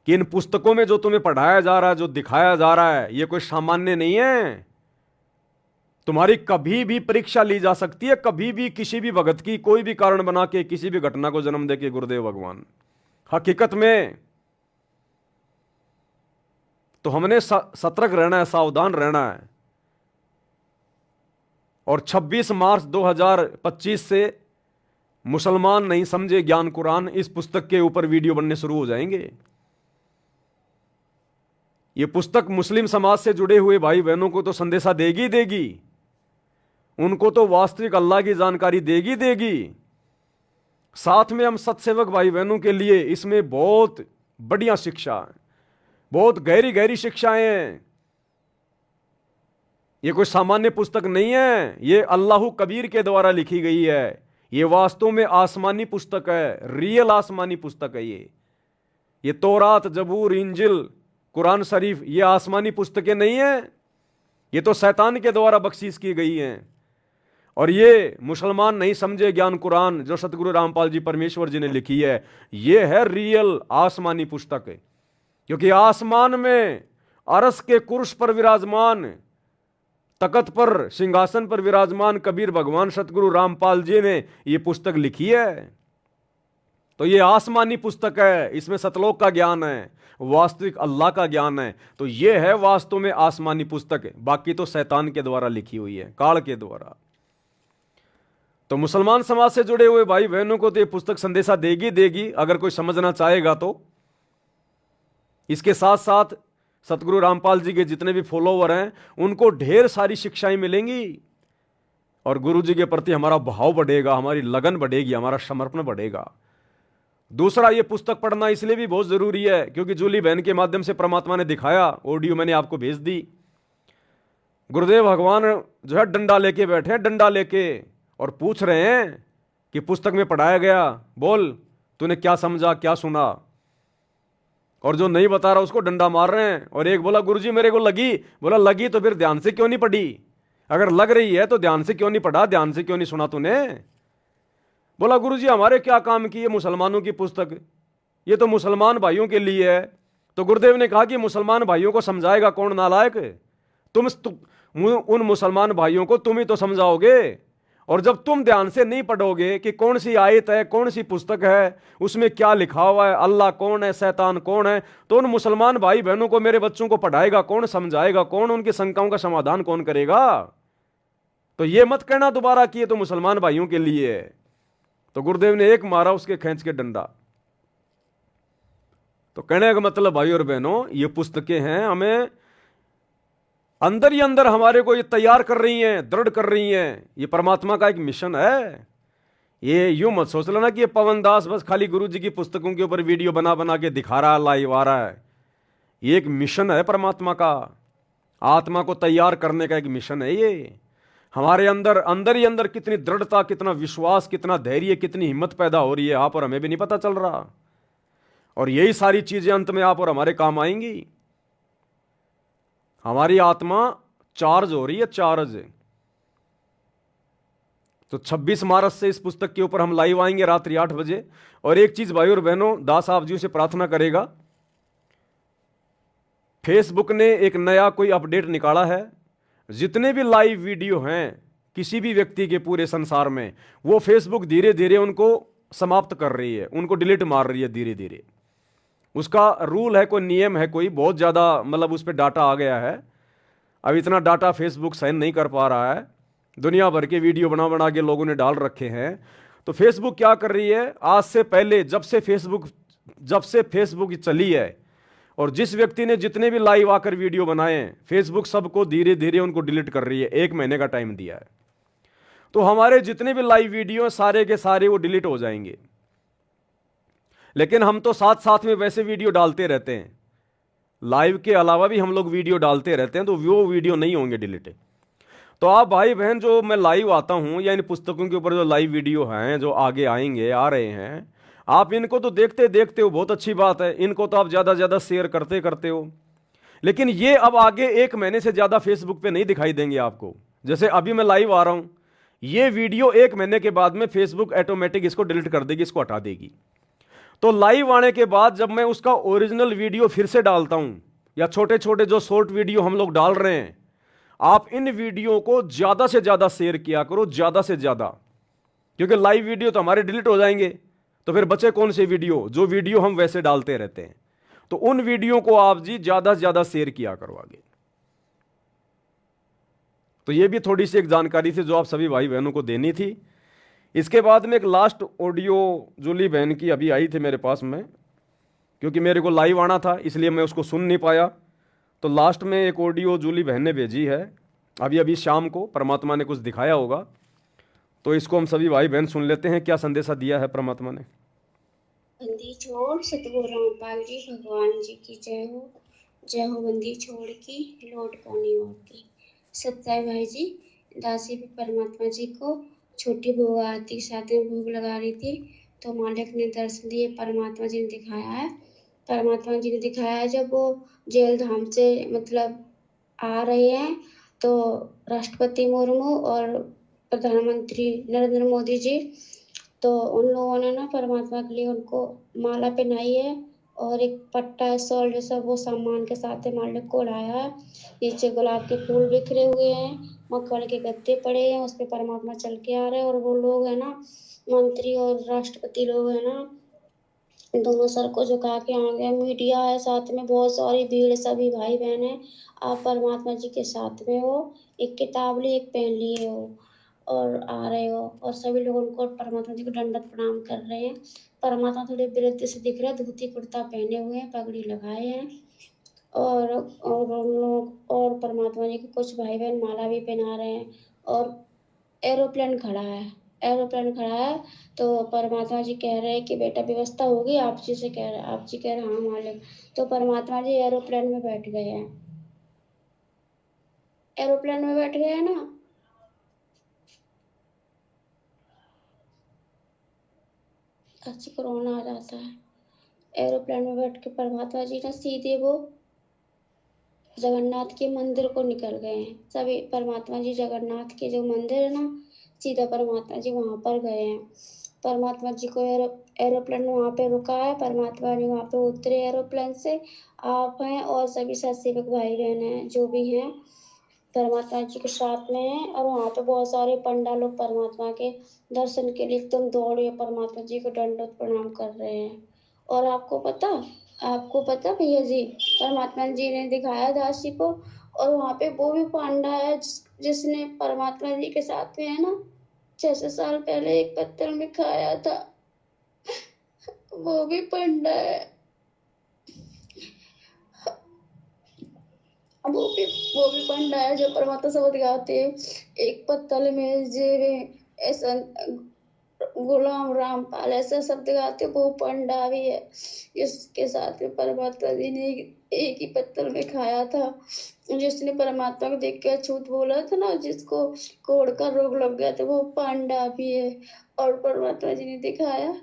कि इन पुस्तकों में जो तुम्हें पढ़ाया जा रहा है, जो दिखाया जा रहा है, ये कोई सामान्य नहीं है। तुम्हारी कभी भी परीक्षा ली जा सकती है, कभी भी किसी भी भगत की कोई भी कारण बना के, किसी भी घटना को जन्म दे के गुरुदेव भगवान। हकीकत में तो हमने सतर्क रहना है, सावधान रहना है। और 26 मार्च 2025 से मुसलमान नहीं समझे ज्ञान कुरान, इस पुस्तक के ऊपर वीडियो बनने शुरू हो जाएंगे। यह पुस्तक मुस्लिम समाज से जुड़े हुए भाई बहनों को तो संदेशा देगी देगी, उनको तो वास्तविक अल्लाह की जानकारी देगी देगी। साथ में हम सत्सेवक भाई बहनों के लिए इसमें बहुत बढ़िया शिक्षा है, बहुत गहरी गहरी शिक्षाएं हैं। ये कोई सामान्य पुस्तक नहीं है, ये अल्लाह कबीर के द्वारा लिखी गई है। ये वास्तव में आसमानी पुस्तक है, रियल आसमानी पुस्तक है। ये तौरात, जबूर, इंजिल, कुरान शरीफ, ये आसमानी पुस्तकें नहीं है, ये तो शैतान के द्वारा बख्शीश की गई हैं। और ये मुसलमान नहीं समझे ज्ञान कुरान जो सतगुरु रामपाल जी परमेश्वर जी ने लिखी है, ये है रियल आसमानी पुस्तक है। क्योंकि आसमान में अरस के कुर्स पर विराजमान, तकत पर, सिंहासन पर विराजमान कबीर भगवान सतगुरु रामपाल जी ने ये पुस्तक लिखी है। तो ये आसमानी पुस्तक है, इसमें सतलोक का ज्ञान है, वास्तविक अल्लाह का ज्ञान है। तो ये है वास्तव में आसमानी पुस्तक है, बाकी तो शैतान के द्वारा लिखी हुई है, काल के द्वारा। तो मुसलमान समाज से जुड़े हुए भाई बहनों को तो ये पुस्तक संदेशा देगी देगी, अगर कोई समझना चाहेगा तो। इसके साथ साथ सतगुरु रामपाल जी के जितने भी फॉलोवर हैं, उनको ढेर सारी शिक्षाएं मिलेंगी और गुरु जी के प्रति हमारा भाव बढ़ेगा, हमारी लगन बढ़ेगी, हमारा समर्पण बढ़ेगा। दूसरा, ये पुस्तक पढ़ना इसलिए भी बहुत जरूरी है क्योंकि जूली बहन के माध्यम से परमात्मा ने दिखाया, ऑडियो मैंने आपको भेज दी। गुरुदेव भगवान जो है डंडा लेके बैठे, डंडा लेके, और पूछ रहे हैं कि पुस्तक में पढ़ाया गया, बोल तूने क्या समझा, क्या सुना। और जो नहीं बता रहा उसको डंडा मार रहे हैं। और एक बोला, गुरुजी मेरे को लगी। बोला लगी तो फिर ध्यान से क्यों नहीं पढ़ी? अगर लग रही है तो ध्यान से क्यों नहीं पढ़ा, ध्यान से क्यों नहीं सुना तूने? बोला गुरुजी हमारे क्या काम की, ये मुसलमानों की पुस्तक, ये तो मुसलमान भाइयों के लिए है। तो गुरुदेव ने कहा कि मुसलमान भाइयों को समझाएगा कौन नालायक? उन मुसलमान भाइयों को तुम ही तो समझाओगे। और जब तुम ध्यान से नहीं पढ़ोगे कि कौन सी आयत है, कौन सी पुस्तक है, उसमें क्या लिखा हुआ है, अल्लाह कौन है, शैतान कौन है, तो उन मुसलमान भाई बहनों को, मेरे बच्चों को पढ़ाएगा कौन, समझाएगा कौन, उनकी शंकाओं का समाधान कौन करेगा? तो ये मत कहना दोबारा कि ये तो मुसलमान भाइयों के लिए है। तो गुरुदेव ने एक मारा उसके खींच के डंडा। तो कहने का मतलब भाई और बहनों, ये पुस्तकें हैं, हमें अंदर ही अंदर हमारे को ये तैयार कर रही हैं, दृढ़ कर रही हैं। ये परमात्मा का एक मिशन है। ये यूं मत सोच लेना कि ये पवन दास बस खाली गुरु जी की पुस्तकों के ऊपर वीडियो बना बना के दिखा रहा है, लाइव आ रहा है। ये एक मिशन है परमात्मा का, आत्मा को तैयार करने का एक मिशन है ये। हमारे अंदर अंदर ही अंदर कितनी दृढ़ता, कितना विश्वास, कितना धैर्य, कितनी हिम्मत पैदा हो रही है, आप और हमें भी नहीं पता चल रहा। और यही सारी चीजें अंत में आप और हमारे काम आएंगी। हमारी आत्मा चार्ज हो रही है, चार्ज। तो 26 मार्च से इस पुस्तक के ऊपर हम लाइव आएंगे रात्रि 8 बजे। और एक चीज भाई और बहनों, दास आप जी से प्रार्थना करेगा फेसबुक ने एक नया कोई अपडेट निकाला है, जितने भी लाइव वीडियो हैं किसी भी व्यक्ति के पूरे संसार में, वो फेसबुक धीरे धीरे उनको समाप्त कर रही है, उनको डिलीट मार रही है धीरे धीरे। उसका रूल है, कोई नियम है, कोई बहुत ज़्यादा मतलब उस पर डाटा आ गया है। अब इतना डाटा फेसबुक सहन नहीं कर पा रहा है, दुनिया भर के वीडियो बना बना के लोगों ने डाल रखे हैं। तो फेसबुक क्या कर रही है, आज से पहले जब से फेसबुक चली है और जिस व्यक्ति ने जितने भी लाइव आकर वीडियो बनाए हैं, फेसबुक सबको धीरे धीरे उनको डिलीट कर रही है। 1 महीने का टाइम दिया है। तो हमारे जितने भी लाइव वीडियो हैं सारे के सारे वो डिलीट हो जाएंगे। लेकिन हम तो साथ साथ में वैसे वीडियो डालते रहते हैं, लाइव के अलावा भी हम लोग वीडियो डालते रहते हैं, तो वो वीडियो नहीं होंगे डिलीट। तो आप भाई बहन जो मैं लाइव आता हूं या इन पुस्तकों के ऊपर जो लाइव वीडियो हैं जो आगे आएंगे, आ रहे हैं, आप इनको तो देखते देखते हो, बहुत अच्छी बात है, इनको तो आप ज़्यादा ज़्यादा शेयर करते हो। लेकिन ये अब आगे 1 महीने से ज़्यादा फेसबुक पे नहीं दिखाई देंगे आपको। जैसे अभी मैं लाइव आ रहा हूं, ये वीडियो 1 महीने के बाद में फेसबुक ऑटोमेटिक इसको डिलीट कर देगी, इसको हटा देगी। तो लाइव आने के बाद जब मैं उसका ओरिजिनल वीडियो फिर से डालता हूं, या छोटे छोटे जो शॉर्ट वीडियो हम लोग डाल रहे हैं, आप इन वीडियो को ज़्यादा से ज़्यादा शेयर किया करो, ज़्यादा से ज़्यादा, क्योंकि लाइव वीडियो तो हमारे डिलीट हो जाएंगे, तो फिर बचे कौन से वीडियो, जो वीडियो हम वैसे डालते रहते हैं। तो उन वीडियो को आप जी ज़्यादा से ज़्यादा शेयर किया करो आगे। तो ये भी थोड़ी सी एक जानकारी थी जो आप सभी भाई बहनों को देनी थी। इसके बाद में एक लास्ट ऑडियो जूली बहन की अभी आई थी मेरे पास में, क्योंकि मेरे को लाइव आना था इसलिए मैं उसको सुन नहीं पाया। तो लास्ट में एक ऑडियो जूली बहन ने भेजी है अभी शाम को, परमात्मा ने कुछ दिखाया होगा, तो इसको हम सभी भाई बहन सुन लेते हैं, क्या संदेशा दिया है परमात्मा ने। बंदी छोड़ सतगुरु रामपाल जी भगवान जी की जय हो बंदी छोड़ की लौट पानी और की। सत्य भाई जी, दासी भी परमात्मा जी को छोटी भोग आरती के साथ में भोग लगा रही थी, तो मालिक ने दर्शन दिए, परमात्मा जी ने दिखाया है। परमात्मा जी ने दिखाया है जब वो जेल धाम से मतलब आ रहे हैं, तो राष्ट्रपति मुर्मू और प्रधानमंत्री नरेंद्र मोदी जी, तो उन लोगों ने ना परमात्मा के लिए उनको माला पहनाई है और एक पट्टा शॉल जैसा वो सम्मान के साथ मालिक को उड़ाया है। नीचे गुलाब के फूल बिखरे हुए हैं, मखमल के गत्ते पड़े हैं, उस पर परमात्मा चल के आ रहे हैं, और वो लोग है ना, मंत्री और राष्ट्रपति लोग है ना, दोनों सर को झुका के आ गए। मीडिया है साथ में, बहुत सारी भीड़, सभी भाई बहन है, आप परमात्मा जी के साथ में हो, एक किताब लिए, एक पेन लिए हो और आ रहे हो, और सभी लोग उनको परमात्मा जी को दंडवत प्रणाम कर रहे हैं। परमात्मा थोड़े विरुद्ध से दिख रहे हैं, धोती कुर्ता पहने हुए हैं, पगड़ी लगाए हैं, और उन लोग और परमात्मा जी के कुछ भाई बहन माला भी पहना रहे हैं, और एरोप्लेन खड़ा है। तो परमात्मा जी कह रहे हैं कि बेटा व्यवस्था होगी, आप जी से कह रहे हैं, आप जी कह रहे हैं हाँ मालिक। तो परमात्मा जी एरोप्लेन में बैठ गए हैं, एरोप्लेन में बैठ गए हैं ना। अच्छी कोरोना आ जाता है। एरोप्लेन में बैठ के परमात्मा जी ना सीधे वो जगन्नाथ के मंदिर को निकल गए हैं। सभी परमात्मा जी जगन्नाथ के जो मंदिर है ना, सीधा परमात्मा जी वहाँ पर गए हैं। परमात्मा जी को एरोप्लेन वहाँ पे रुका है, परमात्मा जी वहाँ पे उतरे एरोप्लेन से, आप हैं और सभी सत्सेवक भाई बहन हैं जो भी हैं परमात्मा जी के साथ में हैं, और वहाँ पे बहुत सारे पंडा लोग परमात्मा के दर्शन के लिए एकदम दौड़े परमात्मा जी को दंडवत प्रणाम कर रहे हैं। और आपको पता भैया जी, परमात्मा जी ने दिखाया दासी को, और वहाँ पे वो भी पांडा है जिसने परमात्मा जी के साथ में है ना 600 साल पहले एक पत्थर में खाया था, वो भी पंडा है। वो भी पंडा है जो परमात्मा शब्द गाते हैं, एक पत्तल में जेवे ऐसा गुलाम रामपाल ऐसा शब्द गाते, वो पंडा भी है। इसके साथ में परमात्मा जी ने एक ही पत्तल में खाया था। जिसने परमात्मा को देख के अछूत बोला था ना, जिसको कोढ़ का रोग लग गया था, वो पांडा भी है। और परमात्मा जी ने दिखाया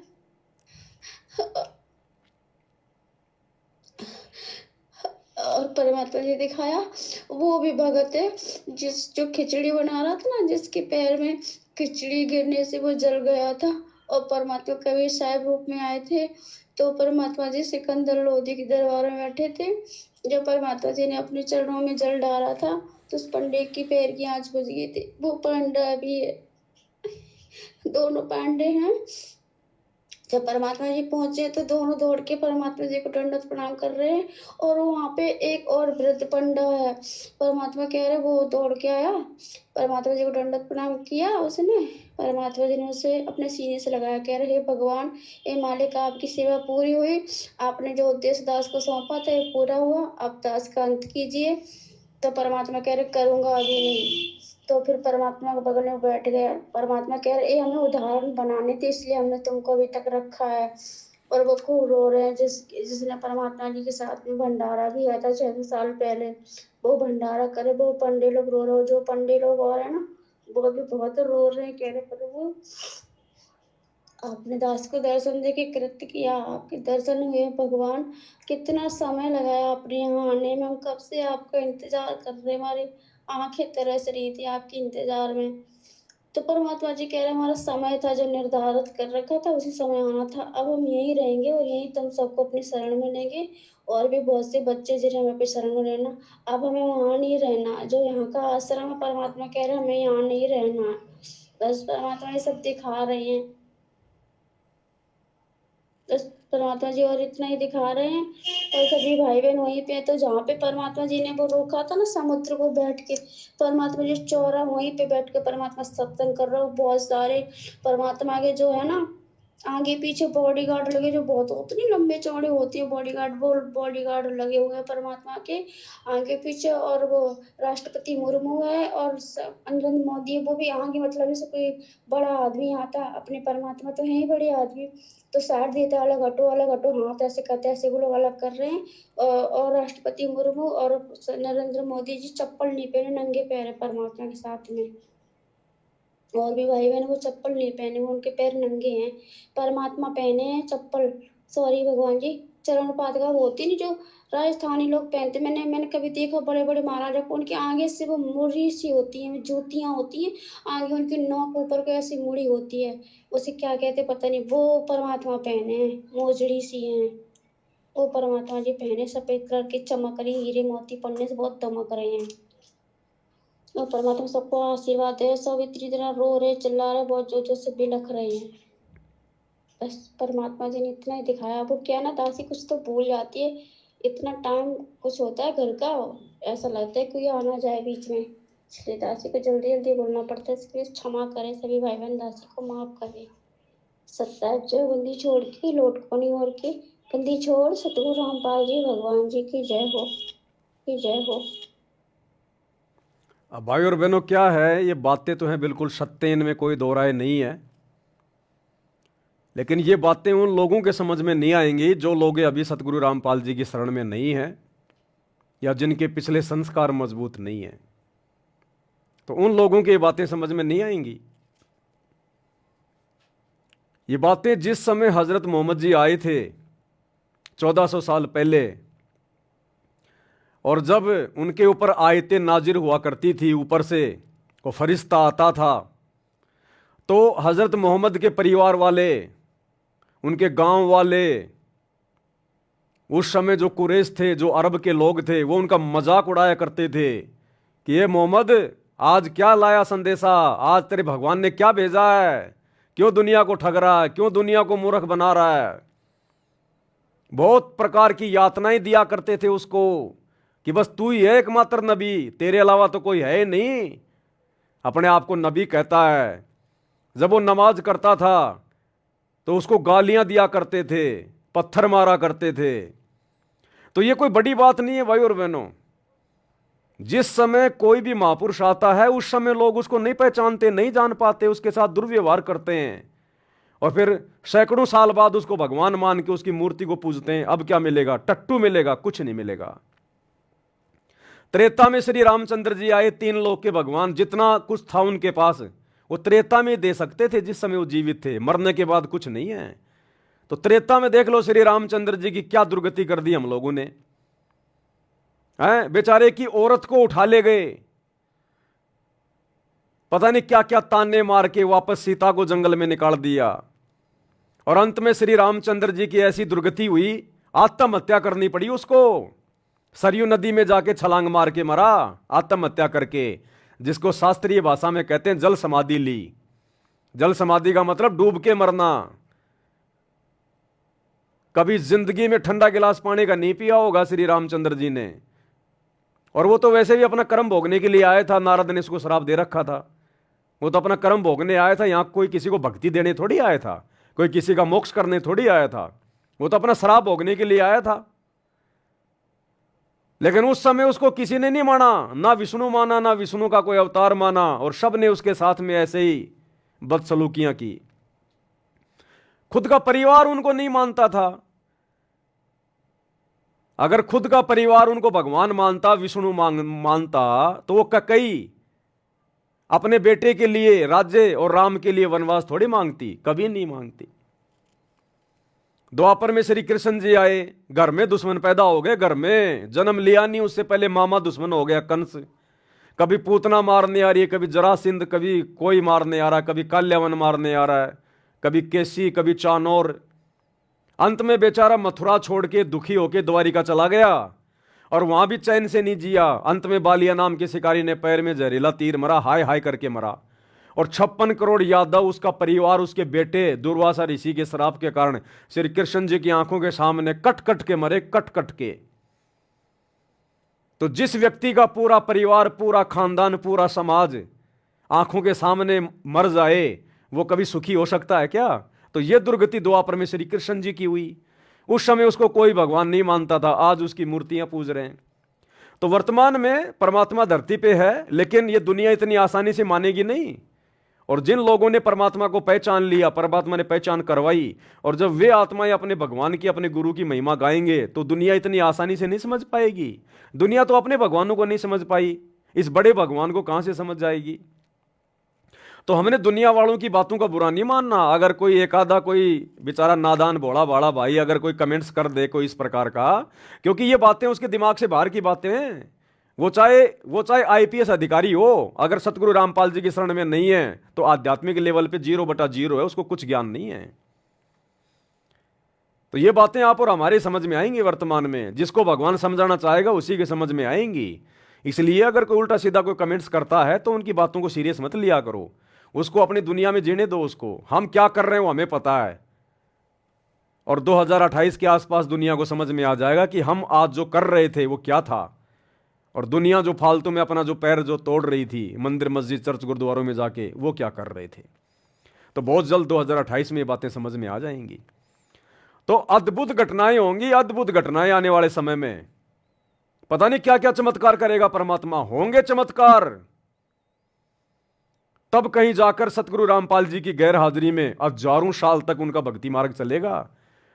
वो भी भगत है जो खिचड़ी बना रहा था ना, जिसके पैर में खिचड़ी गिरने से वो जल गया था, और परमात्मा कबीर साहब रूप में आए थे। तो परमात्मा जी सिकंदर लोधी के दरबार में बैठे थे। जब परमात्मा जी ने अपने चरणों में जल डाला था तो उस पंडित की पैर की आंच बुझ गई थी। वो पांडा भी है, दोनों पांडे हैं। जब परमात्मा जी पहुंचे तो दोनों दौड़ के परमात्मा जी को दंडवत प्रणाम कर रहे हैं। और वहां पे एक और वृद्ध पंडा है। परमात्मा कह रहे वो दौड़ के आया, परमात्मा जी को दंडवत प्रणाम किया उसने। परमात्मा जी ने उसे अपने सीने से लगाया, कह रहे हे भगवान, हे मालिक, आपकी सेवा पूरी हुई, आपने जो उद्देश्य दास को सौंपा था ये पूरा हुआ, अब दास का अंत कीजिए। तो परमात्मा कह रहे करूंगा अभी नहीं। तो फिर परमात्मा के बगल में बैठ गया। परमात्मा कह रहे हमें उदाहरण बनाने थे इसलिए हमने तुमको अभी तक रखा है। और वो खूब रो रहे हैं। जिसने परमात्मा जी के साथ में भंडारा भी आया था 600 साल पहले, वो भंडारा करे, वो पंडे लोग रो रहे हो, जो पंडे लोग और है ना वो भी बहुत रो रहे हैं। कह रहे प्रभु आपने दास को दर्शन देके कृत्य किया, आपके दर्शन हुए भगवान, कितना समय लगाया आपने यहाँ आने में, हम कब से आपका इंतजार कर रहे, हमारी आंखें तरस रही थी आपके इंतजार में। तो परमात्मा जी कह रहे हमारा समय था जो निर्धारित कर रखा था, उसी समय आना था, अब हम यहीं रहेंगे और यहीं तुम सबको अपनी शरण में लेंगे। और भी बहुत से बच्चे जिन्हें हमें अपनी शरण में लेना, अब हमें वहाँ नहीं रहना, जो यहाँ का आश्रम है परमात्मा कह रहे हमें यहाँ नहीं रहना। बस परमात्मा ये सब दिखा रहे हैं, बस परमात्मा जी और इतना ही दिखा रहे हैं। और सभी भाई बहन वहीं पे, तो जहाँ पे परमात्मा जी ने वो रोका था ना समुद्र को, बैठ के परमात्मा जी चौरा वहीं पे बैठ के परमात्मा सत्संग कर रहे हो। बहुत सारे परमात्मा के जो है ना आगे पीछे बॉडीगार्ड लगे, जो बहुत उतनी लंबे चौड़े होती है बॉडीगार्ड, वो बॉडीगार्ड लगे हुए हैं परमात्मा के आगे पीछे। और वो राष्ट्रपति मुर्मू है और नरेंद्र मोदी, वो भी आगे, मतलब जैसे कोई बड़ा आदमी आता अपने परमात्मा तो है ही बड़े आदमी, तो साथ देता अलग हटो अलग हटो, हाथ ऐसे करते ऐसे वो लोग अलग कर रहे हैं। और राष्ट्रपति मुर्मू और नरेंद्र मोदी जी चप्पल नहीं पहने, नंगे पैर है परमात्मा के साथ में। और भी भाई बहन वो चप्पल नहीं पहने, वो उनके पैर नंगे हैं, परमात्मा पहने हैं चप्पल। सॉरी भगवान जी, चरण पादुका होती नहीं जो राजस्थानी लोग पहनते, मैंने कभी देखा बड़े बड़े महाराजा को, उनके आगे से वो मुड़ी सी होती है, जूतियां होती हैं, आगे उनकी नोक ऊपर को ऐसी मुड़ी होती है, उसे क्या कहते पता नहीं, वो परमात्मा पहने हैं, मोजड़ी सी हैं वो परमात्मा जी पहने, सफेद कलर की चमक रही, हीरे मोती पन्ने से बहुत दमक रहे हैं। और परमात्मा सबको आशीर्वाद दे। सब इतनी तरह रो रहे चिल्ला रहे, बहुत जोर जोर से बिलख रहे हैं। बस परमात्मा जी ने इतना ही दिखाया। वो क्या ना दासी कुछ तो भूल जाती है, इतना टाइम कुछ होता है घर का, ऐसा लगता है कोई आना जाए बीच में, इसलिए दासी को जल्दी जल्दी बोलना पड़ता है। इसलिए क्षमा करें सभी भाई बहन, दासी को माफ करें। सत्ताज जो बंदी छोड़ के लोट कोनी और की बंदी छोड़, सतगुरु रामपाल जी भगवान जी की जय हो, की जय हो। अब भाई और बहनों क्या है, ये बातें तो हैं बिल्कुल सत्य, इनमें कोई दो राय नहीं है, लेकिन ये बातें उन लोगों के समझ में नहीं आएंगी जो लोग अभी सतगुरु रामपाल जी की शरण में नहीं हैं या जिनके पिछले संस्कार मजबूत नहीं हैं, तो उन लोगों की ये बातें समझ में नहीं आएंगी। ये बातें जिस समय हजरत मोहम्मद जी आए थे 1400 साल पहले, और जब उनके ऊपर आयतें नाजिर हुआ करती थी, ऊपर से वो फरिश्ता आता था, तो हजरत मोहम्मद के परिवार वाले, उनके गांव वाले, उस समय जो कुरैश थे, जो अरब के लोग थे, वो उनका मजाक उड़ाया करते थे कि ये मोहम्मद आज क्या लाया संदेशा, आज तेरे भगवान ने क्या भेजा है, क्यों दुनिया को ठग रहा है, क्यों दुनिया को मूर्ख बना रहा है। बहुत प्रकार की यातनाएं दिया करते थे उसको कि बस तू ही है एकमात्र नबी, तेरे अलावा तो कोई है नहीं। अपने आप को नबी कहता है। जब वो नमाज करता था तो उसको गालियां दिया करते थे, पत्थर मारा करते थे। तो ये कोई बड़ी बात नहीं है भाई और बहनों। जिस समय कोई भी महापुरुष आता है उस समय लोग उसको नहीं पहचानते, नहीं जान पाते, उसके साथ दुर्व्यवहार करते हैं, और फिर सैकड़ों साल बाद उसको भगवान मान के उसकी मूर्ति को पूजते हैं। अब क्या मिलेगा? टट्टू मिलेगा, कुछ नहीं मिलेगा। त्रेता में श्री रामचंद्र जी आए, 3 लोक के भगवान, जितना कुछ था उनके पास वो त्रेता में दे सकते थे जिस समय वो जीवित थे, मरने के बाद कुछ नहीं है। तो त्रेता में देख लो श्री रामचंद्र जी की क्या दुर्गति कर दी हम लोगों ने, हैं? बेचारे की औरत को उठा ले गए, पता नहीं क्या क्या ताने मार के वापस सीता को जंगल में निकाल दिया। और अंत में श्री रामचंद्र जी की ऐसी दुर्गति हुई, आत्महत्या करनी पड़ी उसको। सरयू नदी में जाके छलांग मार के मरा, आत्महत्या करके, जिसको शास्त्रीय भाषा में कहते हैं जल समाधि ली। जल समाधि का मतलब डूब के मरना। कभी जिंदगी में ठंडा गिलास पानी का नहीं पिया होगा श्री रामचंद्र जी ने, और वो तो वैसे भी अपना कर्म भोगने के लिए आया था। नारद ने इसको श्राप दे रखा था। वो तो अपना कर्म भोगने आया था, यहां कोई किसी को भक्ति देने थोड़ी आया था, कोई किसी का मोक्ष करने थोड़ी आया था। वो तो अपना श्राप भोगने के लिए आया था। लेकिन उस समय उसको किसी ने नहीं माना, ना विष्णु माना, ना विष्णु का कोई अवतार माना, और सब ने उसके साथ में ऐसे ही बदसलूकियां की। खुद का परिवार उनको नहीं मानता था। अगर खुद का परिवार उनको भगवान मानता, विष्णु मानता, तो वो कई अपने बेटे के लिए राज्य और राम के लिए वनवास थोड़ी मांगती, कभी नहीं मांगती। द्वापर में श्री कृष्ण जी आए, घर में दुश्मन पैदा हो गए। घर में जन्म लिया नहीं, उससे पहले मामा दुश्मन हो गया कंस। कभी पूतना मारने आ रही है, कभी जरासिंध, कभी कोई मारने आ रहा है, कभी काल्यावन मारने आ रहा है, कभी केसी, कभी चानौर। अंत में बेचारा मथुरा छोड़ के दुखी होके द्वारिका चला गया, और वहां भी चैन से नहीं जिया। अंत में बालिया नाम के शिकारी ने पैर में जहरीला तीर मरा, हाय हाय करके मरा। और 56 करोड़ यादव, उसका परिवार, उसके बेटे दुर्वासा ऋषि के श्राप के कारण श्री कृष्ण जी की आंखों के सामने कट कट के मरे, कट कट के। तो जिस व्यक्ति का पूरा परिवार, पूरा खानदान, पूरा समाज आंखों के सामने मर जाए, वो कभी सुखी हो सकता है क्या? तो यह दुर्गति द्वापर में श्री कृष्ण जी की हुई। उस समय उसको कोई भगवान नहीं मानता था, आज उसकी मूर्तियां पूज रहे हैं। तो वर्तमान में परमात्मा धरती पे है, लेकिन यह दुनिया इतनी आसानी से मानेगी नहीं। और जिन लोगों ने परमात्मा को पहचान लिया, परमात्मा ने पहचान करवाई, और जब वे आत्माएं अपने भगवान की, अपने गुरु की महिमा गाएंगे, तो दुनिया इतनी आसानी से नहीं समझ पाएगी। दुनिया तो अपने भगवानों को नहीं समझ पाई, इस बड़े भगवान को कहां से समझ जाएगी? तो हमने दुनिया वालों की बातों का बुरा नहीं मानना। अगर कोई एक आधा, कोई बेचारा नादान भोला भाड़ा भाई अगर कोई कमेंट्स कर दे कोई इस प्रकार का, क्योंकि ये बातें उसके दिमाग से बाहर की बातें हैं। वो चाहे आईपीएस अधिकारी हो, अगर सतगुरु रामपाल जी की शरण में नहीं है तो आध्यात्मिक लेवल पे 0/0 है, उसको कुछ ज्ञान नहीं है। तो ये बातें आप और हमारे समझ में आएंगी वर्तमान में। जिसको भगवान समझाना चाहेगा उसी के समझ में आएंगी। इसलिए अगर कोई उल्टा सीधा कोई कमेंट्स करता है तो उनकी बातों को सीरियस मत लिया करो, उसको अपनी दुनिया में जीने दो। उसको हम क्या कर रहे हैं वो हमें पता है, और 2028 के आसपास दुनिया को समझ में आ जाएगा कि हम आज जो कर रहे थे वो क्या था, और दुनिया जो फालतू में अपना जो पैर जो तोड़ रही थी मंदिर मस्जिद चर्च गुरुद्वारों में जाके, वो क्या कर रहे थे। तो बहुत जल्द 2028 में ये बातें समझ में आ जाएंगी। तो अद्भुत घटनाएं होंगी, अद्भुत घटनाएं आने वाले समय में। पता नहीं क्या क्या चमत्कार करेगा परमात्मा, होंगे चमत्कार। तब कहीं जाकर सतगुरु रामपाल जी की गैर हाजिरी में हजारों साल तक उनका भक्ति मार्ग चलेगा।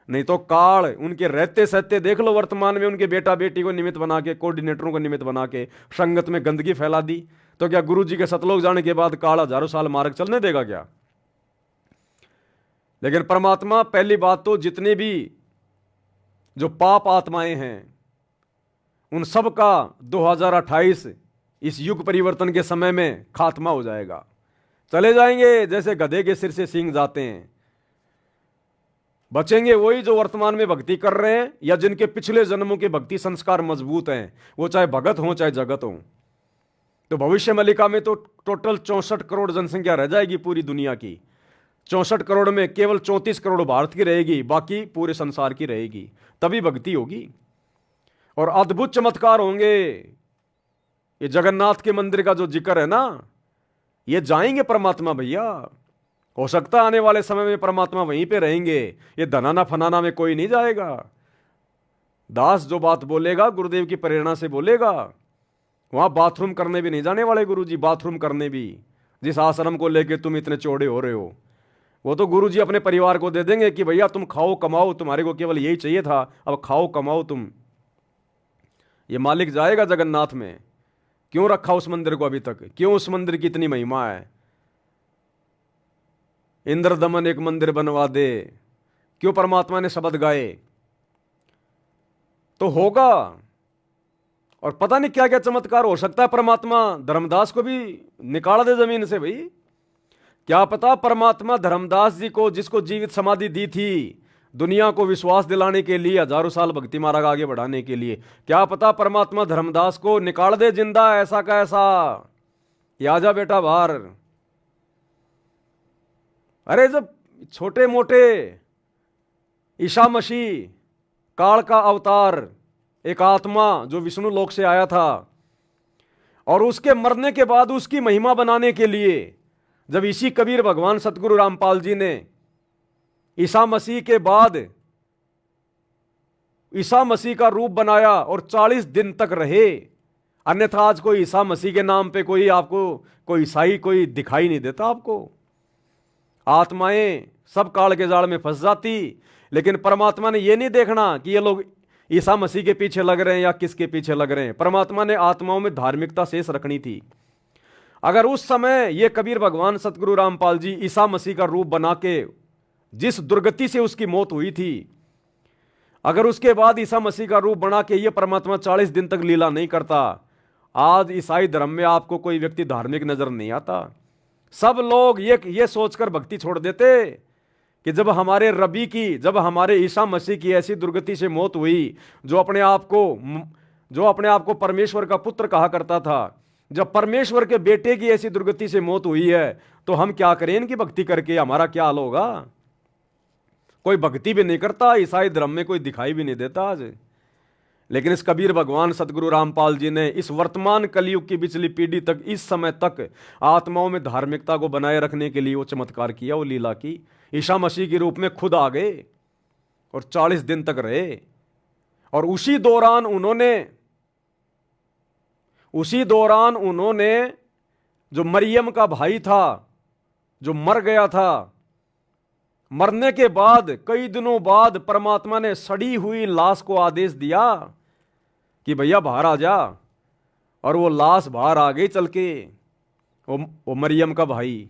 नहीं तो काल उनके रहते सहते देख लो, वर्तमान में उनके बेटा बेटी को निमित्त बना के, कोऑर्डिनेटरों को निमित्त बना के संगत में गंदगी फैला दी। तो क्या गुरु जी के सतलोक जाने के बाद काल हजारों साल मार्ग चलने देगा क्या? लेकिन परमात्मा, पहली बात तो जितने भी जो पाप आत्माएं हैं उन सब का 2028 इस युग परिवर्तन के समय में खात्मा हो जाएगा। चले जाएंगे जैसे गधे के सिर से सींग जाते हैं। बचेंगे वही जो वर्तमान में भक्ति कर रहे हैं या जिनके पिछले जन्मों के भक्ति संस्कार मजबूत हैं, वो चाहे भगत हो चाहे जगत हो। तो भविष्य मलिका में तो टोटल 64 करोड़ जनसंख्या रह जाएगी पूरी दुनिया की। 64 करोड़ में केवल 34 करोड़ भारत की रहेगी, बाकी पूरे संसार की रहेगी। तभी भक्ति होगी और अद्भुत चमत्कार होंगे। ये जगन्नाथ के मंदिर का जो जिक्र है ना, ये जाएंगे परमात्मा भैया। हो सकता है आने वाले समय में परमात्मा वहीं पे रहेंगे, ये धनाना फनाना में कोई नहीं जाएगा। दास जो बात बोलेगा गुरुदेव की प्रेरणा से बोलेगा। वहां बाथरूम करने भी नहीं जाने वाले गुरुजी, बाथरूम करने भी। जिस आश्रम को लेके तुम इतने चौड़े हो रहे हो, वो तो गुरुजी अपने परिवार को दे देंगे कि भैया तुम खाओ कमाओ, तुम्हारे को केवल यही चाहिए था, अब खाओ कमाओ तुम। ये मालिक जाएगा जगन्नाथ में। क्यों रखा उस मंदिर को अभी तक? क्यों उस मंदिर की इतनी महिमा है? इंद्र दमन एक मंदिर बनवा दे, क्यों परमात्मा ने शब्द गाए? तो होगा। और पता नहीं क्या क्या चमत्कार हो सकता है। परमात्मा धर्मदास को भी निकाल दे जमीन से भाई। क्या पता परमात्मा धर्मदास जी को, जिसको जीवित समाधि दी थी दुनिया को विश्वास दिलाने के लिए, हजारों साल भक्ति मार्ग आगे बढ़ाने के लिए, क्या पता परमात्मा धर्मदास को निकाल दे जिंदा ऐसा का ऐसा। ये आजा बेटा बाहर। अरे जब छोटे मोटे ईसा मसीह, काल का अवतार, एक आत्मा जो विष्णु लोक से आया था, और उसके मरने के बाद उसकी महिमा बनाने के लिए जब इसी कबीर भगवान सतगुरु रामपाल जी ने ईसा मसीह के बाद ईसा मसीह का रूप बनाया और 40 दिन तक रहे, अन्यथा आज कोई ईसा मसीह के नाम पे कोई आपको, कोई ईसाई कोई दिखाई नहीं देता आपको। आत्माएं सब काल के जाल में फंस जाती, लेकिन परमात्मा ने यह नहीं देखना कि ये लोग ईसा मसीह के पीछे लग रहे हैं या किसके पीछे लग रहे हैं। परमात्मा ने आत्माओं में धार्मिकता शेष रखनी थी। अगर उस समय ये कबीर भगवान सतगुरु रामपाल जी ईसा मसीह का रूप बना के, जिस दुर्गति से उसकी मौत हुई थी, अगर उसके बाद ईसा मसीह का रूप बना के ये परमात्मा 40 दिन तक लीला नहीं करता, आज ईसाई धर्म में आपको कोई व्यक्ति धार्मिक नजर नहीं आता। सब लोग ये सोचकर भक्ति छोड़ देते कि जब हमारे रबी की, जब हमारे ईसा मसीह की ऐसी दुर्गति से मौत हुई, जो अपने आप को परमेश्वर का पुत्र कहा करता था, जब परमेश्वर के बेटे की ऐसी दुर्गति से मौत हुई है, तो हम क्या करें इनकी भक्ति करके, हमारा क्या हाल होगा। कोई भक्ति भी नहीं करता, ईसाई धर्म में कोई दिखाई भी नहीं देता आज। लेकिन इस कबीर भगवान सतगुरु रामपाल जी ने इस वर्तमान कलयुग की पिछली पीढ़ी तक, इस समय तक आत्माओं में धार्मिकता को बनाए रखने के लिए वो चमत्कार किया, वो लीला की। ईसा मसीह के रूप में खुद आ गए और 40 दिन तक रहे, और उसी दौरान उन्होंने जो मरियम का भाई था, जो मर गया था, मरने के बाद कई दिनों बाद परमात्मा ने सड़ी हुई लाश को आदेश दिया कि भैया बाहर आ जा, और वो लाश बाहर आ गई चल के, वो मरियम का भाई।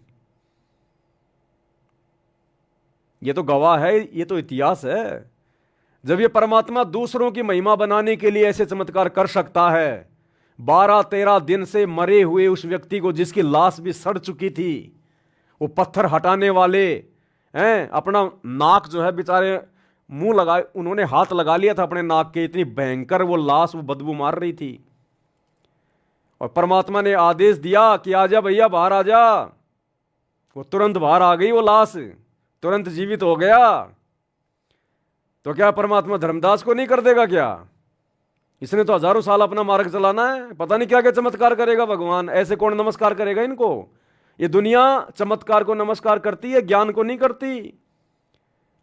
ये तो गवाह है, ये तो इतिहास है। जब ये परमात्मा दूसरों की महिमा बनाने के लिए ऐसे चमत्कार कर सकता है, 12-13 दिन से मरे हुए उस व्यक्ति को, जिसकी लाश भी सड़ चुकी थी, वो पत्थर हटाने वाले हैं, अपना नाक जो है बेचारे मुंह लगाए, उन्होंने हाथ लगा लिया था अपने नाक के, इतनी भयंकर वो लाश, वो बदबू मार रही थी, और परमात्मा ने आदेश दिया कि आजा भैया बाहर आ जा। वो तुरंत बाहर आ गई, वो लाश तुरंत जीवित हो गया। तो क्या परमात्मा धर्मदास को नहीं कर देगा क्या? इसने तो हजारों साल अपना मार्ग चलाना है, पता नहीं क्या क्या चमत्कार करेगा भगवान। ऐसे कौन नमस्कार करेगा इनको? ये दुनिया चमत्कार को नमस्कार करती है, ज्ञान को नहीं करती।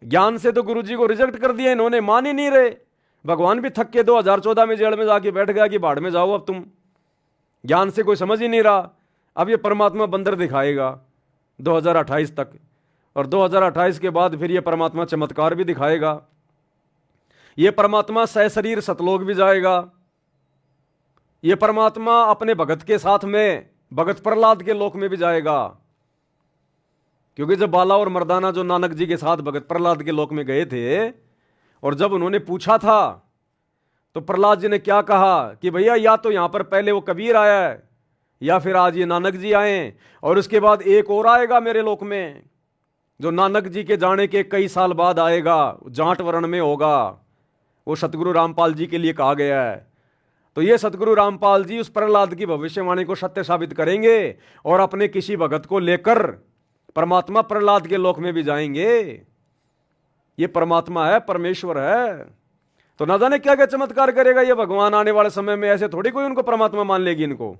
ज्ञान से तो गुरुजी को रिजेक्ट कर दिया इन्होंने, मान ही नहीं रहे। भगवान भी थक के 2014 में जेल में जाके बैठ गया कि बाढ़ में जाओ अब तुम, ज्ञान से कोई समझ ही नहीं रहा। अब ये परमात्मा बंदर दिखाएगा 2028 तक, और 2028 के बाद फिर ये परमात्मा चमत्कार भी दिखाएगा। ये परमात्मा सहशरीर सतलोक भी जाएगा। ये परमात्मा अपने भगत के साथ में भगत प्रहलाद के लोक में भी जाएगा, क्योंकि जब बाला और मर्दाना जो नानक जी के साथ भगत प्रहलाद के लोक में गए थे, और जब उन्होंने पूछा था तो प्रहलाद जी ने क्या कहा कि भैया या तो यहां पर पहले वो कबीर आया है, या फिर आज ये नानक जी आए, और उसके बाद एक और आएगा मेरे लोक में, जो नानक जी के जाने के कई साल बाद आएगा, जाट वर्ण में होगा। वो सतगुरु रामपाल जी के लिए कहा गया है। तो ये सतगुरु रामपाल जी उस प्रहलाद की भविष्यवाणी को सत्य साबित करेंगे, और अपने किसी भगत को लेकर परमात्मा प्रहलाद के लोक में भी जाएंगे। ये परमात्मा है, परमेश्वर है। तो ना जाने क्या क्या चमत्कार करेगा ये भगवान आने वाले समय में। ऐसे थोड़ी कोई उनको परमात्मा मान लेगी इनको।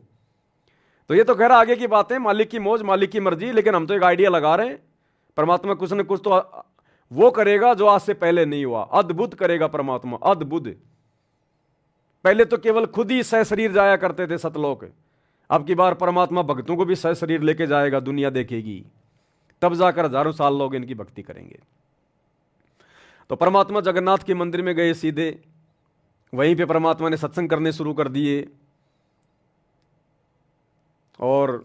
तो ये तो खैर आगे की बातें, मालिक की मौज, मालिक की मर्जी। लेकिन हम तो एक आइडिया लगा रहे हैं, परमात्मा कुछ न कुछ तो वो करेगा जो आज से पहले नहीं हुआ। अद्भुत करेगा परमात्मा, अद्भुत। पहले तो केवल खुद ही सहशरीर जाया करते थे सतलोक, अब की बार परमात्मा भक्तों को भी सहशरीर लेके जाएगा, दुनिया देखेगी, तब जाकर हजारों साल लोग इनकी भक्ति करेंगे। तो परमात्मा जगन्नाथ के मंदिर में गए सीधे, वहीं पे परमात्मा ने सत्संग करने शुरू कर दिए, और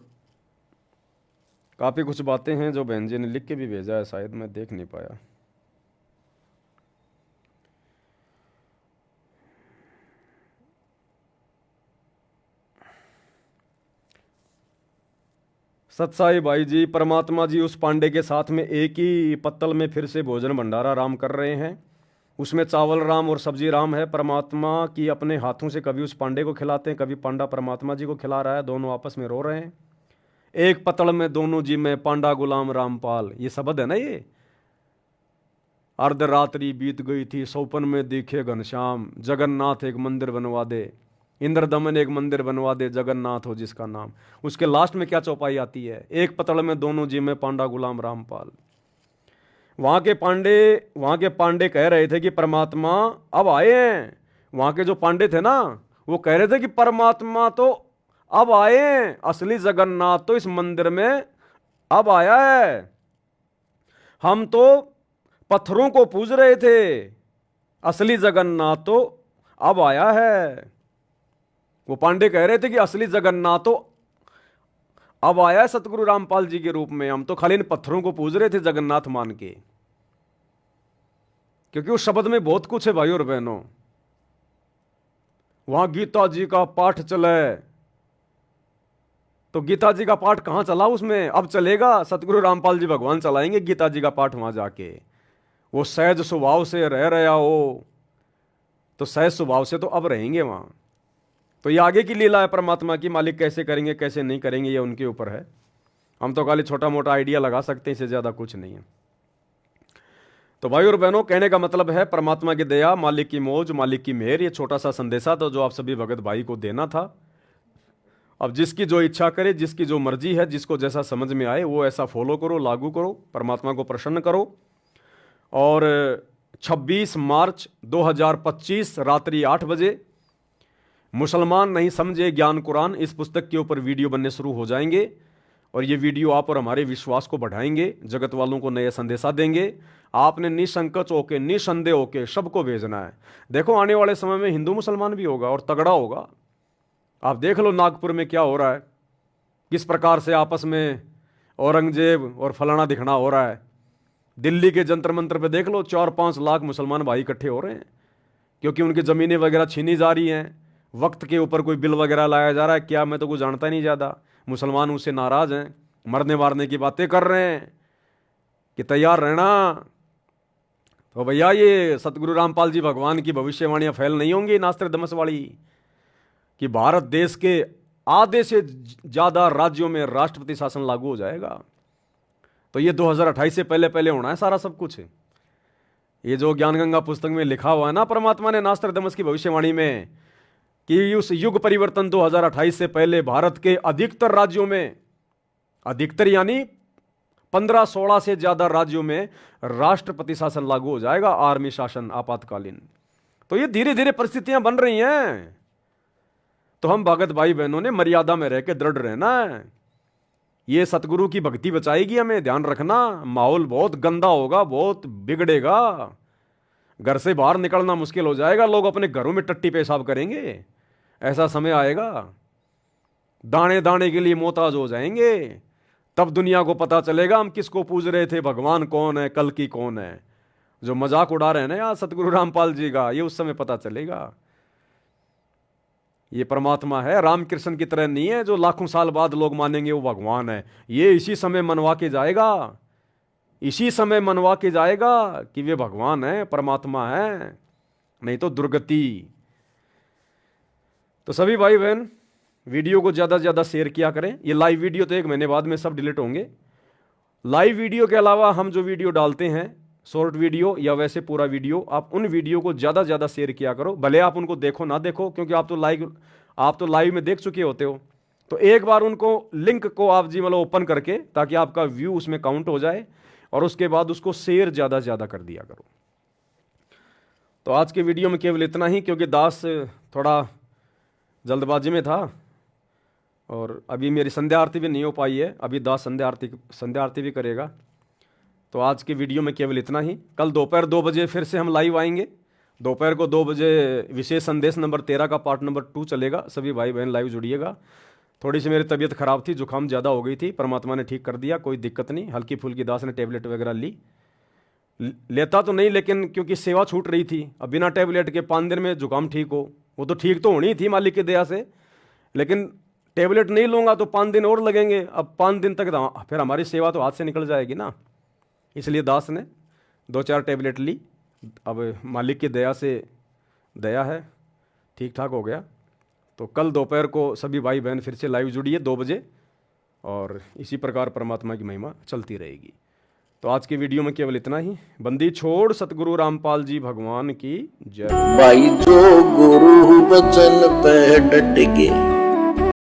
काफी कुछ बातें हैं जो बहन जी ने लिख के भी भेजा है, शायद मैं देख नहीं पाया। सतसाई भाई जी, परमात्मा जी उस पांडे के साथ में एक ही पत्तल में फिर से भोजन भंडारा राम कर रहे हैं। उसमें चावल राम और सब्जी राम है। परमात्मा की अपने हाथों से कभी उस पांडे को खिलाते हैं, कभी पांडा परमात्मा जी को खिला रहा है। दोनों आपस में रो रहे हैं। एक पतल में दोनों जी में पांडा गुलाम रामपाल, ये शब्द है ना। ये अर्धरात्रि बीत गई थी, सौपन में दिखे घनश्याम, जगन्नाथ एक मंदिर बनवा दे, इंद्रदमन एक मंदिर बनवा दे, जगन्नाथ हो जिसका नाम। उसके लास्ट में क्या चौपाई आती है? एक पतल में दोनों जी में पांडा गुलाम रामपाल। वहां के पांडे कह रहे थे कि परमात्मा अब आए हैं। वहां के जो पांडे थे ना, वो कह रहे थे कि परमात्मा तो अब आए हैं, असली जगन्नाथ तो इस मंदिर में अब आया है। हम तो पत्थरों को पूज रहे थे, असली जगन्नाथ तो अब आया है। वो पांडे कह रहे थे कि असली जगन्नाथ तो अब आया है सतगुरु रामपाल जी के रूप में। हम तो खाली इन पत्थरों को पूज रहे थे जगन्नाथ मान के, क्योंकि उस शब्द में बहुत कुछ है भाई और बहनों। वहां गीता जी का पाठ चले, तो गीता जी का पाठ कहां चला उसमें? अब चलेगा, सतगुरु रामपाल जी भगवान चलाएंगे गीता जी का पाठ वहां जाके। वो सहज स्वभाव से रह रहा हो, तो सहज स्वभाव से तो अब रहेंगे वहां। तो ये आगे की लीला है परमात्मा की, मालिक कैसे करेंगे कैसे नहीं करेंगे ये उनके ऊपर है। हम तो खाली छोटा मोटा आइडिया लगा सकते हैं, इससे ज़्यादा कुछ नहीं है। तो भाई और बहनों, कहने का मतलब है परमात्मा की दया, मालिक की मौज, मालिक की मेहर, ये छोटा सा संदेशा था जो आप सभी भगत भाई को देना था। अब जिसकी जो इच्छा करे, जिसकी जो मर्जी है, जिसको जैसा समझ में आए वो ऐसा फॉलो करो, लागू करो, परमात्मा को प्रसन्न करो। और 26 मार्च 2025 रात्रि 8 बजे मुसलमान नहीं समझे ज्ञान कुरान, इस पुस्तक के ऊपर वीडियो बनने शुरू हो जाएंगे। और ये वीडियो आप और हमारे विश्वास को बढ़ाएंगे, जगत वालों को नया संदेशा देंगे। आपने निसंकोच होके, निसंदेह होके सबको भेजना है। देखो आने वाले समय में हिंदू मुसलमान भी होगा और तगड़ा होगा। आप देख लो नागपुर में क्या हो रहा है, किस प्रकार से आपस में औरंगजेब और फलाना दिखना हो रहा है। दिल्ली के जंतर मंतर पे देख लो, 4-5 लाख मुसलमान भाई इकट्ठे हो रहे हैं, क्योंकि उनकी ज़मीनें वगैरह छीनी जा रही हैं। वक्त के ऊपर कोई बिल वगैरह लाया जा रहा है क्या, मैं तो कुछ जानता नहीं ज़्यादा। मुसलमान उससे नाराज़ हैं, मरने मारने की बातें कर रहे हैं कि तैयार रहना। तो भैया ये सतगुरु रामपाल जी भगवान की भविष्यवाणियाँ फैल नहीं होंगी नास्त्रदमस वाली, कि भारत देश के आधे से ज़्यादा राज्यों में राष्ट्रपति शासन लागू हो जाएगा। तो ये 2028 से पहले पहले होना है सारा सब कुछ। ये जो ज्ञानगंगा पुस्तक में लिखा हुआ है ना परमात्मा ने नास्त्रदमस की भविष्यवाणी में, कि उस युग परिवर्तन 2028 से पहले भारत के अधिकतर राज्यों में, अधिकतर यानी 15-16 से ज़्यादा राज्यों में राष्ट्रपति शासन लागू हो जाएगा, आर्मी शासन आपातकालीन। तो ये धीरे धीरे परिस्थितियां बन रही हैं। तो हम भगत भाई बहनों ने मर्यादा में रह के दृढ़ रहना है। ये सतगुरु की भक्ति बचाएगी हमें, ध्यान रखना। माहौल बहुत गंदा होगा, बहुत बिगड़ेगा, घर से बाहर निकलना मुश्किल हो जाएगा, लोग अपने घरों में टट्टी पेशाब करेंगे। ऐसा समय आएगा, दाने दाने के लिए मोहताज हो जाएंगे। तब दुनिया को पता चलेगा हम किसको पूज रहे थे, भगवान कौन है, कल की कौन है। जो मजाक उड़ा रहे हैं ना यार सतगुरु रामपाल जी का, ये उस समय पता चलेगा। ये परमात्मा है, रामकृष्ण की तरह नहीं है जो लाखों साल बाद लोग मानेंगे वो भगवान है। ये इसी समय मनवा के जाएगा, इसी समय मनवा के जाएगा कि वे भगवान है, परमात्मा है, नहीं तो दुर्गति। तो सभी भाई बहन वीडियो को ज़्यादा से ज़्यादा शेयर किया करें। ये लाइव वीडियो तो 1 महीने बाद में सब डिलीट होंगे। लाइव वीडियो के अलावा हम जो वीडियो डालते हैं, शॉर्ट वीडियो या वैसे पूरा वीडियो, आप उन वीडियो को ज़्यादा से ज़्यादा शेयर किया करो। भले आप उनको देखो ना देखो, क्योंकि आप तो लाइव में देख चुके होते हो। तो एक बार उनको लिंक को आप जी मतलब ओपन करके, ताकि आपका व्यू उसमें काउंट हो जाए, और उसके बाद उसको शेयर ज़्यादा से ज़्यादा कर दिया करो। तो आज के वीडियो में केवल इतना ही, क्योंकि दास थोड़ा जल्दबाजी में था और अभी मेरी संध्या आरती भी नहीं हो पाई है। अभी दास संध्या आरती भी करेगा। तो आज के वीडियो में केवल इतना ही। कल दोपहर 2 बजे फिर से हम लाइव आएंगे। दोपहर को 2 बजे विशेष संदेश नंबर 13 का पार्ट नंबर 2 चलेगा। सभी भाई बहन लाइव जुड़िएगा। थोड़ी सी मेरी तबीयत खराब थी, जुकाम ज़्यादा हो गई थी, परमात्मा ने ठीक कर दिया, कोई दिक्कत नहीं। हल्की फुल्की दास ने टेबलेट वगैरह लेता तो नहीं, लेकिन क्योंकि सेवा छूट रही थी। अब बिना टेबलेट के 5 दिन में जुकाम ठीक हो, वो तो ठीक तो होनी थी मालिक की दया से, लेकिन टेबलेट नहीं लूँगा तो 5 दिन और लगेंगे, अब 5 दिन तक फिर हमारी सेवा तो हाथ से निकल जाएगी ना। इसलिए दास ने 2-4 टेबलेट ली। अब मालिक की दया से, दया है, ठीक ठाक हो गया। तो कल दोपहर को सभी भाई बहन फिर से लाइव जुड़िए 2 बजे, और इसी प्रकार परमात्मा की महिमा चलती रहेगी। तो आज के वीडियो में केवल इतना ही। बंदी छोड़ सतगुरु रामपाल जी भगवान की जय। भाई जो गुरु वचन पे डट के